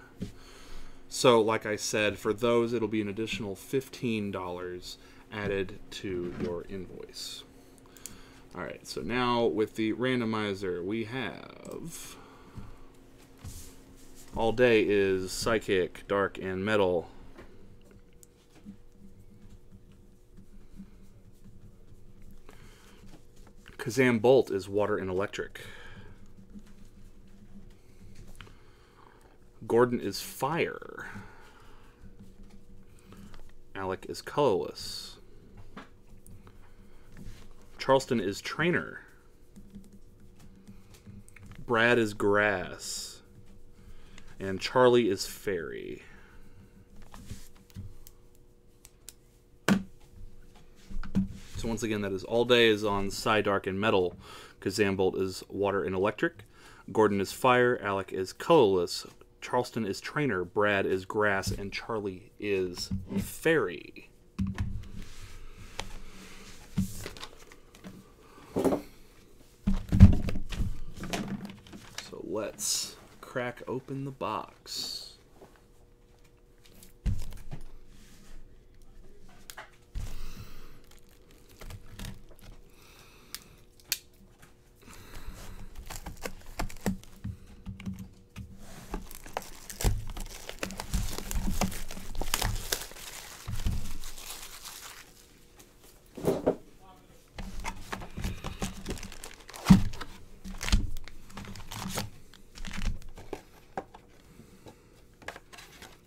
So like I said, for those, it'll be an additional $15 added to your invoice. Alright, so now with the randomizer, we have All Day is Psychic, Dark, and Metal. Kazam Bolt is Water and Electric. Gordon is Fire. Alec is Colorless. Charleston is Trainer. Brad is Grass. And Charlie is Fairy. So once again, that is All Day is on Dark and Metal. Kazam Bolt is Water and Electric. Gordon is Fire. Alec is Colorless. Charleston is Trainer. Brad is Grass. And Charlie is Fairy. So let's crack open the box.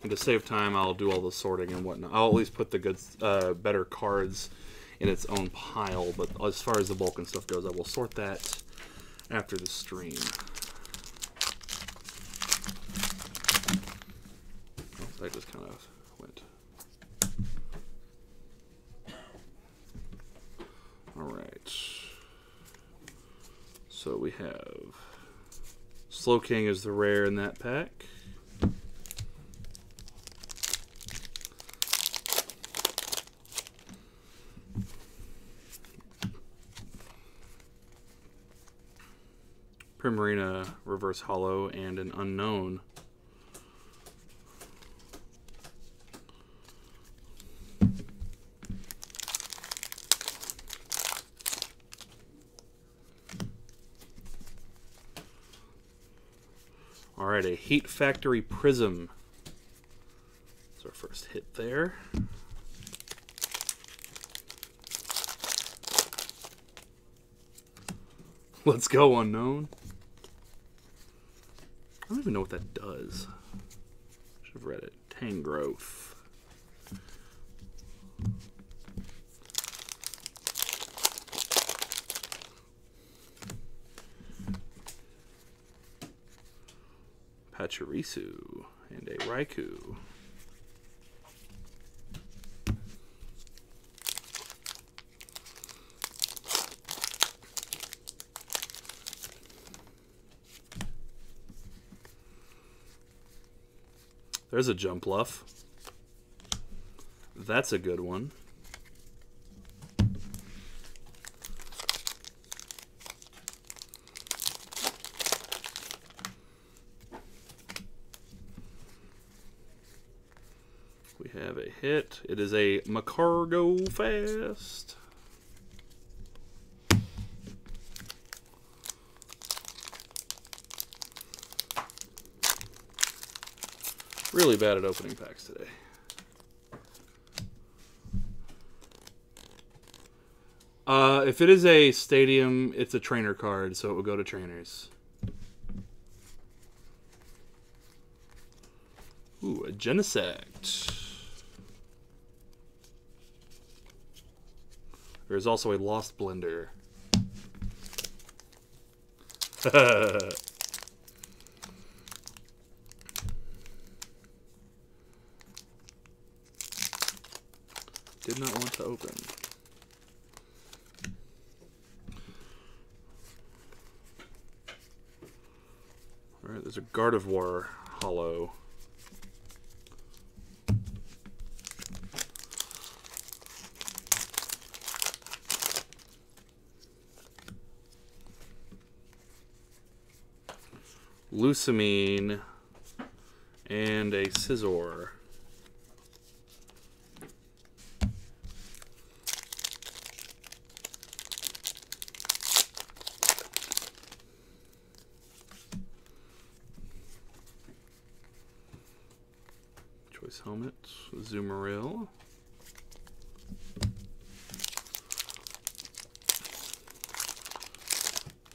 To save time, I'll do all the sorting and whatnot. I'll at least put the good, better cards in its own pile, but as far as the bulk and stuff goes, I will sort that after the stream. Oh, I just kind of went. Alright. So we have Slow King is the rare in that pack. Primarina Reverse Hollow and an Unknown. Alright, a Heat Factory Prism. That's our first hit there. Let's go, Unknown. I don't even know what that does. Should have read it. Tangrowth. Pachirisu and a Raikou. There's a jump luff. That's a good one. We have a hit. It is a Macargo Fast. Really bad at opening packs today. If it is a stadium, it's a trainer card, so it will go to trainers. Ooh, a Genesect. There's also a Lost Blender. Did not want to open. Alright, there's a Gardevoir Hollow. Lusamine and a Scizor. Choice Helmet, Zoomeril.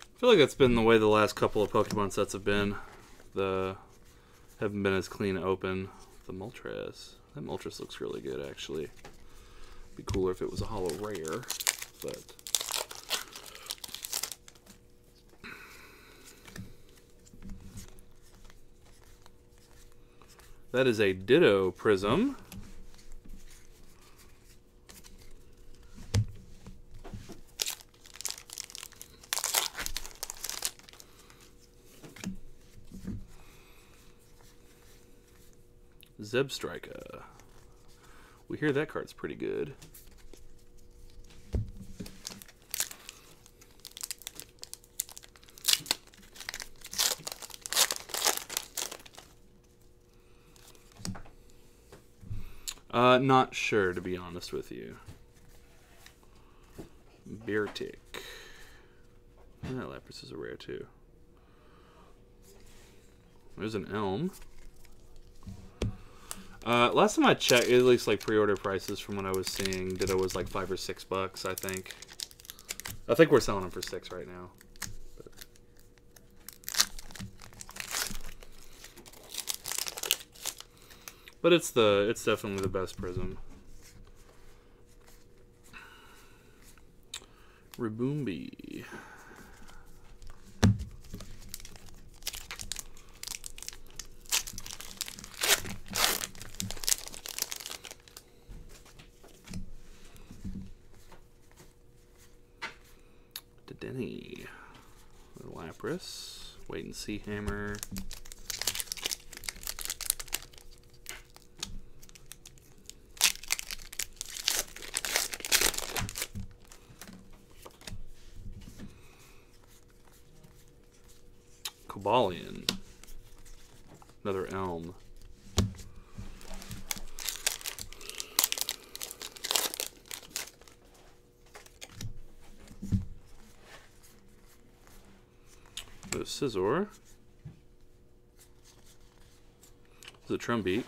I feel like that's been the way the last couple of Pokemon sets have been. Haven't been as clean open. The Moltres. That Moltres looks really good, actually. Be cooler if it was a holo rare, but that is a Ditto Prism. Zebstrika. We hear that card's pretty good. Not sure, to be honest with you. Beartic. Yeah, Lapras is a rare too. There's an Elm. Last time I checked, at least like pre-order prices from what I was seeing, Ditto was like $5 or $6, I think. I think we're selling them for $6 right now. But it's definitely the best Prism. Riboombi. Denny, Lapras, Wait and See Hammer, Cobalion, another Elm. Scizor. This is a Trumbeak.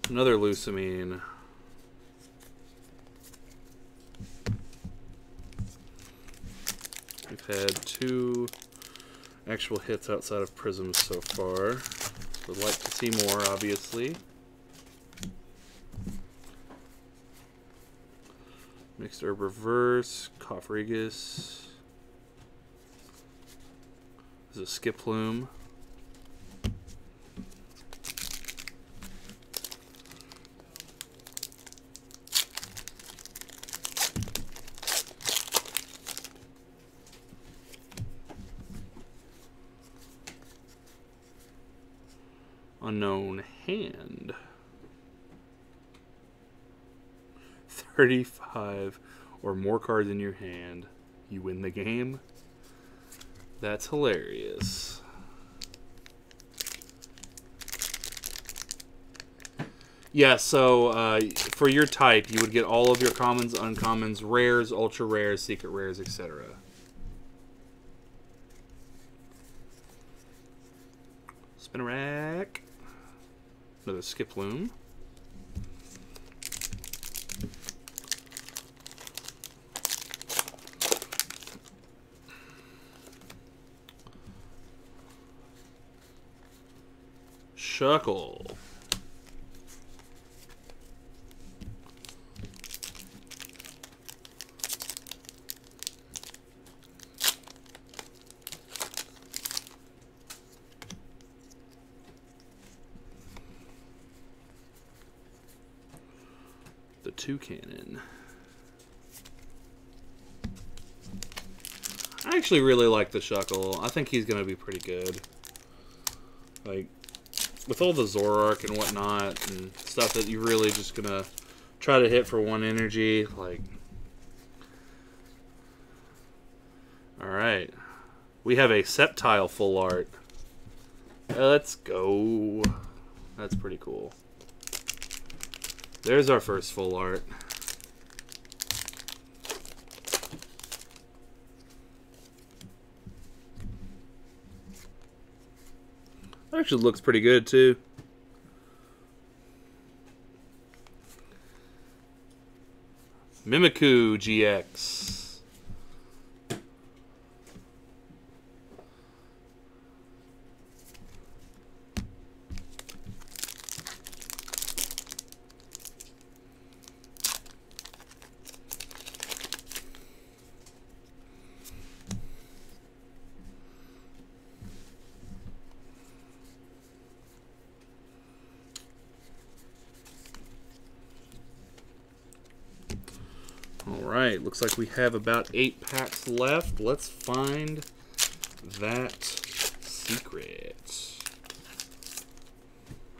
Another Lusamine. We've had 2 actual hits outside of Prisms so far. Would like to see more, obviously. Mixed Herb Reverse, Cofregus. This is a Skiploom. Unknown hand. 35 or more cards in your hand. You win the game. That's hilarious. Yeah, so for your type, you would get all of your commons, uncommons, rares, ultra rares, secret rares, etc. Spin a rack. Another skip loom. Shuckle. The Toucanon. I actually really like the Shuckle. I think he's going to be pretty good. Like, with all the Zoroark and whatnot and stuff that you're really just going to try to hit for one energy, like... Alright. We have a Sceptile full art. Let's go. That's pretty cool. There's our first full art. That actually looks pretty good too. Mimikyu GX. Alright, looks like we have about 8 packs left. Let's find that secret.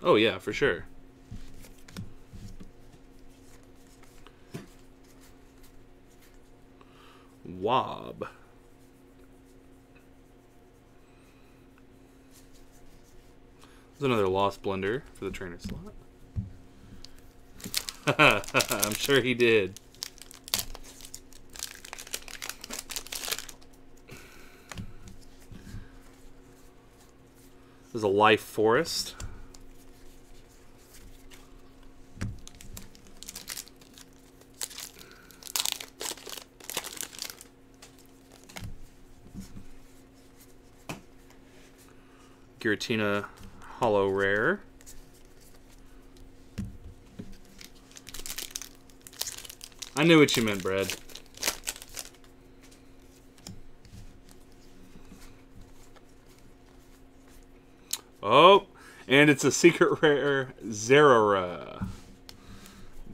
Oh yeah, for sure. Wob. There's another Lost Blender for the trainer slot. I'm sure he did. There's a Life Forest. Giratina Hollow Rare. I knew what you meant, Brad. Oh, and it's a secret rare Zerora.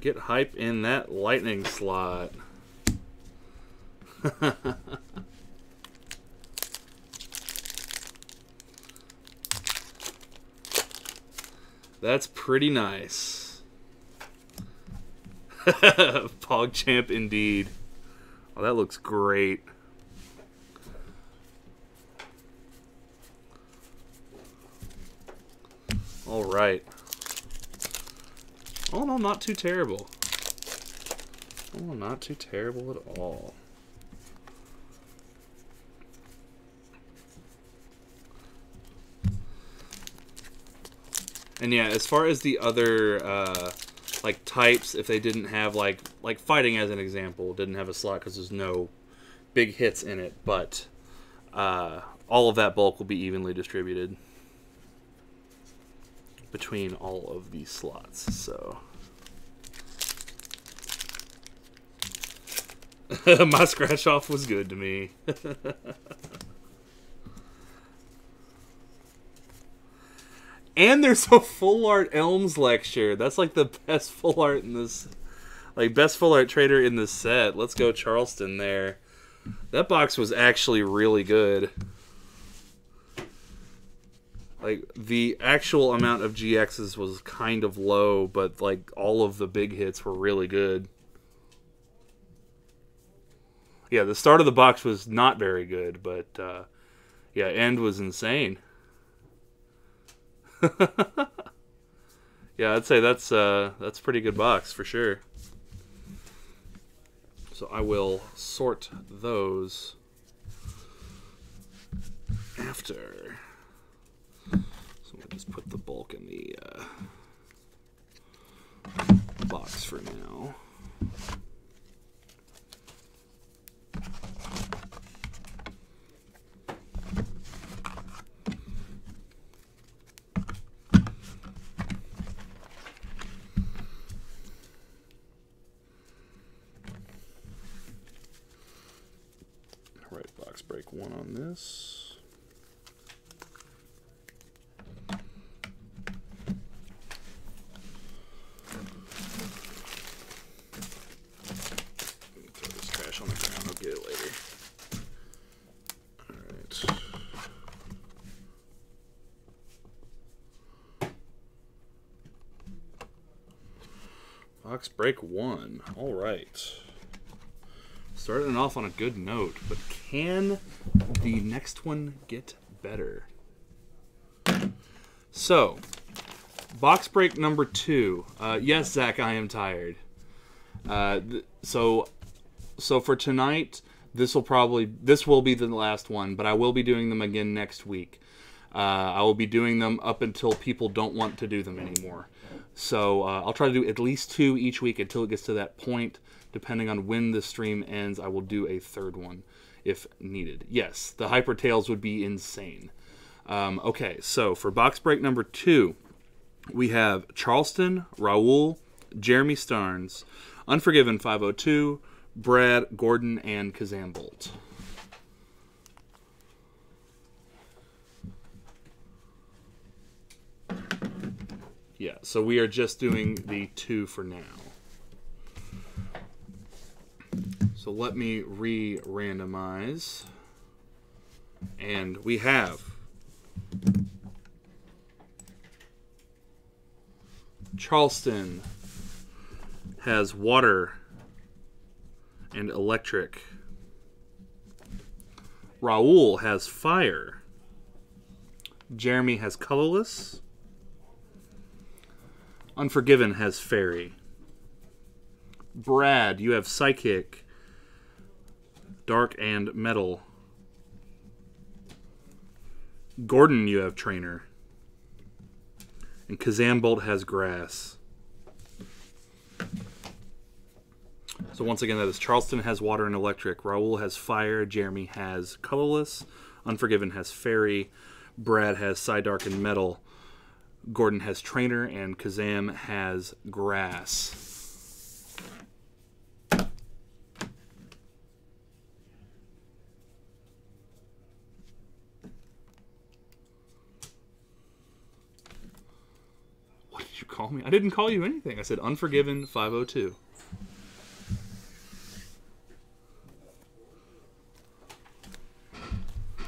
Get hype in that lightning slot. That's pretty nice. PogChamp indeed. Oh, that looks great. All right. Oh no, not too terrible. Oh, not too terrible at all. And yeah, as far as the other like types, if they didn't have like fighting as an example, didn't have a slot because there's no big hits in it, but all of that bulk will be evenly distributed between all of these slots. So my scratch off was good to me. And there's a full art Elms lecture. That's like the best full art in this, like best full art trader in this set. Let's go Charleston there. That box was actually really good. Like, the actual amount of GXs was kind of low, but, like, all of the big hits were really good. Yeah, the start of the box was not very good, but, yeah, end was insane. Yeah, I'd say that's a pretty good box, for sure. So I will sort those after. So we'll just put the bulk in the box for now. All right, box break 1 on this. On the ground, I'll get it later. Alright. Box break 1. Alright. Starting off on a good note, but can the next one get better? So, box break number 2. Yes, Zach, I am tired. So for tonight, this will be the last one, but I will be doing them again next week. I will be doing them up until people don't want to do them anymore. So I'll try to do at least 2 each week until it gets to that point. Depending on when the stream ends, I will do a 3rd one if needed. Yes, the Hyper Tails would be insane. Okay, so for box break number 2, we have Charleston, Raul, Jeremy Starnes, Unforgiven 502, Brad, Gordon, and Kazam Bolt. Yeah, so we are just doing the 2 for now. So let me re-randomize. And we have Charleston has water and electric. Raul has fire. Jeremy has colorless. Unforgiven has fairy. Brad, you have psychic, dark, and metal. Gordon, you have trainer. And Kazam Bolt has grass. So once again, that is Charleston has water and electric. Raul has fire. Jeremy has colorless. Unforgiven has fairy. Brad has Psydark and metal. Gordon has trainer. And Kazam has grass. What did you call me? I didn't call you anything. I said Unforgiven 502.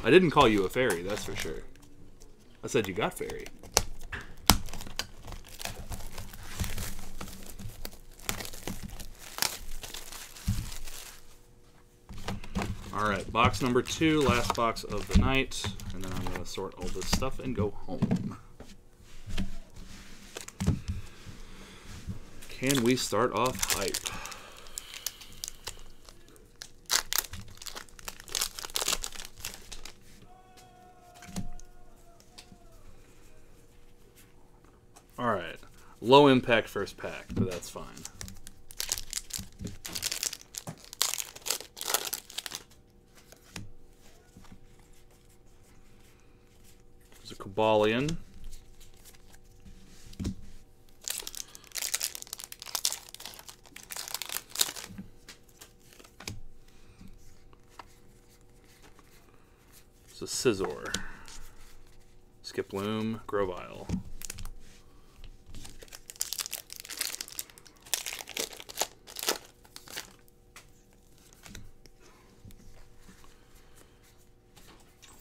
I didn't call you a fairy, that's for sure. I said you got fairy. Alright, box number 2, last box of the night. And then I'm going to sort all this stuff and go home. Can we start off hype? Alright, low impact first pack, but that's fine. There's a Cabalion. There's a Scizor. Skiploom, Grovyle.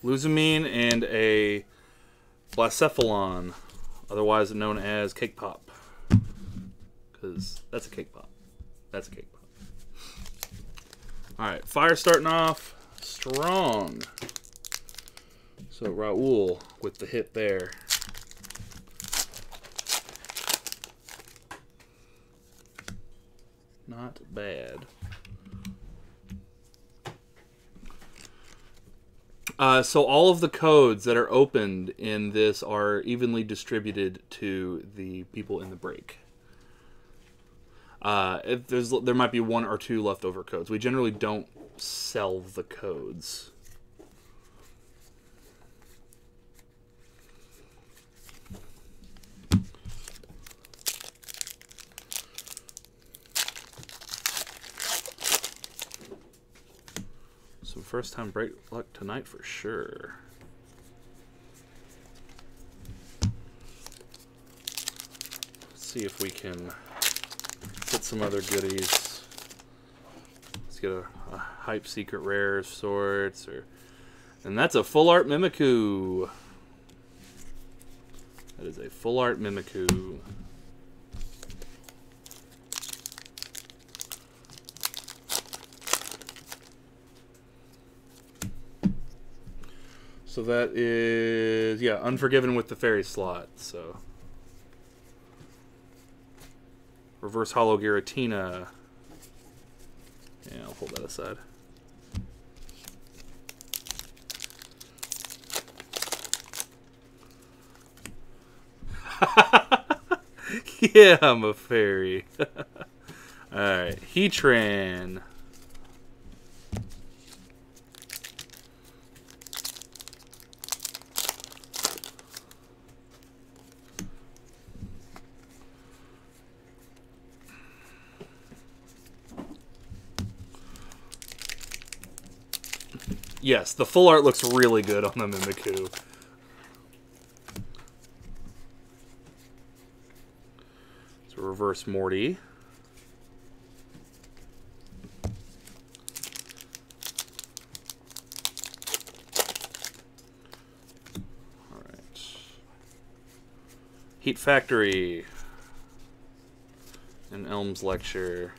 Luzamine and a Blacephalon, otherwise known as Cake Pop. Because that's a Cake Pop. That's a Cake Pop. Alright, fire starting off strong. So Raul with the hit there. Not bad. So all of the codes that are opened in this are evenly distributed to the people in the break. If there might be 1 or 2 leftover codes. We generally don't sell the codes. So first time break luck tonight for sure. Let's see if we can get some other goodies. Let's get a hype secret rare of sorts, and that's a full art Mimikyu. That is a full art Mimikyu. So that is, yeah, Unforgiven with the fairy slot. So reverse hollow Giratina. Yeah, I'll pull that aside. Yeah, I'm a fairy. Alright, Heatran. Yes, the full art looks really good on the Mimikyu. So reverse Morty. Alright. Heat Factory. And Elm's Lecture.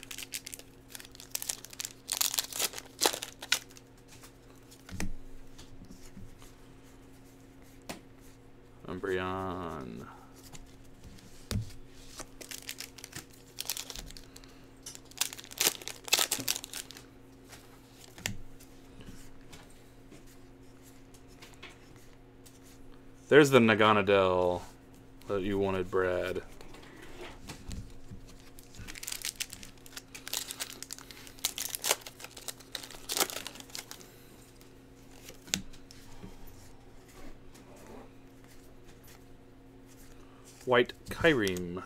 Umbreon. There's the Naganadel that you wanted, Brad. White Kyreem.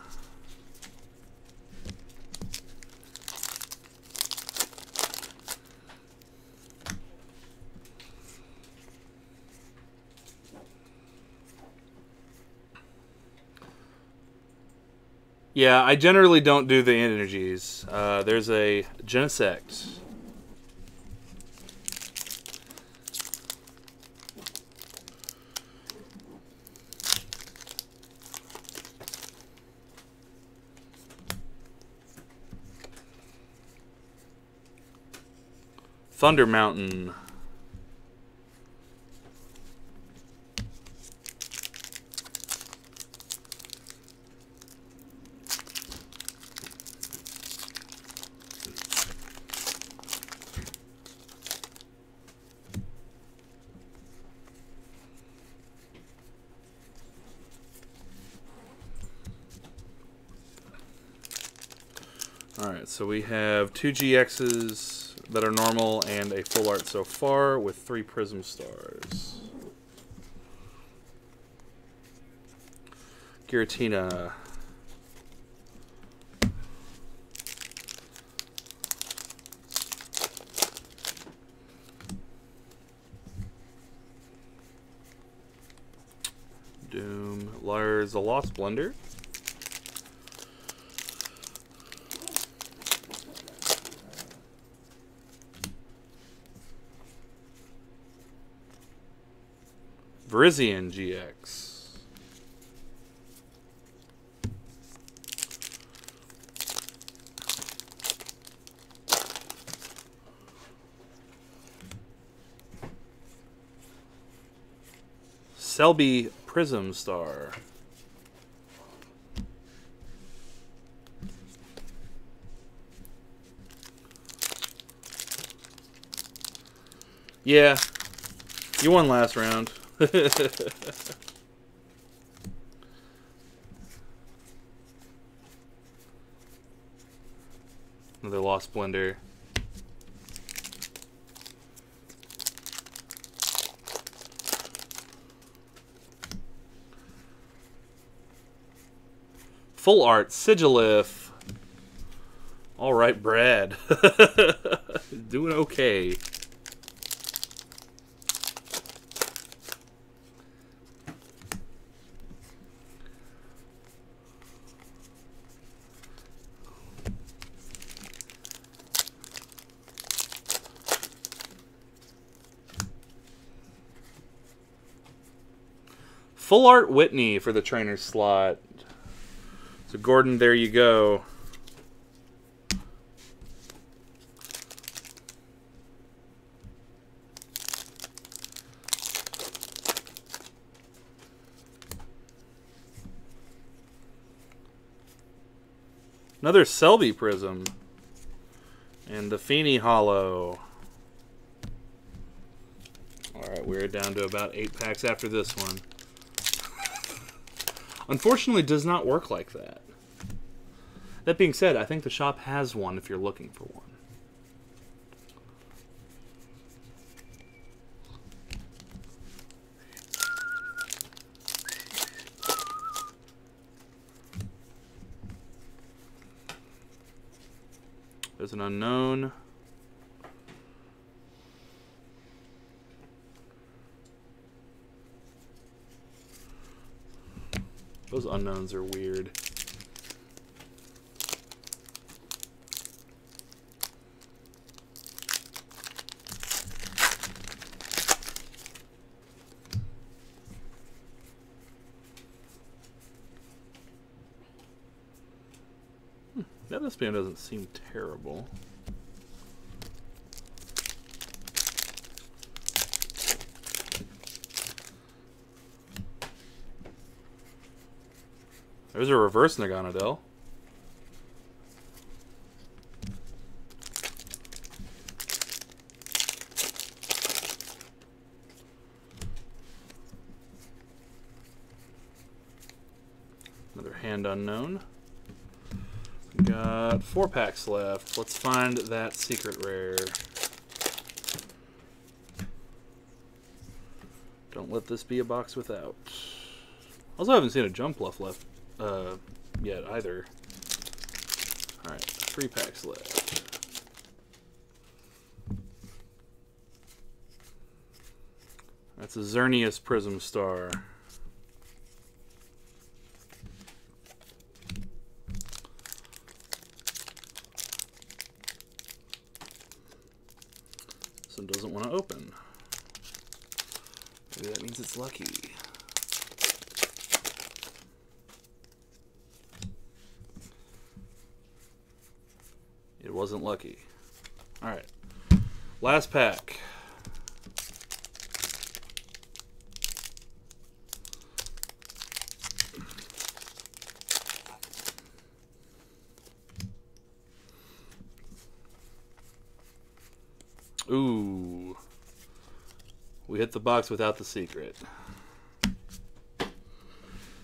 Yeah, I generally don't do the energies. There's a Genesect. Thunder Mountain. Alright, so we have 2 GXs that are normal and a full art so far with 3 Prism Stars. Giratina. Doom. There's a Lost Blender. Virizion GX. Selby Prism Star. Yeah, you won last round. Another Lost Blender. Full art Sigilith. All right, Brad. Doing okay. Full art Whitney for the trainer slot. So Gordon, there you go. Another Selby Prism. And the Feeney Hollow. Alright, we're down to about 8 packs after this one. Unfortunately, it does not work like that. That being said, I think the shop has one if you're looking for one. There's an unknown. Those unknowns are weird. That SPM doesn't seem terrible. There's a reverse Naganadel. Another hand unknown. We got 4 packs left. Let's find that secret rare. Don't let this be a box without. Also, haven't seen a jump bluff left yet either. All right, 3 packs left. That's a Xerneas Prism Star. This one doesn't want to open. Maybe that means it's lucky. It wasn't lucky. Alright. Last pack. Ooh. We hit the box without the secret.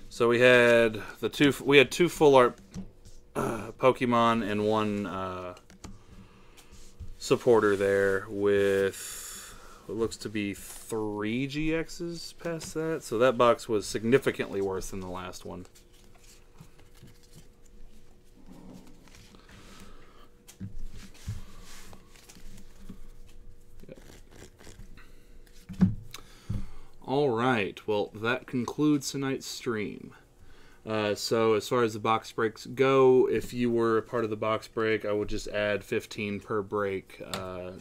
So we had two full art Pokemon and one supporter there with what looks to be 3 GXs past that. So that box was significantly worse than the last one. All right, well, that concludes tonight's stream. So as far as the box breaks go, if you were a part of the box break, I would just add 15 per break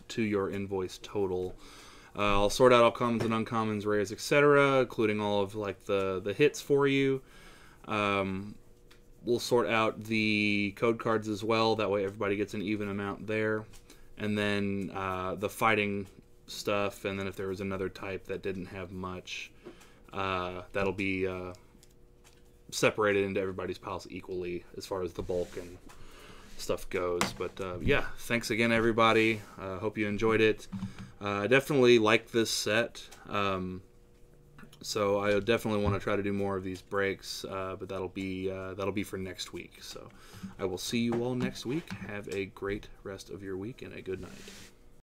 to your invoice total. I'll sort out all commons and uncommons, rares, etc., including all of like the hits for you. We'll sort out the code cards as well. That way everybody gets an even amount there. And then the fighting stuff, and then if there was another type that didn't have much, That'll be separated into everybody's piles equally as far as the bulk and stuff goes. But yeah, thanks again, everybody. Hope you enjoyed it. I definitely like this set. So I definitely want to try to do more of these breaks, but that'll be for next week. So I will see you all next week. Have a great rest of your week and a good night.